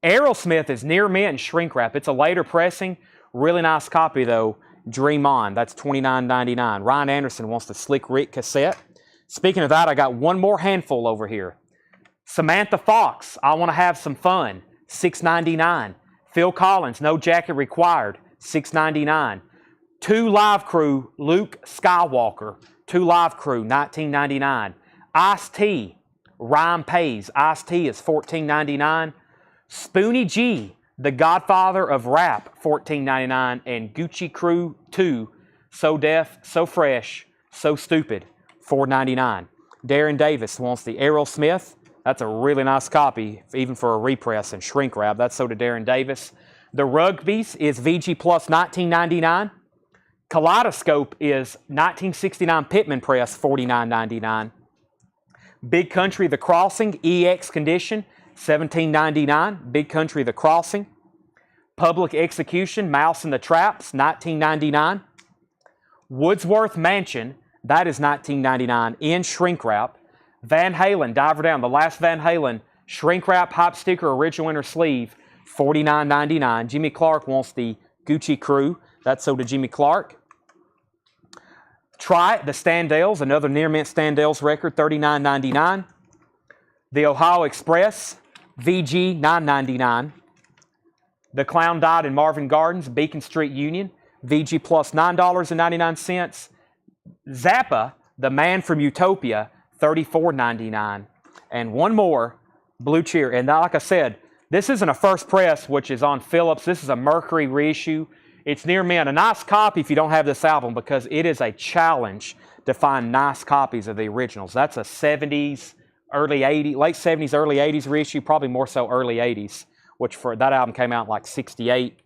S1: Aerosmith is Near Mint and Shrink Wrap. It's a later pressing. Really nice copy though. Dream On, that's $29.99. Ryan Anderson wants the Slick Rick cassette. Speaking of that, I got one more handful over here. Samantha Fox, I Want to Have Some Fun, $6.99. Phil Collins, No Jacket Required, $6.99. 2 Live Crew, Luke Skywalker, 2 Live Crew, $19.99. Ice-T, Rhyme Pays, Ice-T is $14.99. Spoonie G, The Godfather of Rap, $14.99, and Gucci Crew 2, So Deaf, So Fresh, So Stupid, $4.99. Darren Davis wants the Aerosmith. That's a really nice copy, even for a repress and shrink wrap. That's so to Darren Davis. The Rugby's is VG Plus, $19.99. Kaleidoscope is 1969 Pittman Press, $49.99. Big Country The Crossing, EX Condition, $17.99. Big Country The Crossing. Public Execution, Mouse and the Traps, $19.99. Woodsworth Mansion, that is $19.99 in shrink wrap. Van Halen, Diver Down, the last Van Halen, shrink wrap, hype sticker, original inner sleeve, $49.99. Jimmy Clark wants the Gucci Crew. That's so to Jimmy Clark. Try It, the Standells, another Near Mint Standells record, $39.99. The Ohio Express, VG, $9.99. The Clown Died in Marvin Gardens, Beacon Street Union, VG Plus, $9.99. Zappa, The Man from Utopia, $34.99. And one more, Blue Cheer. And like I said, this isn't a first press, which is on Phillips. This is a Mercury reissue. It's near mint. A nice copy if you don't have this album, because it is a challenge to find nice copies of the originals. That's a 70s, early 80s, late 70s, early 80s reissue, probably more so early 80s, which for that album came out in like 68.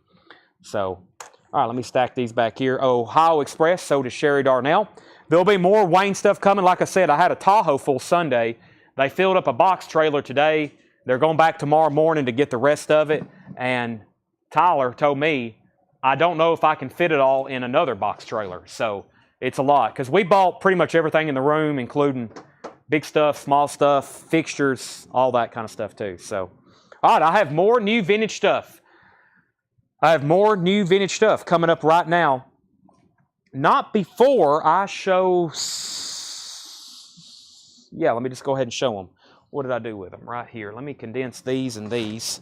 S1: So, all right, let me stack these back here. Ohio Express, so does Sherry Darnell. There'll be more Wayne stuff coming. Like I said, I had a Tahoe full Sunday. They filled up a box trailer today. They're going back tomorrow morning to get the rest of it. And Tyler told me, I don't know if I can fit it all in another box trailer. So it's a lot. Because we bought pretty much everything in the room, including big stuff, small stuff, fixtures, all that kind of stuff too. So, all right, I have more new vintage stuff. Coming up right now. Not before I show... Yeah, let me just go ahead and show them. What did I do with them? Right here. Let me condense these and these.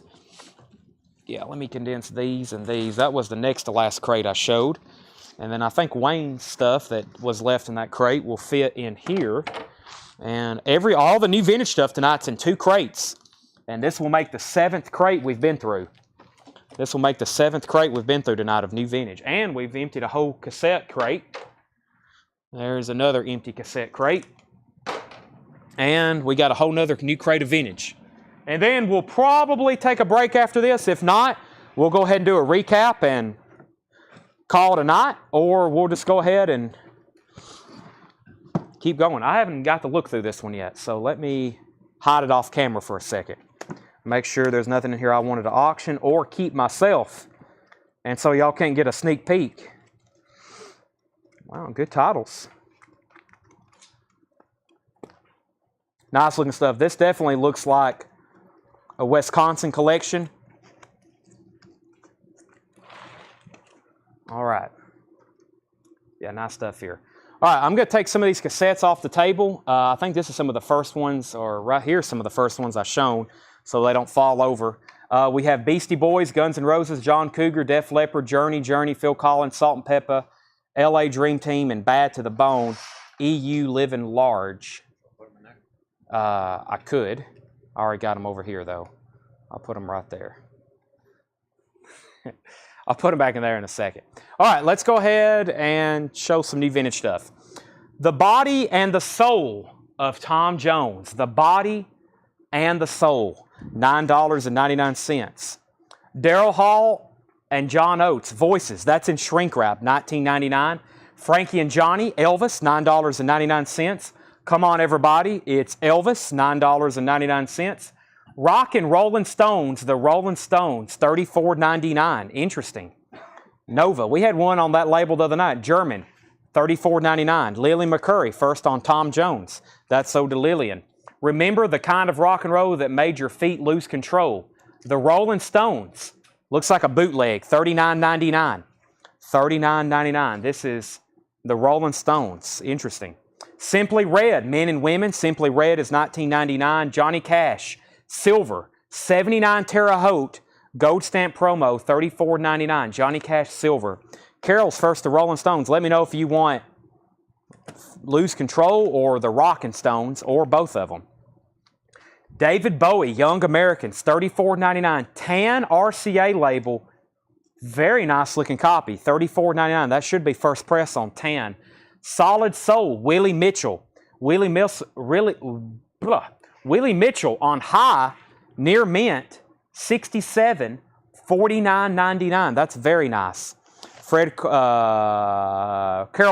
S1: Yeah, let me condense these and these. That was the next to last crate I showed. And then I think Wayne's stuff that was left in that crate will fit in here. And all the new vintage stuff tonight's in 2 crates. And this will make the 7th crate we've been through. This will make the 7th crate we've been through tonight of new vintage. And we've emptied a whole cassette crate. There's another empty cassette crate. And we got a whole nother new crate of vintage. And then we'll probably take a break after this. If not, we'll go ahead and do a recap and call it a night. Or we'll just go ahead and keep going. I haven't got to look through this one yet. So let me hide it off camera for a second. Make sure there's nothing in here I wanted to auction or keep myself. And so y'all can't get a sneak peek. Wow, good titles. Nice looking stuff. This definitely looks like a Wisconsin collection. All right. Yeah, nice stuff here. All right, I'm going to take some of these cassettes off the table. I think this is some of the first ones, or right here, some of the first ones I've shown, so they don't fall over. We have Beastie Boys, Guns N' Roses, John Cougar, Def Leppard, Journey, Phil Collins, Salt and Pepper, L.A. Dream Team, and Bad to the Bone. EU Living Large. I could. I already got them over here, though. I'll put them right there. I'll put them back in there in a second. All right, let's go ahead and show some new vintage stuff. The Body and the Soul of Tom Jones. The Body and the Soul. $9.99. Daryl Hall and John Oates. Voices. That's in shrink wrap. $19.99. Frankie and Johnny. Elvis. $9.99. Come on, everybody. It's Elvis. $9.99. Rock and Rolling Stones. The Rolling Stones. $34.99. Interesting. Nova. We had one on that label the other night. German. $34.99. Lily McCurry. First on Tom Jones. That's so to Lillian. Remember the kind of rock and roll that made your feet lose control. The Rolling Stones. Looks like a bootleg. $39.99. $39.99. This is the Rolling Stones. Interesting. Simply Red. Men and Women. Simply Red is $19.99. Johnny Cash. Silver. 79 Terre Haute. Gold stamp promo. $34.99. Johnny Cash Silver. Carol's first, the Rolling Stones. Let me know if you want Lose Control or the Rockin' Stones or both of them. David Bowie, Young Americans, $34.99. Tan RCA label. Very nice looking copy. $34.99. That should be first press on tan. Solid Soul, Willie Mitchell. Willie Mitchell on high, near mint, 67, $49.99. That's very nice. Carol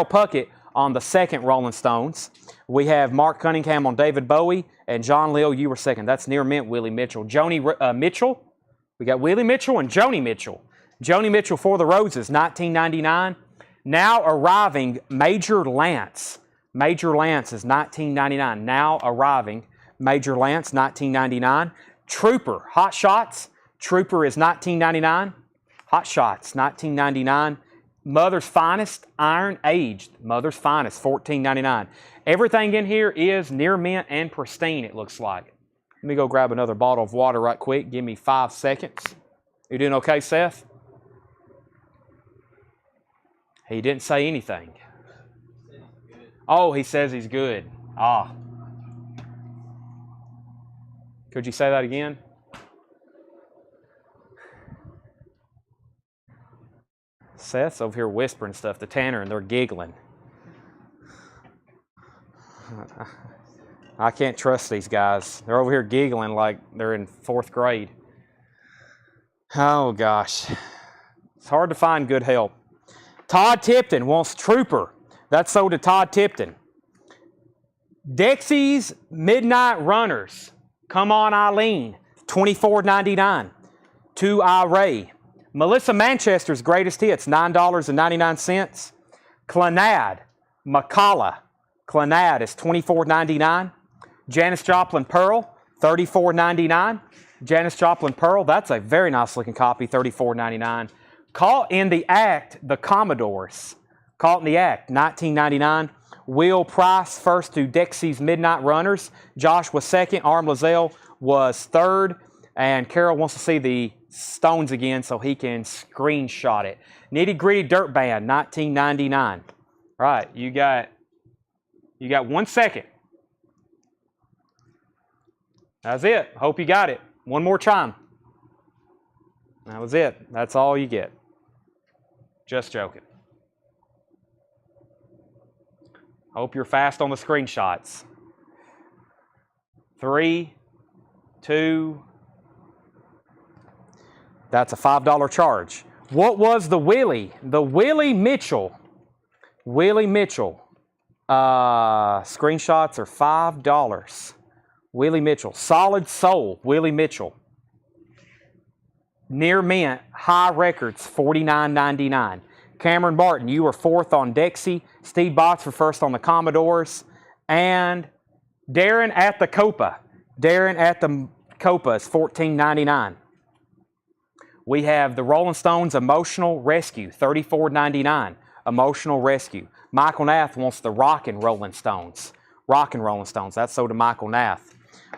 S1: Puckett on the second Rolling Stones. We have Mark Cunningham on David Bowie, and John Lill, you were second. That's near mint, Willie Mitchell. Joni Mitchell. We got Willie Mitchell and Joni Mitchell. Joni Mitchell for the Roses, $19.99. Now arriving, Major Lance. Major Lance is $19.99. Now arriving, Major Lance, $19.99. Trooper, Hot Shots. Trooper is $19.99. Hot Shots, $19.99. Mother's Finest, Iron Aged. Mother's Finest, $14.99. Everything in here is near mint and pristine, it looks like. Let me go grab another bottle of water right quick. Give me 5 seconds. You doing okay, Seth? He didn't say anything. Oh, he says he's good. Ah. Could you say that again? Seth's over here whispering stuff to Tanner, and they're giggling. I can't trust these guys. They're over here giggling like they're in 4th grade. Oh, gosh. It's hard to find good help. Todd Tipton wants Trooper. That's sold to Todd Tipton. Dexy's Midnight Runners. Come on, Eileen. $24.99. To Ray. Melissa Manchester's Greatest Hits. $9.99. Clanad. McCalla. Clanad is $24.99. Janis Joplin Pearl. $34.99. Janis Joplin Pearl. That's a very nice looking copy. $34.99. Caught in the Act, the Commodores. Caught in the Act, $19.99. Will Price first to Dexy's Midnight Runners. Josh was second. Arm Lazelle was third. And Carol wants to see the Stones again so he can screenshot it. Nitty Gritty Dirt Band, $19.99. All right, you got 1 second. That's it. Hope you got it. One more chime. That was it. That's all you get. Just joking. Hope you're fast on the screenshots. 3, 2. That's a $5 charge. What was the Willie? The Willie Mitchell. Willie Mitchell. Screenshots are $5. Willie Mitchell. Solid Soul. Willie Mitchell. Near Mint. High Records. $49.99. Cameron Martin, you were 4th on Dexy. Steve Botts were 1st on the Commodores. And Darren at the Copa. Darren at the Copa is $14.99. We have the Rolling Stones Emotional Rescue, $34.99. Emotional Rescue. Michael Nath wants the Rockin' Rolling Stones. Rockin' Rolling Stones. That's sold to Michael Nath.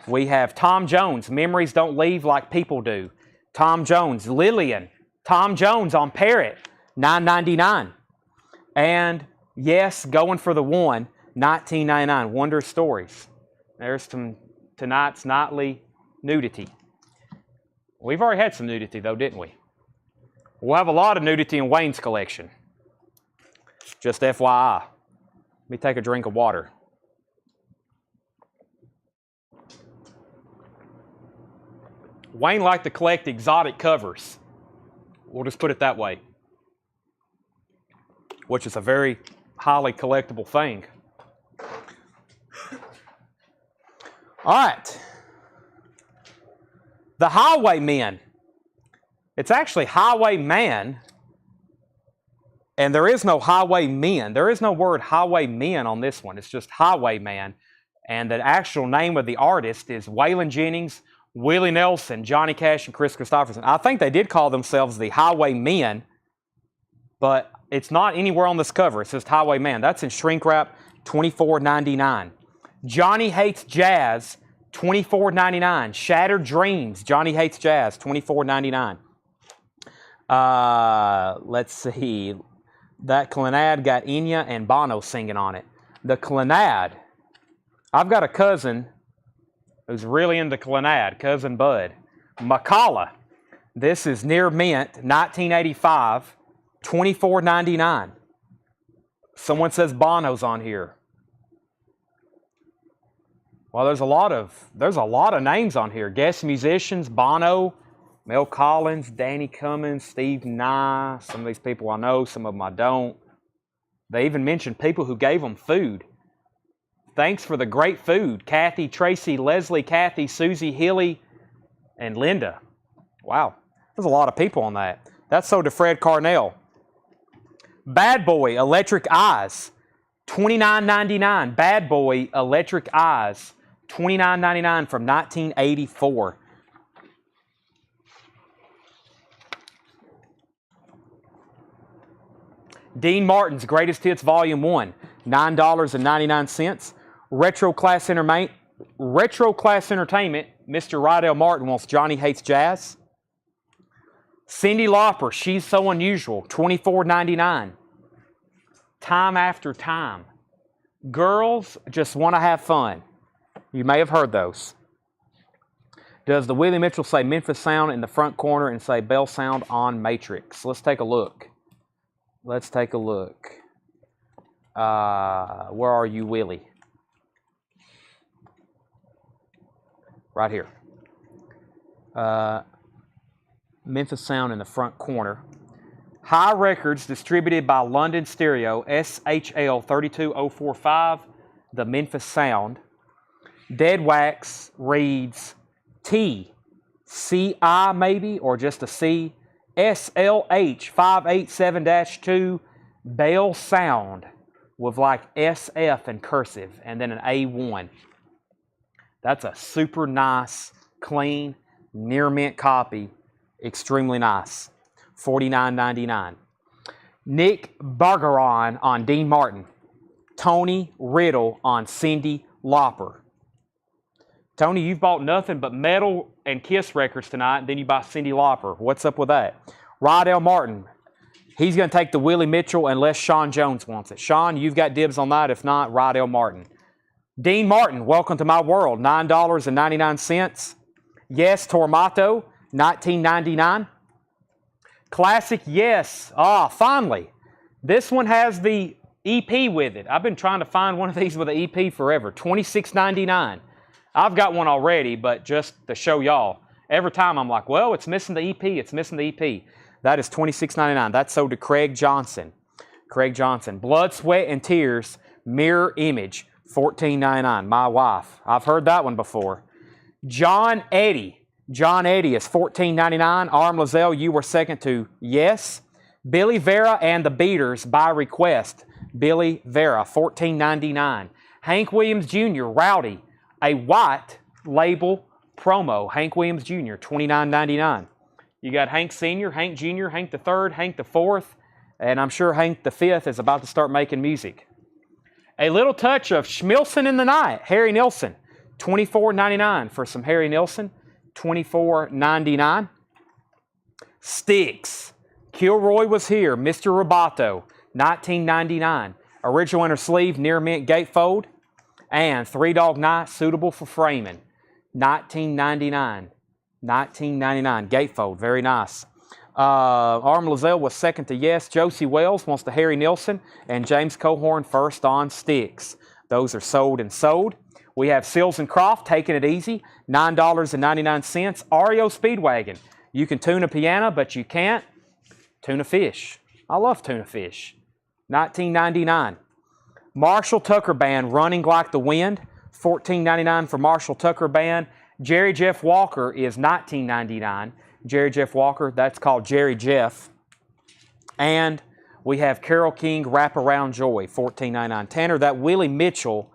S1: We have Tom Jones, Memories Don't Leave Like People Do. Tom Jones, Lillian. Tom Jones on Parrot, $9.99. And yes, going for the one, $19.99. Wonder Stories. There's tonight's nightly nudity. We've already had some nudity though, didn't we? We'll have a lot of nudity in Wayne's collection. Just FYI. Let me take a drink of water. Wayne liked to collect exotic covers. We'll just put it that way. Which is a very highly collectible thing. All right. The Highwaymen. It's actually Highwayman. And there is no Highwaymen. There is no word Highwaymen on this one. It's just Highwayman. And the actual name of the artist is Waylon Jennings, Willie Nelson, Johnny Cash, and Chris Christopherson. I think they did call themselves the Highwaymen, but it's not anywhere on this cover. It says Highwayman. That's in shrink wrap, $24.99. Johnny Hates Jazz, $24.99. Shattered Dreams, Johnny Hates Jazz, $24.99. Let's see. That Clanad got Enya and Bono singing on it. The Clanad. I've got a cousin who's really into Clanad, Cousin Bud. McCalla. This is Near Mint, 1985, $24.99. Someone says Bono's on here. Well, there's a lot of names on here. Guest musicians: Bono, Mel Collins, Danny Cummins, Steve Nye. Some of these people I know, some of them I don't. They even mentioned people who gave them food. Thanks for the great food. Kathy, Tracy, Leslie, Kathy, Susie, Hilly, and Linda. Wow, there's a lot of people on that. That's sold to Fred Carnell. Bad Boy, Electric Eyes, $29.99. Bad Boy, Electric Eyes, $29.99 from 1984. Dean Martin's Greatest Hits Volume 1, $9.99. Retro Class Entertainment, Mr. Rydell Martin wants Johnny Hates Jazz. Cyndi Lauper, She's So Unusual, $24.99. Time After Time. Girls Just Want to Have Fun. You may have heard those. Does the Willie Mitchell say Memphis Sound in the front corner and say Bell Sound on Matrix? Let's take a look. Let's take a look. Where are you, Willie? Right here. Memphis Sound in the front corner. High Records, distributed by London Stereo, SHL 32045, the Memphis Sound. Dead Wax reads T, CI maybe, or just a C, SLH 587-2, Bell Sound, with like SF in cursive, and then an A1. That's a super nice, clean, near mint copy. Extremely nice. $49.99. Nick Bergeron on Dean Martin. Tony Riddle on Cyndi Lauper. Tony, you've bought nothing but metal and Kiss records tonight, and then you buy Cyndi Lauper. What's up with that? Rydell Martin. He's going to take the Willie Mitchell unless Sean Jones wants it. Sean, you've got dibs on that. If not, Rydell Martin. Dean Martin, Welcome to My World, $9.99. Yes, Tormato, $19.99. Classic Yes. Finally. This one has the EP with it. I've been trying to find one of these with an EP forever. $26.99. I've got one already, but just to show y'all. Every time I'm like, well, it's missing the EP. It's missing the EP. That is $26.99. That's sold to Craig Johnson. Craig Johnson. Blood, Sweat, and Tears, Mirror Image, $14.99. My wife. I've heard that one before. John Eddie. John Eddie is $14.99. Arm Lozelle, you were second to Yes. Billy Vera and the Beaters by request. Billy Vera, $14.99. Hank Williams Jr., Rowdy, a white label promo. Hank Williams Jr., $29.99. You got Hank Sr., Hank Jr., Hank the Third, Hank the Fourth, and I'm sure Hank the Fifth is about to start making music. A little touch of Schmilson in the Night, Harry Nilsson, $24.99 for some Harry Nilsson. $24.99. Styx. Kilroy Was Here, Mr. Roboto, $19.99. Original inner sleeve, near mint gatefold. And Three Dog Night, suitable for framing, $19.99. $19.99. Gatefold, very nice. Arm Lozelle was second to Yes. Josie Wells wants the Harry Nilsson. And James Cohorn first on Styx. Those are sold and sold. We have Sills and Croft, Taking It Easy, $9.99. REO Speedwagon. You can tune a piano, but you can't tune a fish. I love tuna fish. $19.99. Marshall Tucker Band, Running Like the Wind, $14.99 for Marshall Tucker Band. Jerry Jeff Walker is $19.99. Jerry Jeff Walker, that's called Jerry Jeff. And we have Carole King, Wraparound Joy, $14.99. Tanner, that Willie Mitchell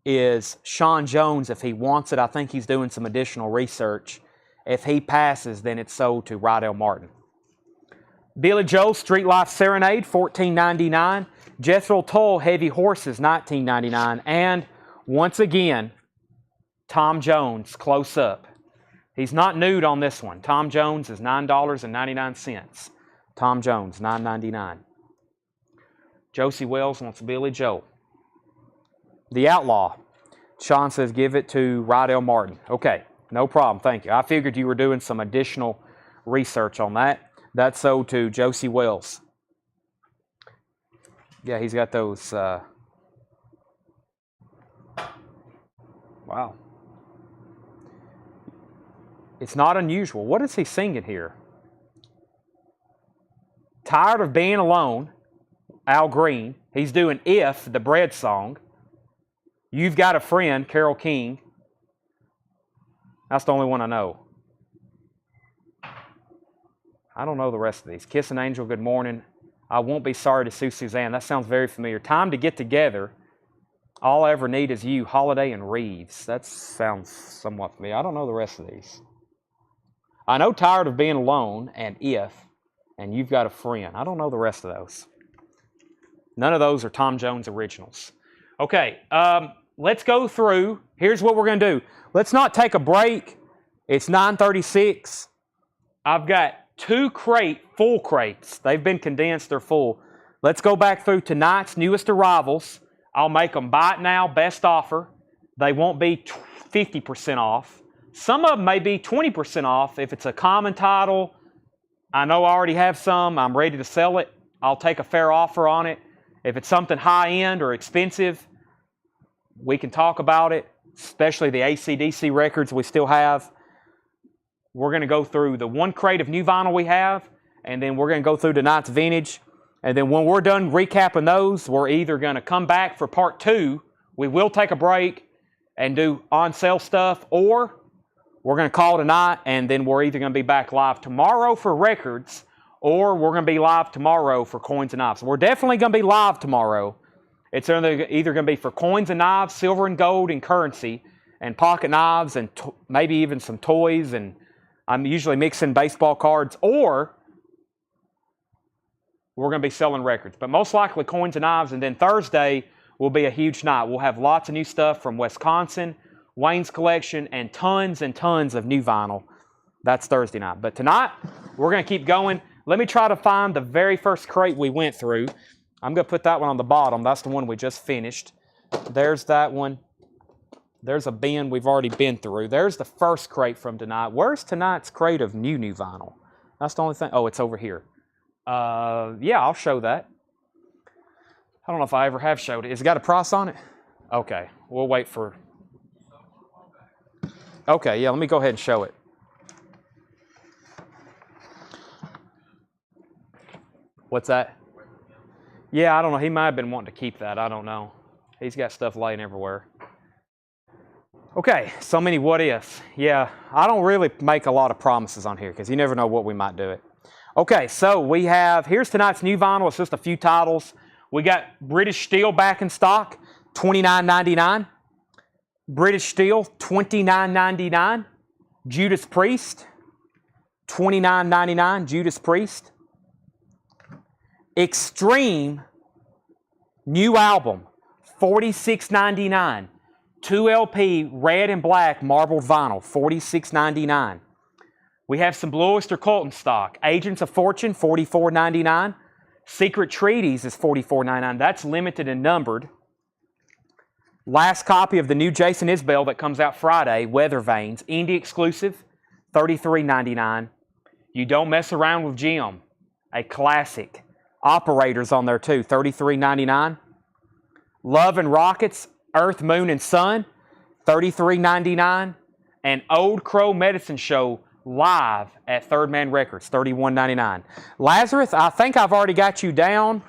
S1: is Sean Jones if he wants it. I think he's doing some additional research. If he passes, then it's sold to Rydell Martin. Billy Joel, Street Life Serenade, $14.99. Jethro Tull, Heavy Horses, $19.99. And once again, Tom Jones, Close Up. He's not nude on this one. Tom Jones is $9.99. Tom Jones, $9.99. Josie Wells wants Billy Joel. The Outlaw. Sean says give it to Rydell Martin. Okay, no problem, thank you. I figured you were doing some additional research on that. That's sold to Josie Wells. Yeah, he's got those. Wow. It's not unusual. What is he singing here? Tired of Being Alone, Al Green. He's doing If, the Bread song. You've Got a Friend, Carole King. That's the only one I know. I don't know the rest of these. Kiss an Angel, Good Morning. I Won't Be Sorry to Sue Suzanne. That sounds very familiar. Time to Get Together. All I Ever Need Is You, Holiday and Reeves. That sounds somewhat familiar. I don't know the rest of these. I know Tired of Being Alone and If, and You've Got a Friend. I don't know the rest of those. None of those are Tom Jones originals. Okay, let's go through. Here's what we're going to do. Let's not take a break. It's 9:36. I've got 2 full crates. They've been condensed. They're full. Let's go back through tonight's newest arrivals. I'll make them buy it now, best offer. They won't be 50% off. Some of them may be 20% off if it's a common title. I know I already have some. I'm ready to sell it. I'll take a fair offer on it. If it's something high-end or expensive, we can talk about it, especially the AC/DC records we still have. We're going to go through the one crate of new vinyl we have, and then we're going to go through tonight's vintage. And then when we're done recapping those, we're either going to come back for part 2. We will take a break and do on-sale stuff, or we're going to call it a night, and then we're either going to be back live tomorrow for records, or we're going to be live tomorrow for coins and knives. We're definitely going to be live tomorrow. It's either going to be for coins and knives, silver and gold and currency, and pocket knives, and maybe even some toys, and I'm usually mixing baseball cards, or we're going to be selling records. But most likely coins and knives, and then Thursday will be a huge night. We'll have lots of new stuff from Wisconsin, Wayne's collection, and tons of new vinyl. That's Thursday night. But tonight, we're going to keep going. Let me try to find the very first crate we went through. I'm going to put that one on the bottom. That's the one we just finished. There's that one. There's a bin we've already been through. There's the first crate from tonight. Where's tonight's crate of new vinyl? That's the only thing. Oh, it's over here. Yeah, I'll show that. I don't know if I ever have showed it. Has it got a price on it? Okay, we'll wait for... Okay, yeah, let me go ahead and show it. What's that? Yeah, I don't know. He might have been wanting to keep that. I don't know. He's got stuff laying everywhere. Okay, so many what ifs. Yeah, I don't really make a lot of promises on here because you never know what we might do it. Okay, so we have, here's tonight's new vinyl. It's just a few titles. We got British Steel back in stock, $29.99. British Steel, $29.99. Judas Priest, $29.99. Judas Priest. Extreme, new album, $46.99. 2 LP, red and black, marbled vinyl, $46.99. We have some Blue Oyster Cult in stock. Agents of Fortune, $44.99. Secret Treaties is $44.99. That's limited and numbered. Last copy of the new Jason Isbell that comes out Friday, Weather Vanes, indie exclusive, $33.99. You Don't Mess Around with Jim, a classic. Operators on there too, $33.99. Love and Rockets, Earth, Moon, and Sun, $33.99. And Old Crow Medicine Show live at Third Man Records, $31.99. Lazarus, I think I've already got you down.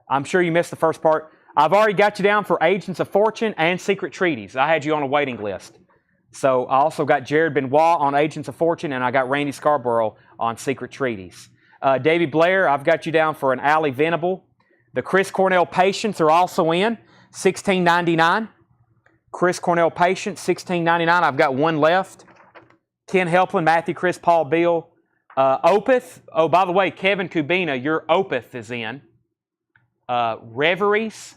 S1: I'm sure you missed the first part. I've already got you down for Agents of Fortune and Secret Treaties. I had you on a waiting list. So I also got Jared Benoit on Agents of Fortune, and I got Randy Scarborough on Secret Treaties. Davey Blair, I've got you down for an Alley Venable. The Chris Cornell Patients are also in, $16.99. Chris Cornell Patients, $16.99. I've got one left. Ken Helplin, Matthew, Chris, Paul, Bill. Opeth. Oh, by the way, Kevin Kubina, your Opeth is in. Reveries.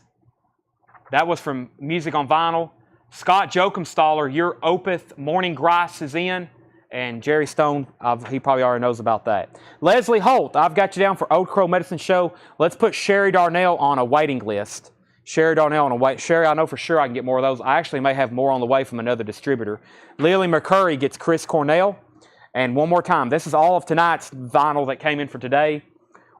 S1: That was from Music on Vinyl. Scott Jokumstaller, your Opeth Morning Grass is in. And Jerry Stone, he probably already knows about that. Leslie Holt, I've got you down for Old Crow Medicine Show. Let's put Sherry Darnell on a waiting list. Sherry Darnell on a wait. Sherry, I know for sure I can get more of those. I actually may have more on the way from another distributor. Lily McCurry gets Chris Cornell. And one more time, this is all of tonight's vinyl that came in for today.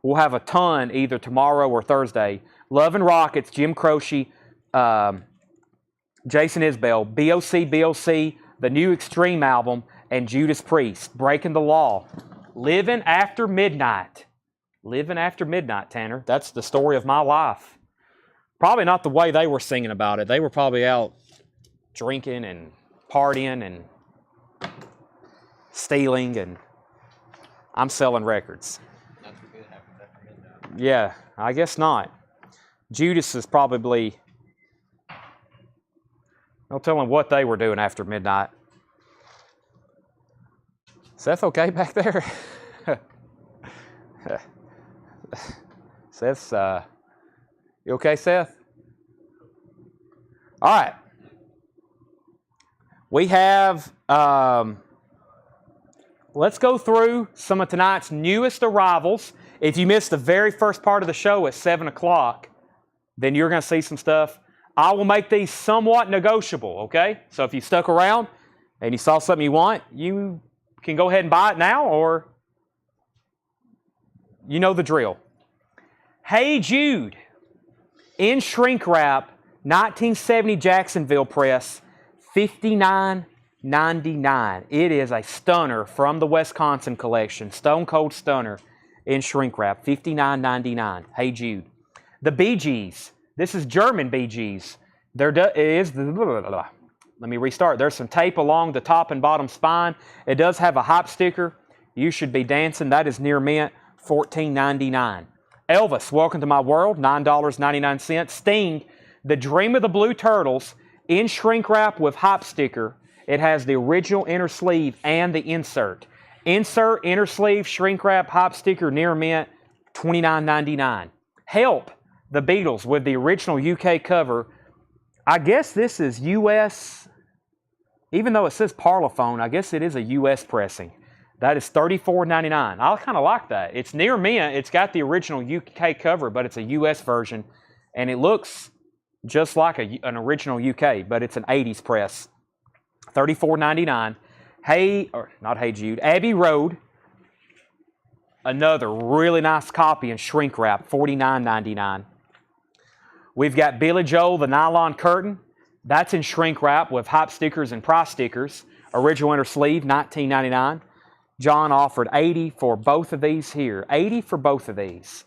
S1: We'll have a ton either tomorrow or Thursday. Love and Rockets, Jim Croce, Jason Isbell, BOC, the new Extreme album, and Judas Priest, Breaking the Law. Living After Midnight. Living After Midnight, Tanner. That's the story of my life. Probably not the way they were singing about it. They were probably out drinking and partying and stealing, and I'm selling records. Yeah, I guess not. Judas is probably... No telling what they were doing after midnight. Seth okay back there? Seth's, you okay, Seth? All right. We have, let's go through some of tonight's newest arrivals. If you missed the very first part of the show at 7 o'clock, then you're going to see some stuff. I will make these somewhat negotiable, okay? So if you stuck around and you saw something you want, you can go ahead and buy it now, or you know the drill. Hey Jude, in shrink wrap, 1970 Jacksonville press, $59.99. It is a stunner from the Wisconsin collection. Stone Cold Stunner in shrink wrap, $59.99. Hey Jude. The Bee Gees. This is German Bee Gees. Let me restart. There's some tape along the top and bottom spine. It does have a hop sticker. You should be dancing. That is near mint, $14.99. Elvis, Welcome to My World, $9.99. Sting, The Dream of the Blue Turtles, in shrink wrap with hop sticker. It has the original inner sleeve and the insert. Insert, inner sleeve, shrink wrap, hop sticker, near mint, $29.99. Help, The Beatles, with the original UK cover. I guess this is US, even though it says Parlophone, I guess it is a US pressing. That is $34.99. I kind of like that. It's near mint. It's got the original UK cover, but it's a US version. And it looks just like an original UK, but it's an 80s press. $34.99. Not Hey Jude, Abbey Road. Another really nice copy in shrink wrap, $49.99. We've got Billy Joel, The Nylon Curtain. That's in shrink wrap with hop stickers and price stickers. Original inner sleeve, $19.99. John offered $80 for both of these here. $80 for both of these.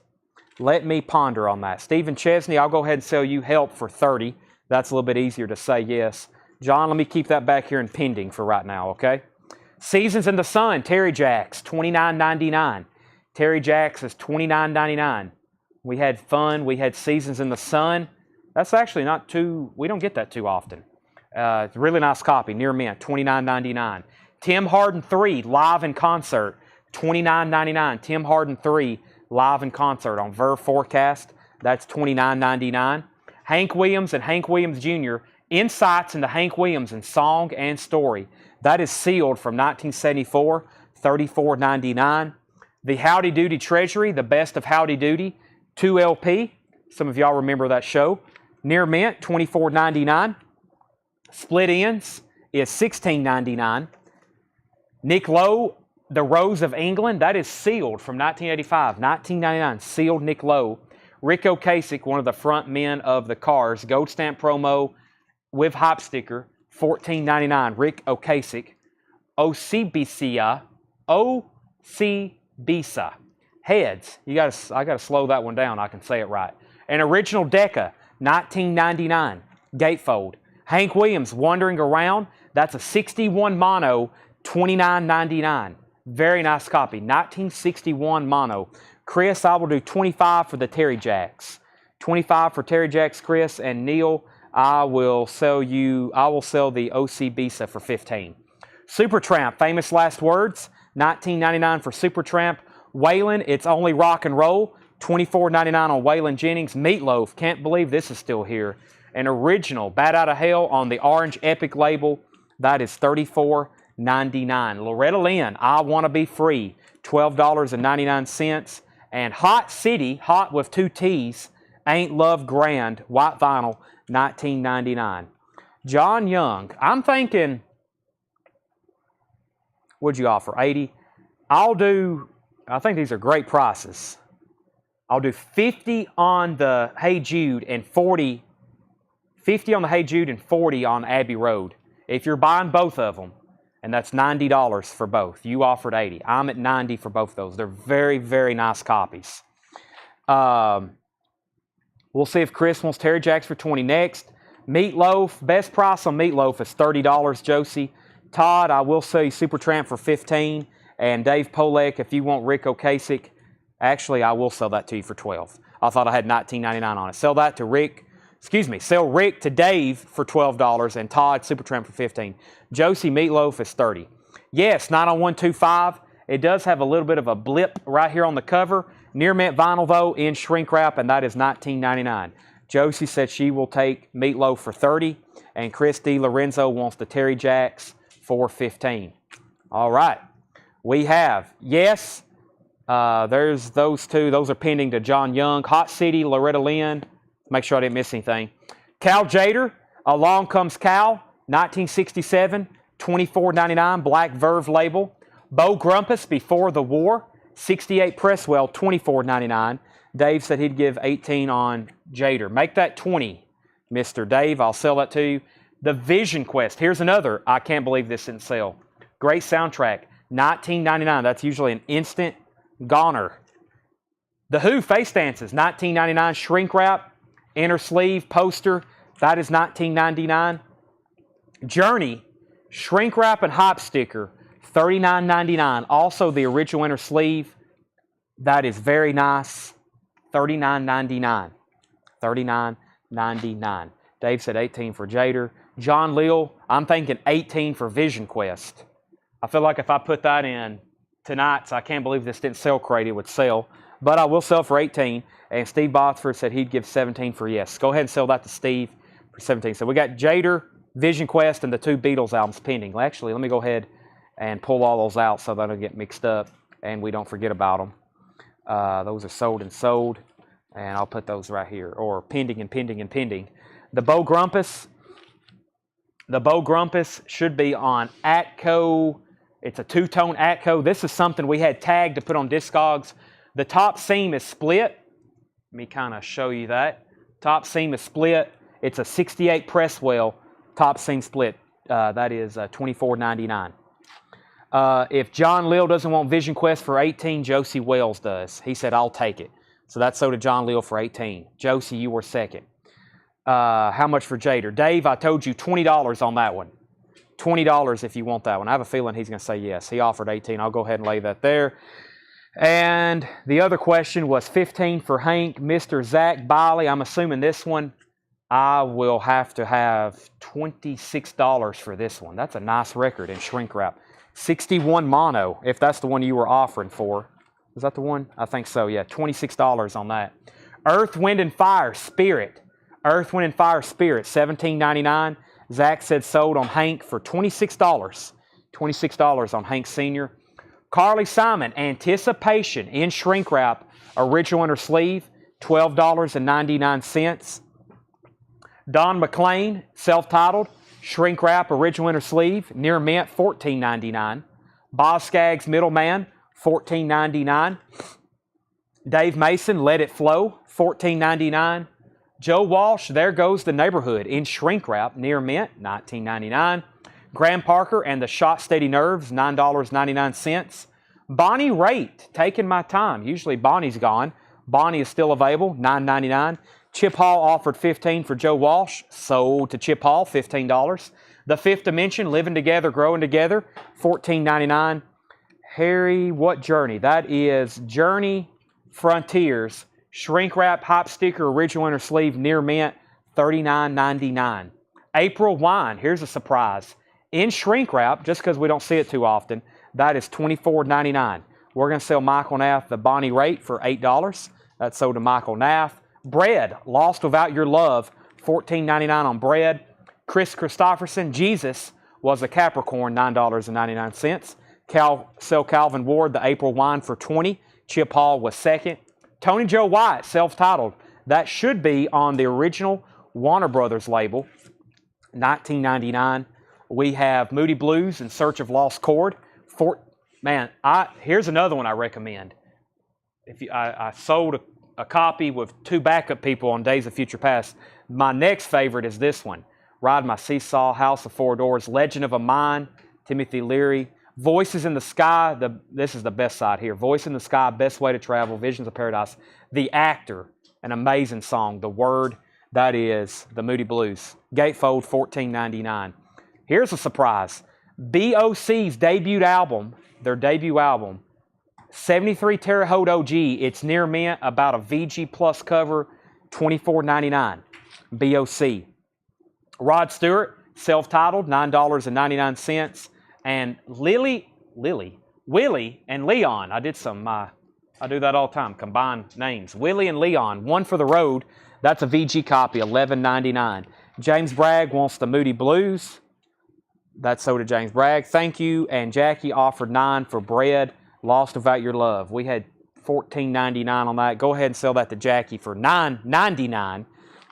S1: Let me ponder on that. Stephen Chesney, I'll go ahead and sell you Help for $30. That's a little bit easier to say yes. John, let me keep that back here in pending for right now, okay? Seasons in the Sun, Terry Jacks, $29.99. Terry Jacks is $29.99. We had fun. We had Seasons in the Sun. That's actually not too, we don't get that too often. It's a really nice copy, near mint, $29.99. Tim Harden 3, live in concert, $29.99. Tim Harden 3, live in concert on Verve Forecast. That's $29.99. Hank Williams and Hank Williams Jr., Insights into Hank Williams in Song and Story. That is sealed from 1974, $34.99. The Howdy Doody Treasury, The Best of Howdy Doody, 2 LP. Some of y'all remember that show. Near mint, $24.99. Split Ends is $16.99. Nick Lowe, The Rose of England, that is sealed from 1985, $19.99, sealed Nick Lowe. Rick Ocasek, one of the front men of the Cars, gold stamp promo with hop sticker, $14.99. Rick Ocasek. Ocibisa. Heads. I gotta slow that one down. I can say it right. An original Decca, $19.99. Gatefold. Hank Williams, Wandering Around. That's a 61 mono, $29.99. Very nice copy. 1961 mono. Chris, I will do $25 for the Terry Jacks. $25 for Terry Jacks, Chris. And Neil, I will sell the OC-Bisa for $15. Supertramp, Famous Last Words, $19.99 for Supertramp. Waylon, It's Only Rock and Roll, $24.99 on Waylon Jennings. Meatloaf, can't believe this is still here. An original, Bat Out of Hell on the Orange Epic label, that is $34.99. Loretta Lynn, I Want to Be Free, $12.99. And Hot City, hot with 2 T's, Ain't Love Grand, white vinyl, $19.99. John Young, I'm thinking, what'd you offer, $80? I think these are great prices. I'll do $50 on the Hey Jude and $50 on the Hey Jude and $40 on Abbey Road. If you're buying both of them, and that's $90 for both. You offered $80. I'm at $90 for both of those. They're very, very nice copies. We'll see if Chris wants Terry Jacks for $20 next. Meatloaf, best price on Meatloaf is $30, Josie. Todd, I will sell you Supertramp for $15. And Dave Polek, if you want Rick Ocasek, actually, I will sell that to you for $12. I thought I had $19.99 on it. Sell Rick to Dave for $12 and Todd Supertramp for $15. Josie, Meatloaf is $30. Yes, 90125. It does have a little bit of a blip right here on the cover. Near mint vinyl, though, in shrink wrap, and that is $19.99. Josie said she will take Meatloaf for $30, and Chris Lorenzo wants the Terry Jacks for $15. All right. We have, yes, there's those two. Those are pending to John Young. Hot City, Loretta Lynn. Make sure I didn't miss anything. Cal Jader, Along Comes Cal, 1967, $24.99, black Verve label. Bo Grumpus, Before the War, 68 Presswell, $24.99. Dave said he'd give 18 on Jader. Make that 20, Mr. Dave. I'll sell that to you. The Vision Quest. Here's another. I can't believe this didn't sell. Great soundtrack. $19.99. That's usually an instant goner. The Who Face Dances. $19.99. Shrink wrap. Inner sleeve. Poster. That is $19.99. Journey. Shrink wrap and hop sticker. $39.99. Also the original inner sleeve. That is very nice. $39.99. $39.99. Dave said 18 for Jader. John Leal, I'm thinking 18 for Vision Quest. I feel like if I put that in tonight, so I can't believe this didn't sell crate, it would sell. But I will sell for 18. And Steve Botsford said he'd give 17 for Yes. Go ahead and sell that to Steve for 17. So we got Jader, Vision Quest, and the 2 Beatles albums pending. Well, actually, let me go ahead and pull all those out so they don't get mixed up and we don't forget about them. Those are sold and sold. And I'll put those right here. Or pending and pending and pending. The Bo Grumpus. The Bo Grumpus should be on Atco. It's a 2-tone Atco. This is something we had tagged to put on Discogs. The top seam is split. Let me kind of show you that. Top seam is split. It's a 68 press well. Top seam split. That is $24.99. If John Leal doesn't want Vision Quest for 18, Josie Wells does. He said, I'll take it. So that's sold to John Leal for 18. Josie, you were second. How much for Jader? Dave, I told you $20 on that one. $20 if you want that one. I have a feeling he's going to say yes. He offered 18. I'll go ahead and lay that there. And the other question was 15 for Hank. Mr. Zach Biley, I'm assuming this one, I will have to have $26 for this one. That's a nice record in shrink wrap. 61 mono, if that's the one you were offering for. Is that the one? I think so, yeah. $26 on that. Earth, Wind, and Fire, Spirit. Earth, Wind, and Fire, Spirit, $17.99. Zach said sold on Hank for $26. $26 on Hank Sr. Carly Simon, Anticipation in shrink wrap, original inner sleeve, $12.99. Don McLean, self-titled, shrink wrap, original inner sleeve, near mint, $14.99. Boz Scaggs, Middleman, $14.99. Dave Mason, Let It Flow, $14.99. Joe Walsh, There Goes the Neighborhood in shrink wrap, near mint, $19.99. Graham Parker and the Shot Steady Nerves, $9.99. Bonnie Raitt, Taking My Time. Usually Bonnie's gone. Bonnie is still available, $9.99. Chip Hall offered $15 for Joe Walsh. Sold to Chip Hall, $15. The Fifth Dimension, Living Together, Growing Together, $14.99. Harry, what Journey? That is Journey Frontiers. Shrink wrap, hop sticker, original inner sleeve, near mint, $39.99. April Wine, here's a surprise. In shrink wrap, just because we don't see it too often, that is $24.99. We're going to sell Michael Nath the Bonnie Raitt for $8. That's sold to Michael Nath. Bread, Lost Without Your Love, $14.99 on Bread. Chris Christopherson, Jesus, was a Capricorn, $9.99. Sell Calvin Ward the April Wine for $20. Chip Hall was second. Tony Joe White, self-titled. That should be on the original Warner Brothers label, $19.99. We have Moody Blues, In Search of Lost Chord. Here's another one I recommend. I sold a copy with 2 backup people on Days of Future Past. My next favorite is this one. Ride My Seesaw, House of Four Doors, Legend of a Mind, Timothy Leary. Voices in the Sky, this is the best side here. Voice in the Sky, Best Way to Travel, Visions of Paradise. The Actor, an amazing song. The Word, that is the Moody Blues. Gatefold, $14.99. Here's a surprise. BOC's debut album, their debut album, 73 Terre Haute OG. It's near mint, about a VG Plus cover, $24.99. BOC. Rod Stewart, self-titled, $9.99. And Willie and Leon. I do that all the time, combine names. Willie and Leon, One for the Road. That's a VG copy, $11.99. James Bragg wants the Moody Blues. That's sold to James Bragg. Thank you. And Jackie offered $9 for Bread, Lost Without Your Love. We had $14.99 on that. Go ahead and sell that to Jackie for $9.99.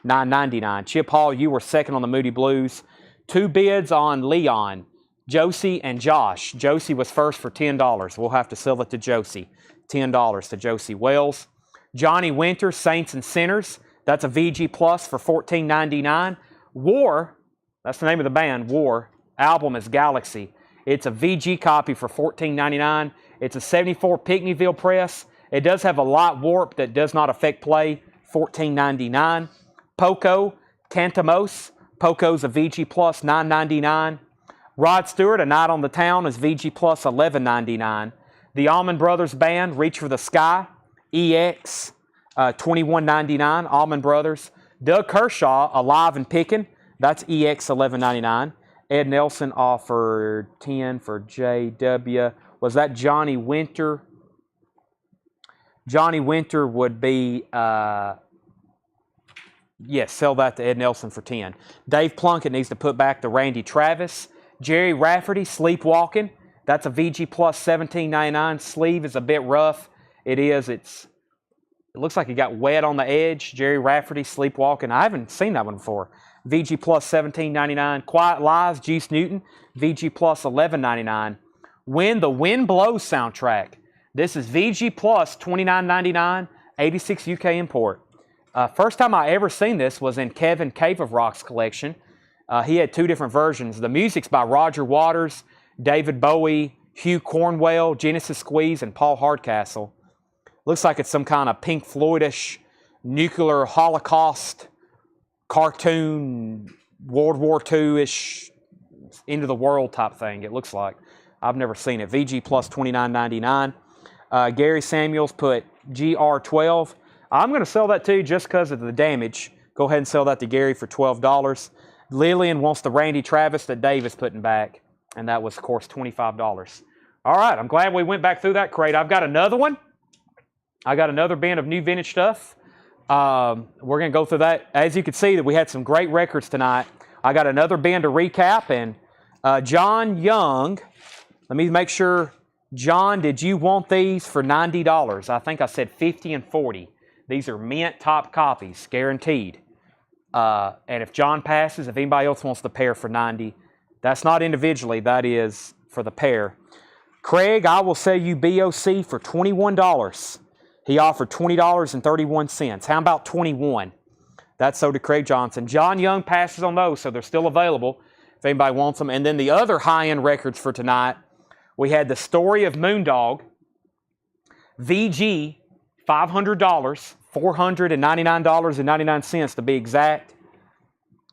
S1: $9.99. Chip Hall, you were second on the Moody Blues. 2 bids on Leon. Josie and Josh. Josie was first for $10. We'll have to sell it to Josie. $10 to Josie Wells. Johnny Winter, Saints and Sinners. That's a VG Plus for $14.99. War, that's the name of the band, War. Album is Galaxy. It's a VG copy for $14.99. It's a 74 Pickneyville press. It does have a light warp that does not affect play, $14.99. Poco, Cantamos. Poco's a VG Plus, $9.99. Rod Stewart, A Night on the Town, is VG Plus, $11.99. The Allman Brothers Band, Reach for the Sky, EX, $21.99, Allman Brothers. Doug Kershaw, Alive and Pickin', that's EX, $11.99. Ed Nelson offered $10 for JW. Was that Johnny Winter? Johnny Winter would be, yes, sell that to Ed Nelson for $10. Dave Plunkett needs to put back the Randy Travis. Jerry Rafferty, Sleepwalking. That's a VG Plus, $17.99. Sleeve is a bit rough. It looks like it got wet on the edge. Jerry Rafferty, Sleepwalking. I haven't seen that one before. VG Plus, $17.99. Quiet Lies, Juice Newton. VG Plus, $11.99. When the Wind Blows soundtrack. This is VG Plus, $29.99. 86 UK import. First time I ever seen this was in Kevin Cave of Rock's collection. He had two different versions. The music's by Roger Waters, David Bowie, Hugh Cornwell, Genesis Squeeze, and Paul Hardcastle. Looks like it's some kind of Pink Floyd-ish nuclear holocaust cartoon, World War II-ish, end of the world type thing, it looks like. I've never seen it. VG Plus, $29.99. Gary Samuels put GR12. I'm going to sell that too just because of the damage. Go ahead and sell that to Gary for $12. Lillian wants the Randy Travis that Dave is putting back, and that was, of course, $25. All right, I'm glad we went back through that crate. I've got another one. I got another bin of new vintage stuff. We're going to go through that. As you can see, that we had some great records tonight. I got another bin to recap, and John Young, let me make sure. John, did you want these for $90? I think I said 50 and 40. These are mint top copies, guaranteed. And if John passes, if anybody else wants the pair for $90, that's not individually, that is for the pair. Craig, I will sell you BOC for $21. He offered $20.31. How about $21? That's so to Craig Johnson. John Young passes on those, so they're still available if anybody wants them. And then the other high-end records for tonight, we had The Story of Moondog, VG, $500, $499.99 to be exact.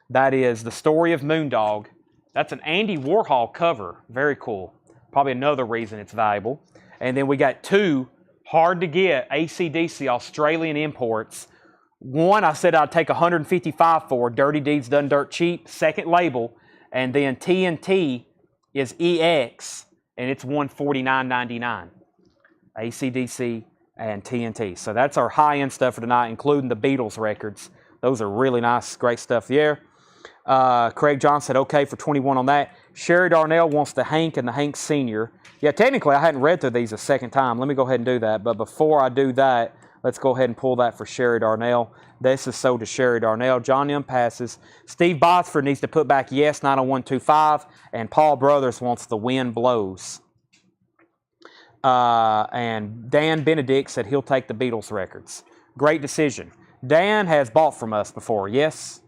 S1: That is The Story of Moondog. That's an Andy Warhol cover. Very cool. Probably another reason it's valuable. And then we got two hard-to-get AC/DC Australian imports. One I said I'd take $155 for, Dirty Deeds Done Dirt Cheap, second label. And then TNT is EX, and it's $149.99. AC/DC and TNT. So that's our high-end stuff for tonight, including the Beatles records. Those are really nice, great stuff there. Craig John said okay for $21 on that. Sherry Darnell wants the Hank and the Hank Sr. Yeah, technically I hadn't read through these a second time. Let me go ahead and do that. But before I do that, let's go ahead and pull that for Sherry Darnell. This is sold to Sherry Darnell. John M. passes. Steve Botsford needs to put back Yes 90125. And Paul Brothers wants The Wind Blows. And Dan Benedict said he'll take the Beatles records. Great decision. Dan has bought from us before, yes?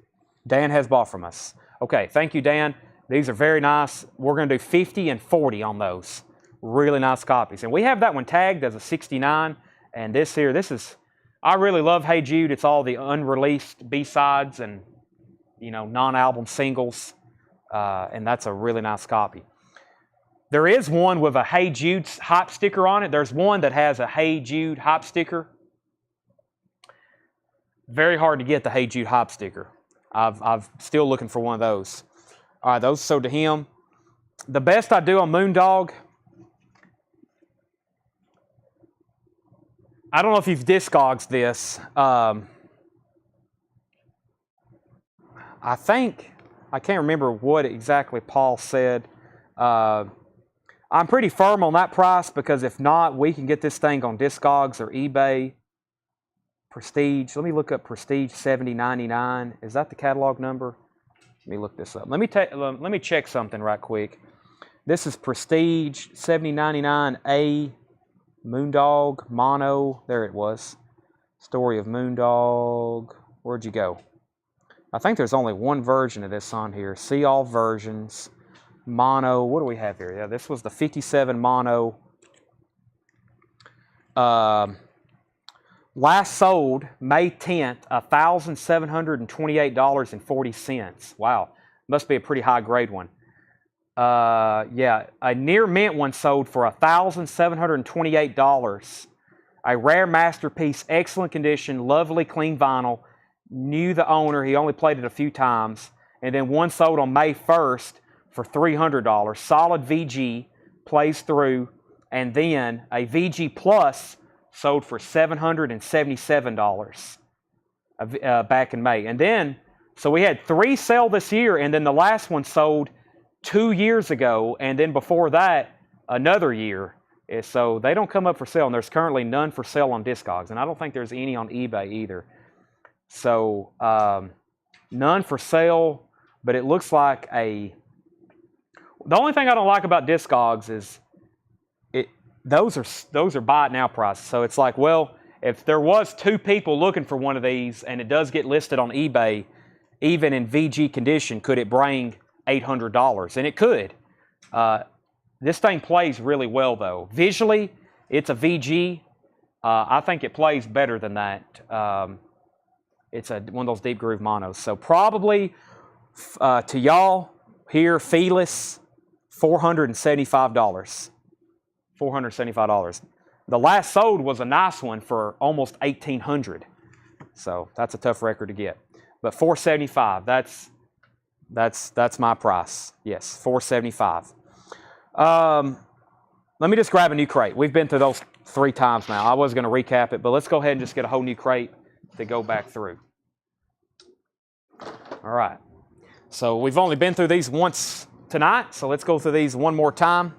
S1: Dan has bought from us. Okay, thank you, Dan. These are very nice. We're going to do 50 and 40 on those. Really nice copies. And we have that one tagged as a 69. And this here, I really love Hey Jude. It's all the unreleased B-sides and, non-album singles. And that's a really nice copy. There is one with a Hey Jude hype sticker on it. There's one that has a Hey Jude hype sticker. Very hard to get the Hey Jude hype sticker. I'm still looking for one of those. All right, those sold to him. The best I do on Moondog, I don't know if you've Discogs this. I can't remember what exactly Paul said. I'm pretty firm on that price because if not, we can get this thing on Discogs or eBay. Prestige. Let me look up Prestige 7099. Is that the catalog number? Let me look this up. Let me check something right quick. This is Prestige 7099A Moondog Mono. There it was. Story of Moondog. Where'd you go? I think there's only one version of this on here. See all versions. Mono. What do we have here? Yeah, this was the 57 mono. Last sold May 10th, $1,728.40. Wow, must be a pretty high grade one. Yeah, a near mint one sold for $1,728. A rare masterpiece, excellent condition, lovely clean vinyl. Knew the owner, he only played it a few times. And then one sold on May 1st for $300. Solid VG, plays through. And then a VG Plus sold for $777 back in May. And then, so we had 3 sell this year, and then the last one sold 2 years ago, and then before that, another year. So they don't come up for sale, and there's currently none for sale on Discogs, and I don't think there's any on eBay either. So none for sale, but it looks like the only thing I don't like about Discogs is those are buy it now prices. So it's like, well, if there was 2 people looking for one of these and it does get listed on eBay, even in VG condition, could it bring $800? And it could. This thing plays really well though. Visually, it's a VG. I think it plays better than that. It's one of those deep groove monos. So probably to y'all here, feeless, $475. $475. The last sold was a nice one for almost $1,800. So that's a tough record to get. But $475, that's my price. Yes, $475. Let me just grab a new crate. We've been through those 3 times now. I was going to recap it, but let's go ahead and just get a whole new crate to go back through. All right. So we've only been through these once tonight, so let's go through these one more time.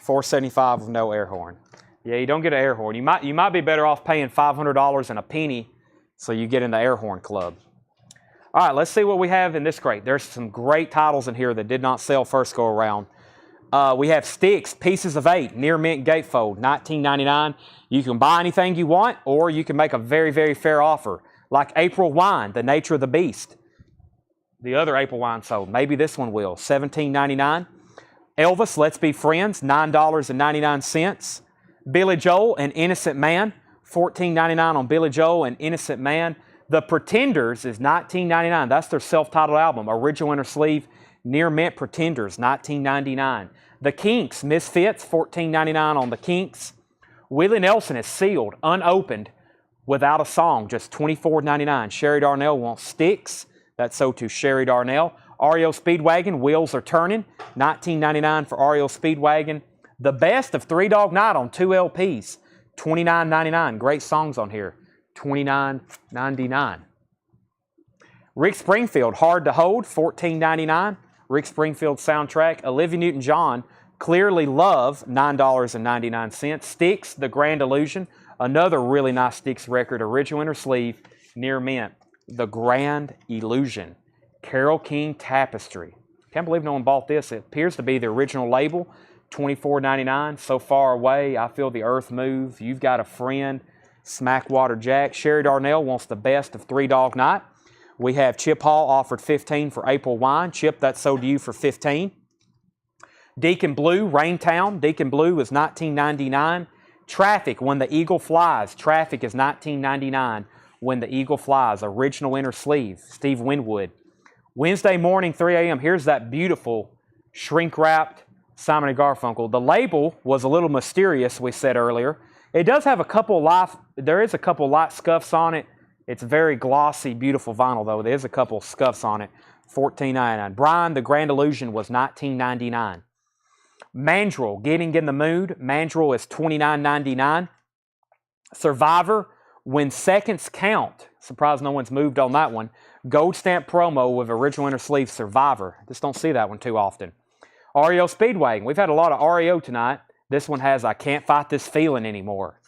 S1: $475 with no air horn. Yeah, you don't get an air horn. You might be better off paying $500 and a penny so you get in the air horn club. All right, let's see what we have in this crate. There's some great titles in here that did not sell first go around. We have Sticks, Pieces of 8, Near Mint Gatefold, $19.99. You can buy anything you want, or you can make a very, very fair offer. Like April Wine, The Nature of the Beast. The other April Wine sold. Maybe this one will. $17.99. Elvis, Let's Be Friends, $9.99. Billy Joel, An Innocent Man, $14.99 on Billy Joel, An Innocent Man. The Pretenders is $19.99. That's their self-titled album. Original inner sleeve, Near Mint Pretenders, $19.99. The Kinks, Misfits, $14.99 on The Kinks. Willie Nelson is sealed, unopened, without a song, just $24.99. Sherry Darnell wants Sticks. That's sold to Sherry Darnell. REO Speedwagon, Wheels Are Turning, $19.99 for REO Speedwagon. The Best of 3 Dog Night on 2 LPs, $29.99. Great songs on here, $29.99. Rick Springfield, Hard to Hold, $14.99. Rick Springfield soundtrack. Olivia Newton-John, Clearly Love, $9.99. Sticks, The Grand Illusion, another really nice Sticks record, original inner sleeve, Near Mint. The Grand Illusion. Carole King Tapestry. Can't believe no one bought this. It appears to be the original label. $24.99. So Far Away. I Feel the Earth Move. You've Got a Friend. Smackwater Jack. Sherry Darnell wants The Best of 3 Dog Night. We have Chip Hall offered $15 for April Wine. Chip, that's sold to you for $15. Deacon Blue, Raintown. Deacon Blue is $19.99. Traffic, When the Eagle Flies. Traffic is $19.99. When the Eagle Flies. Original inner sleeve. Steve Winwood. Wednesday Morning, 3 a.m. Here's that beautiful shrink-wrapped Simon & Garfunkel. The label was a little mysterious, we said earlier. It does have a couple light scuffs on it. It's very glossy, beautiful vinyl, though. There's a couple scuffs on it. $14.99. Brian, The Grand Illusion was $19.99. Mandrill, Getting in the Mood. Mandrill is $29.99. Survivor, When Seconds Count. Surprised no one's moved on that one. Gold stamp promo with original inner sleeve, Survivor. Just don't see that one too often. REO Speedwagon. We've had a lot of REO tonight. This one has I Can't Fight This Feeling Anymore.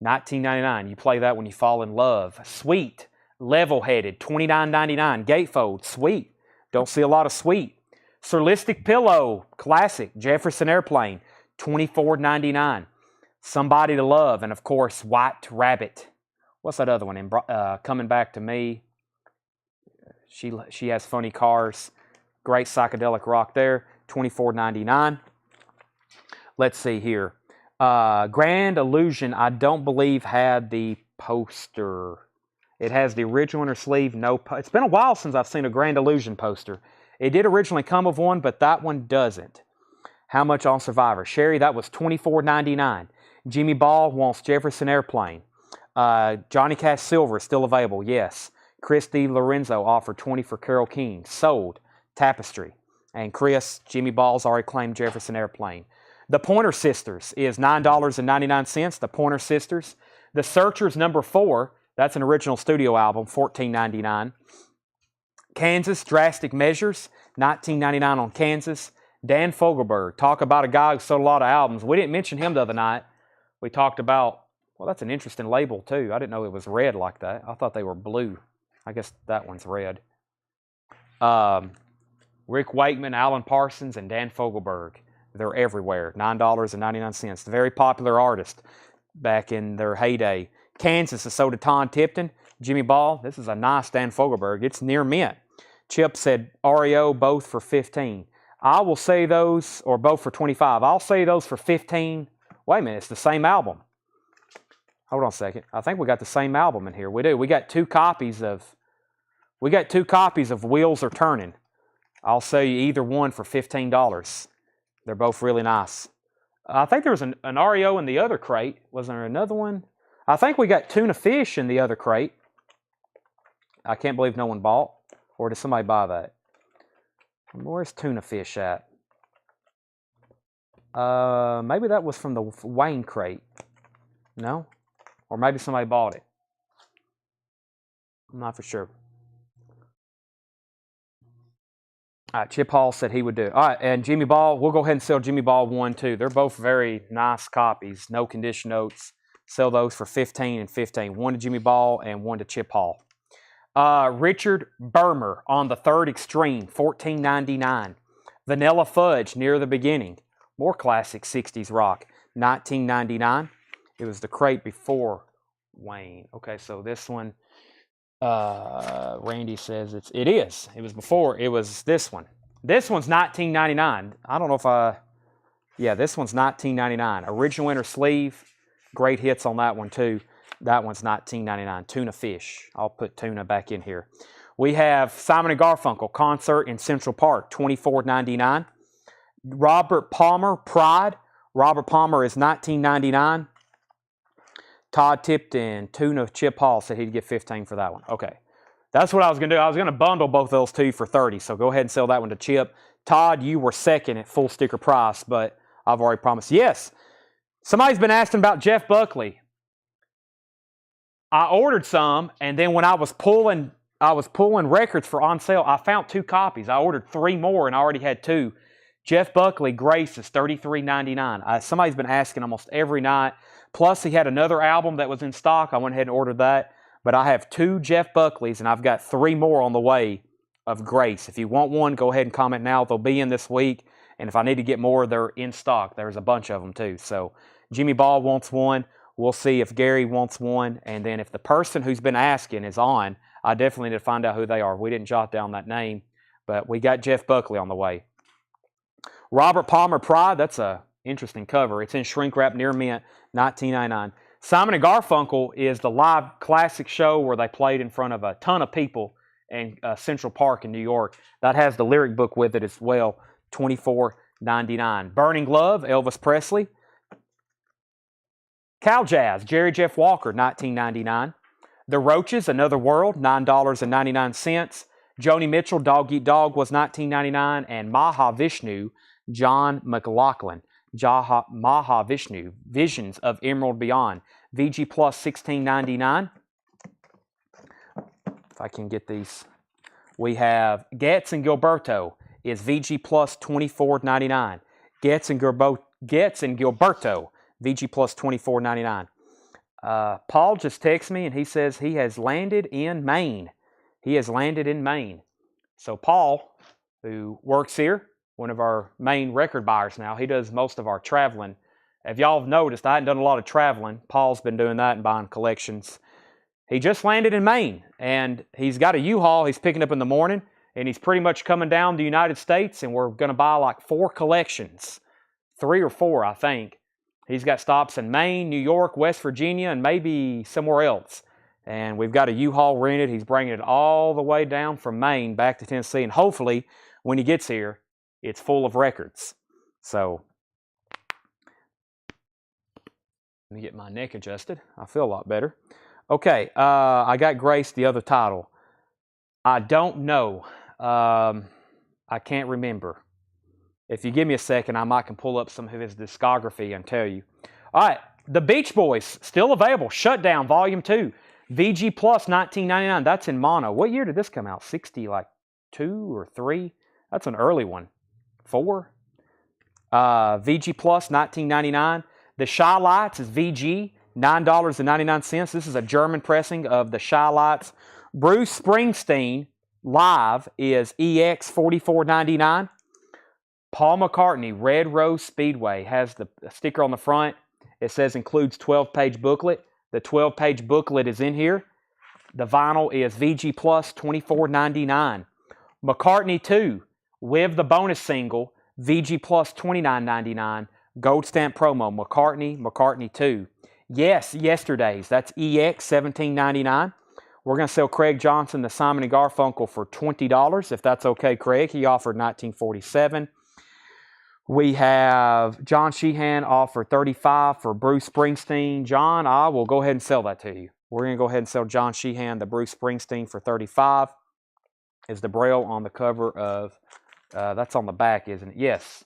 S1: $19.99. You play that when you fall in love. Sweet, Level-Headed, $29.99. Gatefold, Sweet. Don't see a lot of Sweet. Surlistic Pillow, classic. Jefferson Airplane, $24.99. Somebody to Love, and of course, White Rabbit. What's that other one? Coming Back to Me. She has funny cars. Great psychedelic rock there. $24.99. Let's see here. Grand Illusion, I don't believe had the poster. It has the original inner sleeve. It's been a while since I've seen a Grand Illusion poster. It did originally come with one, but that one doesn't. How much on Survivor? Sherry, that was $24.99. Jimmy Ball wants Jefferson Airplane. Johnny Cash Silver is still available, yes. Chris DiLorenzo offered $20 for Carole King. Sold. Tapestry. And Chris, Jimmy Ball's already claimed Jefferson Airplane. The Pointer Sisters is $9.99. The Pointer Sisters. The Searchers number 4, that's an original studio album, $14.99. Kansas Drastic Measures, $19.99 on Kansas. Dan Fogelberg, talk about a guy who sold a lot of albums. We didn't mention him the other night. We talked about, well, that's an interesting label too. I didn't know it was red like that. I thought they were blue. I guess that one's red. Rick Wakeman, Alan Parsons, and Dan Fogelberg. They're everywhere. $9.99. Very popular artist back in their heyday. Kansas is sold to Tom Tipton. Jimmy Ball, this is a nice Dan Fogelberg. It's near mint. Chip said REO, both for $15. I will say those, or both for $25. I'll say those for $15. Wait a minute, it's the same album. Hold on a second. I think we got the same album in here. We do. We got two copies of Wheels Are Turning. I'll sell you either one for $15. They're both really nice. I think there was an REO in the other crate. Wasn't there another one? I think we got Tuna Fish in the other crate. I can't believe no one bought. Or did somebody buy that? Where's Tuna Fish at? Maybe that was from the Wayne crate. No? Or maybe somebody bought it. I'm not for sure. All right, Chip Hall said he would do it. All right, and Jimmy Ball, we'll go ahead and sell Jimmy Ball 1, 2. They're both very nice copies. No condition notes. Sell those for $15 and $15. One to Jimmy Ball and one to Chip Hall. Richard Bermer on the Third Extreme, $14.99. Vanilla Fudge, Near the Beginning. More classic 60s rock, $19.99. It was the crate before Wayne. Okay, so this one, Randy says it is. It was before. It was this one. This one's $19.99. I don't know if yeah, this one's $19.99. Original inner sleeve. Great hits on that one too. That one's $19.99. Tuna Fish. I'll put Tuna back in here. We have Simon & Garfunkel concert in Central Park, $24.99. Robert Palmer, Pride. Robert Palmer is $19.99. Todd Tipton, Tuna, Chip Hall said he'd get $15 for that one. Okay. That's what I was going to do. I was going to bundle both of those two for $30. So go ahead and sell that one to Chip. Todd, you were second at full sticker price, but I've already promised. Yes. Somebody's been asking about Jeff Buckley. I ordered some, and then when I was pulling records for on sale, I found 2 copies. I ordered 3 more, and I already had 2. Jeff Buckley, Grace, is $33.99. Somebody's been asking almost every night. Plus, he had another album that was in stock. I went ahead and ordered that. But I have 2 Jeff Buckleys, and I've got 3 more on the way of Grace. If you want one, go ahead and comment now. They'll be in this week. And if I need to get more, they're in stock. There's a bunch of them, too. So Jimmy Ball wants one. We'll see if Gary wants one. And then if the person who's been asking is on, I definitely need to find out who they are. We didn't jot down that name, but we got Jeff Buckley on the way. Robert Palmer, Pride. That's a interesting cover. It's in shrink wrap near mint, $19.99. Simon & Garfunkel is the live classic show where they played in front of a ton of people in Central Park in New York. That has the lyric book with it as well, $24.99. Burning Love, Elvis Presley. Cow Jazz, Jerry Jeff Walker, $19.99. The Roaches, Another World, $9.99. Joni Mitchell, Dog Eat Dog was $19.99. And Mahavishnu, John McLaughlin. Mahavishnu, Visions of Emerald Beyond. VG Plus $16.99. If I can get these. We have Getz and Gilberto is VG Plus $24.99. Getz and Gilberto, VG Plus $24.99. Paul just texted me and he says he has landed in Maine. He has landed in Maine. So Paul, who works here, one of our main record buyers now, he does most of our traveling If y'all have noticed, I hadn't done a lot of traveling. Paul's been doing that and buying collections. He just landed in Maine, and he's got a U-Haul he's picking up in the morning, and he's pretty much coming down to the United States, and we're going to buy like 4 collections. 3 or 4, I think. He's got stops in Maine, New York, West Virginia, and maybe somewhere else. And we've got a U-Haul rented. He's bringing it all the way down from Maine back to Tennessee, and hopefully, when he gets here, it's full of records. So, let me get my neck adjusted. I feel a lot better. Okay, I got Grace the other title. I don't know. I can't remember. If you give me a second, I might can pull up some of his discography and tell you. All right, The Beach Boys, still available. Shutdown, Volume 2. VG Plus, $19.99. That's in mono. What year did this come out? 60, like 2 or 3? That's an early one. 4? VG Plus, $19.99. The Shy Lights is VG, $9.99. This is a German pressing of the Shy Lights. Bruce Springsteen Live is EX, $44.99. Paul McCartney, Red Rose Speedway, has the sticker on the front. It says includes 12-page booklet. The 12-page booklet is in here. The vinyl is VG Plus, $24.99. McCartney 2, with the bonus single, VG Plus, $29.99. Gold stamp promo, McCartney 2. Yes, Yesterdays, that's EX, $17.99. We're going to sell Craig Johnson, the Simon & Garfunkel, for $20, if that's okay, Craig. He offered $19.47. We have John Sheehan offered $35 for Bruce Springsteen. John, I will go ahead and sell that to you. We're going to go ahead and sell John Sheehan, the Bruce Springsteen, for $35. Is the Braille on the cover of, that's on the back, isn't it? Yes.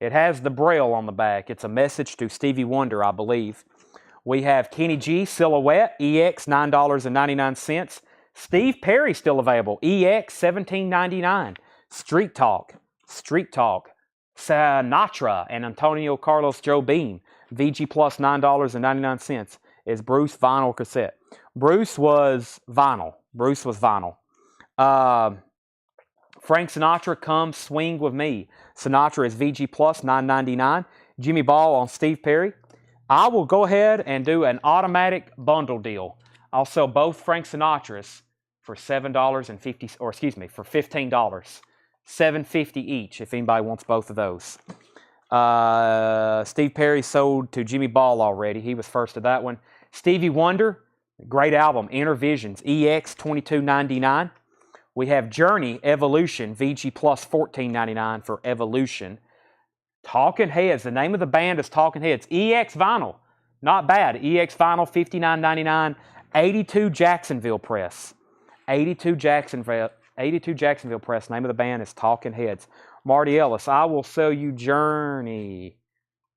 S1: It has the Braille on the back. It's a message to Stevie Wonder, I believe. We have Kenny G, Silhouette, EX, $9.99. Steve Perry still available, EX, $17.99. Street Talk, Sinatra and Antonio Carlos Jobim, VG Plus, $9.99, is Bruce vinyl cassette. Bruce was vinyl. Frank Sinatra, Come Swing With Me. Sinatra is VG Plus, $9.99. Jimmy Ball on Steve Perry. I will go ahead and do an automatic bundle deal. I'll sell both Frank Sinatras for $7.50, or excuse me, for $15. $7.50 each if anybody wants both of those. Steve Perry sold to Jimmy Ball already. He was first to that one. Stevie Wonder, great album, Inner Visions, EX, $22.99. We have Journey, Evolution, VG Plus, $14.99 for Evolution. Talking Heads, the name of the band is Talking Heads. EX Vinyl, not bad. EX Vinyl, $59.99. 82 Jacksonville Press. 82 Jacksonville Press. Name of the band is Talking Heads. Marty Ellis, I will sell you Journey.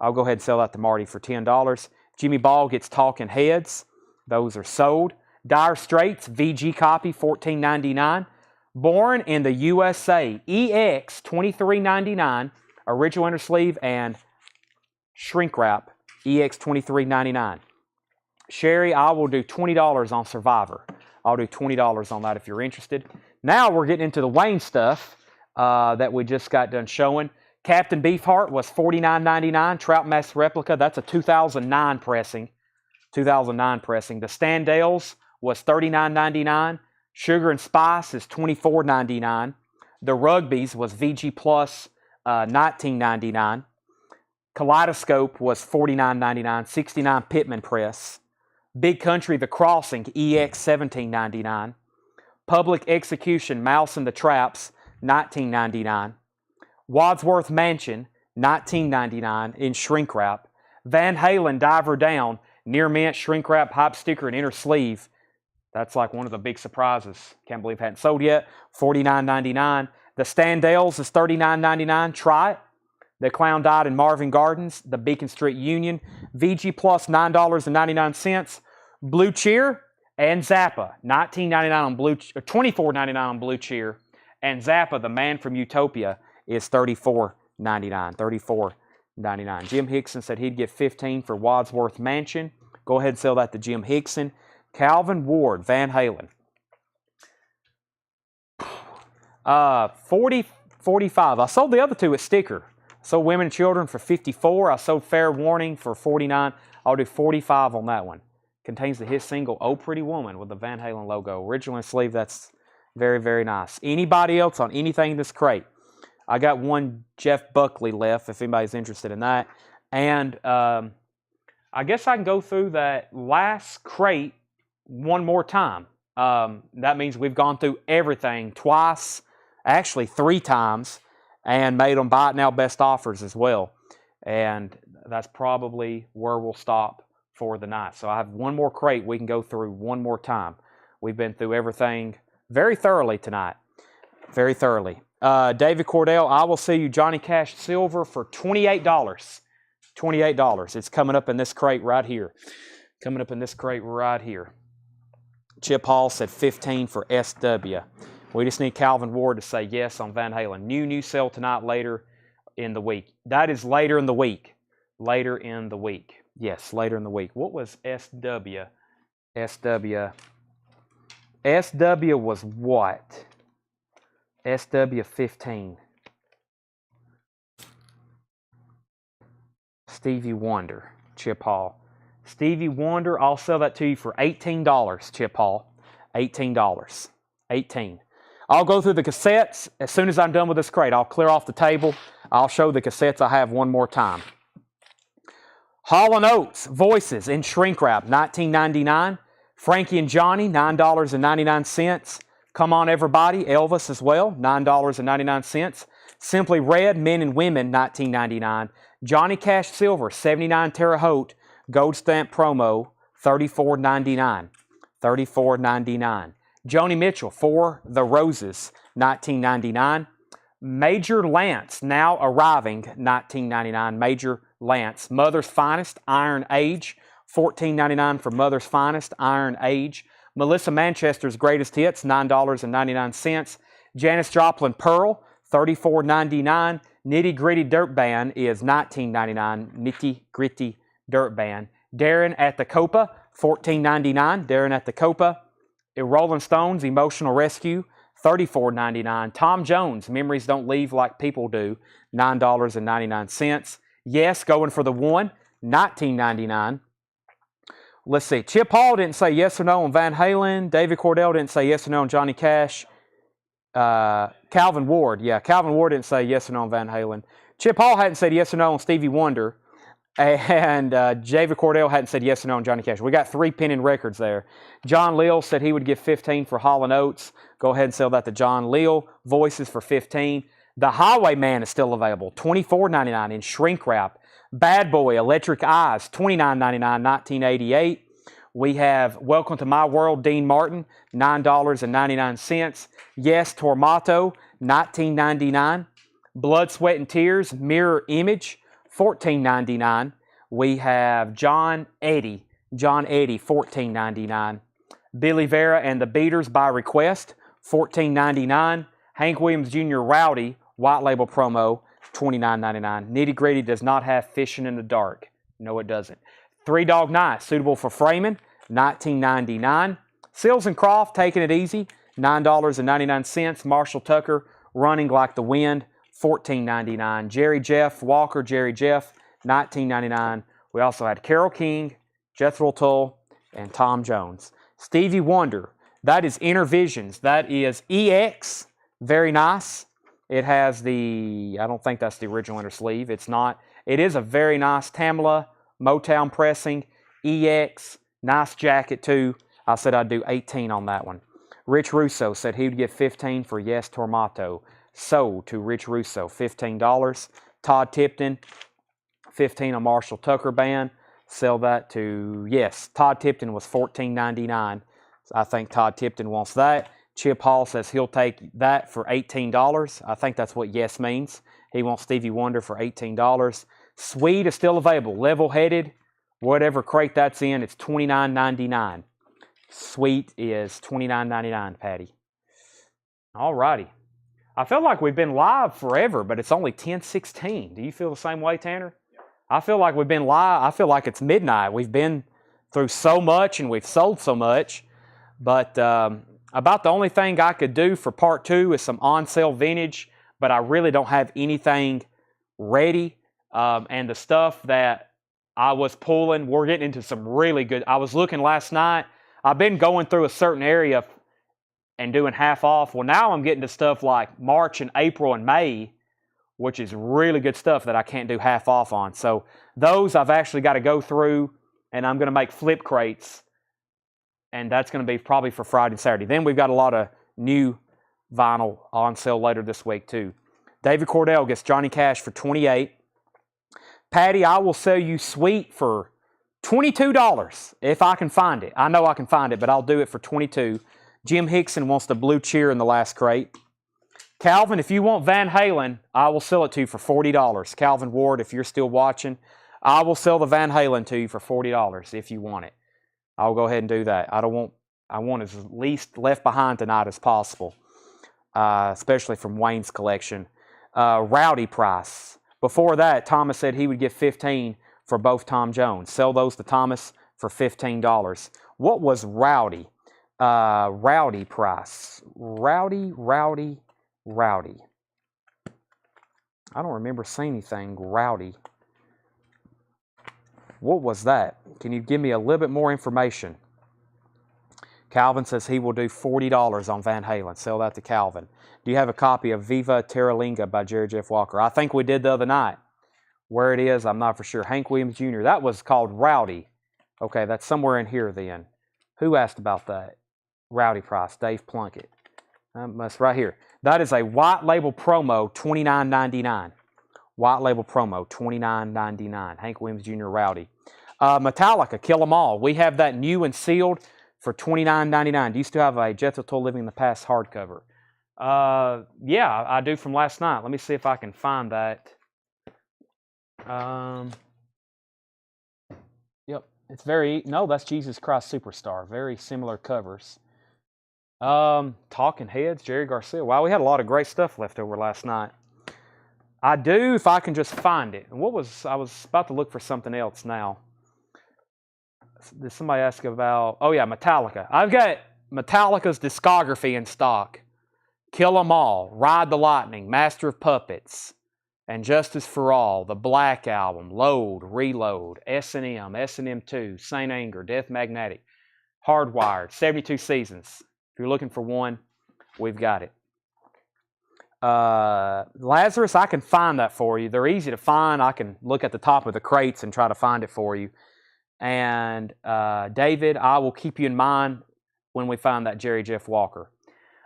S1: I'll go ahead and sell that to Marty for $10. Jimmy Ball gets Talking Heads. Those are sold. Dire Straits, VG copy, $14.99. Born in the USA, EX, $23.99. Original inner sleeve and shrink wrap, EX, $23.99. Sherry, I will do $20 on Survivor. I'll do $20 on that if you're interested. Now we're getting into the Wayne stuff that we just got done showing. Captain Beefheart was $49.99. Trout Mask replica, that's a 2009 pressing. The Standales was $39.99. Sugar and Spice is $24.99. The Rugbies was VG Plus, $19.99. Kaleidoscope was $49.99. 69 Pittman Press. Big Country, The Crossing, EX, $17.99. Public Execution, Mouse and the Traps, $19.99. Wadsworth Mansion, $19.99 in shrink wrap. Van Halen, Diver Down, near mint, shrink wrap, hype sticker, and inner sleeve. That's like one of the big surprises. Can't believe it hadn't sold yet. $49.99. The Standales is $39.99. Try it. The Clown Died in Marvin Gardens. The Beacon Street Union. VG Plus, $9.99. Blue Cheer and Zappa, $19.99 on Blue, or $24.99 on Blue Cheer. And Zappa, the Man from Utopia, is $34.99. $34.99. Jim Hickson said he'd get $15 for Wadsworth Mansion. Go ahead and sell that to Jim Hickson. Calvin Ward, Van Halen. 45. I sold the other two at sticker. Sold Women and Children for $54. I sold Fair Warning for $49. I'll do $45 on that one. Contains the hit single "Oh Pretty Woman" with the Van Halen logo. Original sleeve. That's very, very nice. Anybody else on anything in this crate? I got one Jeff Buckley left if anybody's interested in that. And I guess I can go through that last crate one more time. That means we've gone through everything twice, actually 3 times, and made them buy it now best offers as well. And that's probably where we'll stop for the night. So I have one more crate we can go through one more time. We've been through everything very thoroughly tonight. Very thoroughly. David Cordell, I will see you Johnny Cash Silver for $28. $28. It's coming up in this crate right here. Coming up in this crate right here. Chip Hall said 15 for SW. We just need Calvin Ward to say yes on Van Halen. New sale tonight, later in the week. That is later in the week. Later in the week. Yes, later in the week. What was SW? SW was what? SW 15. Stevie Wonder, Chip Hall. Stevie Wonder, I'll sell that to you for $18, Chip Hall. $18. 18. I'll go through the cassettes. As soon as I'm done with this crate, I'll clear off the table. I'll show the cassettes I have one more time. Hall & Oates, Voices in shrink wrap, $19.99. Frankie and Johnny, $9.99. Come On Everybody, Elvis as well, $9.99. Simply Red, Men and Women, $19.99. Johnny Cash Silver, 79 Terre Haute, Gold Stamp Promo, $34.99. $34.99. Joni Mitchell, For the Roses, $19.99. Major Lance, now arriving, $19.99. Major Lance. Mother's Finest, Iron Age, $14.99 for Mother's Finest, Iron Age. Melissa Manchester's Greatest Hits, $9.99. Janis Joplin Pearl, $34.99. Nitty Gritty Dirt Band is $19.99. Nitty Gritty Dirt Band. Darren at the Copa, $14.99. Darren at the Copa. Rolling Stones, Emotional Rescue, $34.99. Tom Jones, Memories Don't Leave Like People Do, $9.99. Yes, going for the one, $19.99. Let's see. Chip Hall didn't say yes or no on Van Halen. David Cordell didn't say yes or no on Johnny Cash. Calvin Ward, Calvin Ward didn't say yes or no on Van Halen. Chip Hall hadn't said yes or no on Stevie Wonder. And David Cordell hadn't said yes or no on Johnny Cash. We got 3 pending records there. John Leal said he would give 15 for Hall & Oates. Go ahead and sell that to John Leal. Voices for 15. The Highwayman is still available, $24.99 in shrink wrap. Bad Boy, Electric Eyes, $29.99, 1988. We have Welcome to My World, Dean Martin, $9.99. Yes, Tormato, $19.99. Blood, Sweat, and Tears, Mirror Image, $14.99. We have John Eddie, $14.99. Billy Vera and the Beaters by Request, $14.99. Hank Williams Jr. Rowdy, white label promo, $29.99. Nitty Gritty does not have Fishing in the Dark. No, it doesn't. Three Dog Night, suitable for framing, $19.99. Seals and Croft, Taking It Easy, $9.99. Marshall Tucker, Running Like the Wind, $14.99. Jerry Jeff Walker, Jerry Jeff, $19.99. We also had Carole King, Jethro Tull, and Tom Jones. Stevie Wonder, that is Inner Visions. That is EX, very nice. It has the, I don't think that's the original inner sleeve. It's not. It is a very nice Tamla Motown pressing. EX, nice jacket too. I said I'd do 18 on that one. Rich Russo said he would give 15 for Yes Tormato. Sold to Rich Russo, $15. Todd Tipton, 15 on Marshall Tucker Band. Sell that to, yes, Todd Tipton was $14.99. I think Todd Tipton wants that. Chip Hall says he'll take that for $18. I think that's what yes means. He wants Stevie Wonder for $18. Swede is still available. Level-headed, whatever crate that's in, it's $29.99. Sweet is $29.99, Patty. All righty. I feel like we've been live forever, but it's only 10:16. Do you feel the same way, Tanner? I feel like we've been live. I feel like it's midnight. We've been through so much and we've sold so much. But about the only thing I could do for part 2 is some on-sale vintage, but I really don't have anything ready. And the stuff that I was pulling, we're getting into some really good. I was looking last night. I've been going through a certain area and doing half off. Well, now I'm getting to stuff like March and April and May, which is really good stuff that I can't do half off on. So those I've actually got to go through, and I'm going to make flip crates, and that's going to be probably for Friday and Saturday. Then we've got a lot of new vinyl on sale later this week too. David Cordell gets Johnny Cash for $28. Patty, I will sell you Sweet for $22 if I can find it. I know I can find it, but I'll do it for $22. Jim Hickson wants the Blue Cheer in the last crate. Calvin, if you want Van Halen, I will sell it to you for $40. Calvin Ward, if you're still watching, I will sell the Van Halen to you for $40 if you want it. I'll go ahead and do that. I want as least left behind tonight as possible, especially from Wayne's collection. Rowdy price. Before that, Thomas said he would give $15 for both Tom Jones. Sell those to Thomas for $15. What was Rowdy? Rowdy price. Rowdy. I don't remember seeing anything rowdy. What was that? Can you give me a little bit more information? Calvin says he will do $40 on Van Halen. Sell that to Calvin. Do you have a copy of Viva Terralinga by Jerry Jeff Walker? I think we did the other night. Where it is, I'm not for sure. Hank Williams Jr. That was called Rowdy. Okay, that's somewhere in here then. Who asked about that? Rowdy price. Dave Plunkett. That's right here. That is a white label promo, $29.99. White label promo, $29.99. Hank Williams Jr. Rowdy. Metallica, Kill 'Em All. We have that new and sealed for $29.99. Do you still have a Jethro Tull Living in the Past hardcover? Yeah, I do from last night. Let me see if I can find that. Yep, it's no, that's Jesus Christ Superstar. Very similar covers. Talking Heads, Jerry Garcia. Wow, we had a lot of great stuff left over last night. I do, if I can just find it. I was about to look for something else now. Did somebody ask about, oh yeah, Metallica. I've got Metallica's discography in stock. Kill 'Em All, Ride the Lightning, Master of Puppets, and Justice for All, the Black Album, Load, Reload, S&M, S&M 2, Saint Anger, Death Magnetic, Hardwired, 72 Seasons. If you're looking for one, we've got it. Lazarus, I can find that for you. They're easy to find. I can look at the top of the crates and try to find it for you. And David, I will keep you in mind when we find that Jerry Jeff Walker.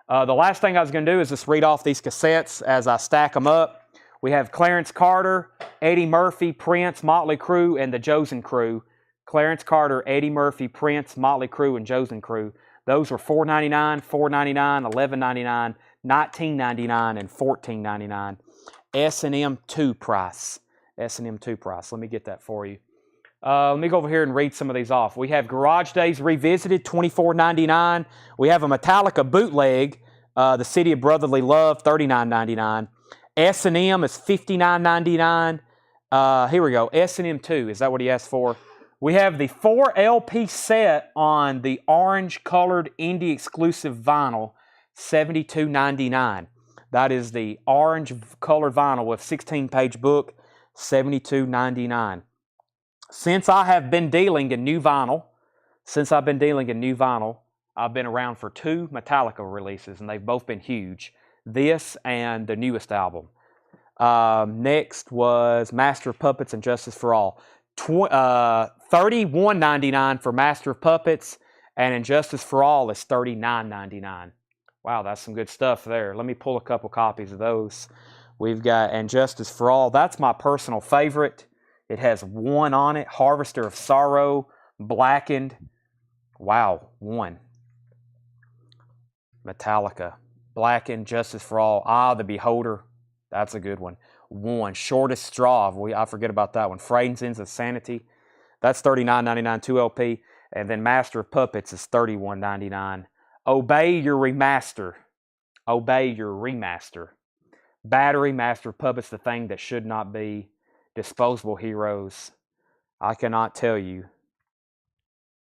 S1: The last thing I was going to do is just read off these cassettes as I stack them up. We have Clarence Carter, Eddie Murphy, Prince, Motley Crue, and the Josen Crew. Clarence Carter, Eddie Murphy, Prince, Motley Crue, and Josen Crew. Those were $4.99, $4.99, $11.99, $19.99, and $14.99. S&M 2 price. S&M 2 price. Let me get that for you. Let me go over here and read some of these off. We have Garage Days Revisited, $24.99. We have a Metallica bootleg, The City of Brotherly Love, $39.99. S&M is $59.99. Here we go. S&M 2. Is that what he asked for? We have the 4 LP set on the orange-colored indie exclusive vinyl, $72.99. That is the orange-colored vinyl with 16-page book, $72.99. Since I have been dealing in new vinyl, I've been around for 2 Metallica releases, and they've both been huge. This and the newest album. Next was Master of Puppets and Justice for All. $31.99 for Master of Puppets, and Injustice for All is $39.99. Wow, that's some good stuff there. Let me pull a couple copies of those. We've got Injustice for All. That's my personal favorite. It has 1 on it. Harvester of Sorrow, Blackened. Wow, 1. Metallica, Blackened, Justice for All. The Beholder. That's a good one. 1. Shortest Straw. I forget about that one. Frankincense of Sanity. That's $39.99, 2 LP. And then Master of Puppets is $31.99. Obey Your Remaster. Obey Your Remaster. Battery, Master of Puppets, The Thing That Should Not Be. Disposable Heroes. I cannot tell you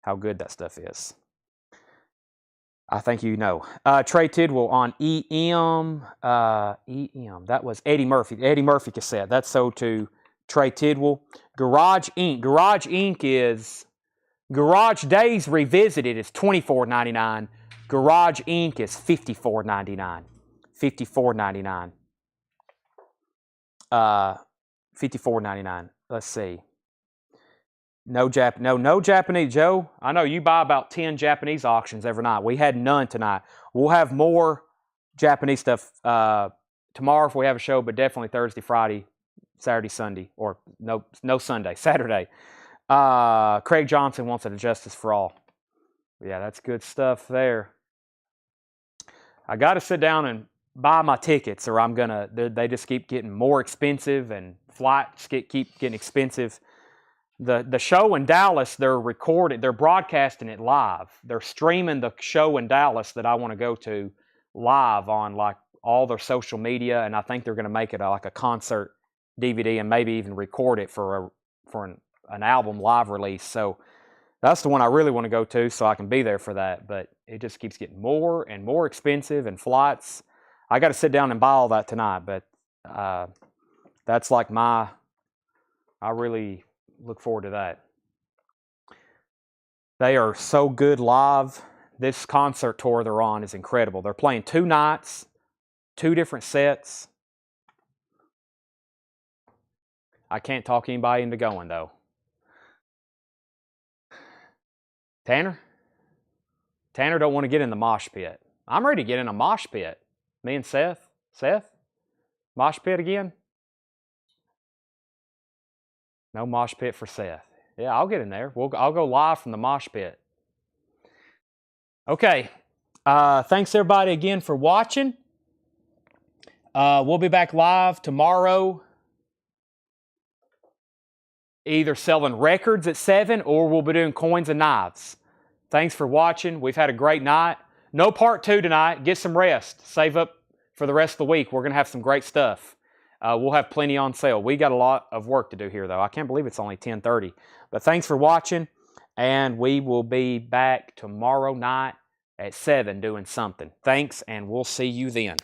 S1: how good that stuff is. I think you know. Trey Tidwell on EM. EM. That was Eddie Murphy. Eddie Murphy cassette. That's sold to Trey Tidwell. Garage Inc. Garage Inc. is Garage Days Revisited is $24.99. Garage Inc. is $54.99. $54.99. $54.99. Let's see. No Japanese. Joe, I know you buy about 10 Japanese auctions every night. We had none tonight. We'll have more Japanese stuff tomorrow if we have a show, but definitely Thursday, Friday, Saturday, Sunday, or no Sunday, Saturday. Craig Johnson wants it a Justice for All. Yeah, that's good stuff there. I got to sit down and buy my tickets, or I'm gonna. They just keep getting more expensive, and flights keep getting expensive. The show in Dallas, they're broadcasting it live. They're streaming the show in Dallas that I want to go to live on like all their social media, and I think they're going to make it like a concert DVD and maybe even record it for an album live release. So that's the one I really want to go to, so I can be there for that. But it just keeps getting more and more expensive, and flights. I got to sit down and buy all that tonight, but that's like I really look forward to that. They are so good live. This concert tour they're on is incredible. They're playing 2 nights, 2 different sets. I can't talk anybody into going, though. Tanner don't want to get in the mosh pit. I'm ready to get in a mosh pit. Me and Seth. Mosh pit again? No mosh pit for Seth. Yeah, I'll get in there. I'll go live from the mosh pit. Okay. Thanks everybody again for watching. We'll be back live tomorrow, either selling records at 7 or we'll be doing coins and knives. Thanks for watching. We've had a great night. No part 2 tonight. Get some rest. Save up for the rest of the week. We're going to have some great stuff. We'll have plenty on sale. We got a lot of work to do here, though. I can't believe it's only 10:30. But thanks for watching, and we will be back tomorrow night at 7 doing something. Thanks, and we'll see you then.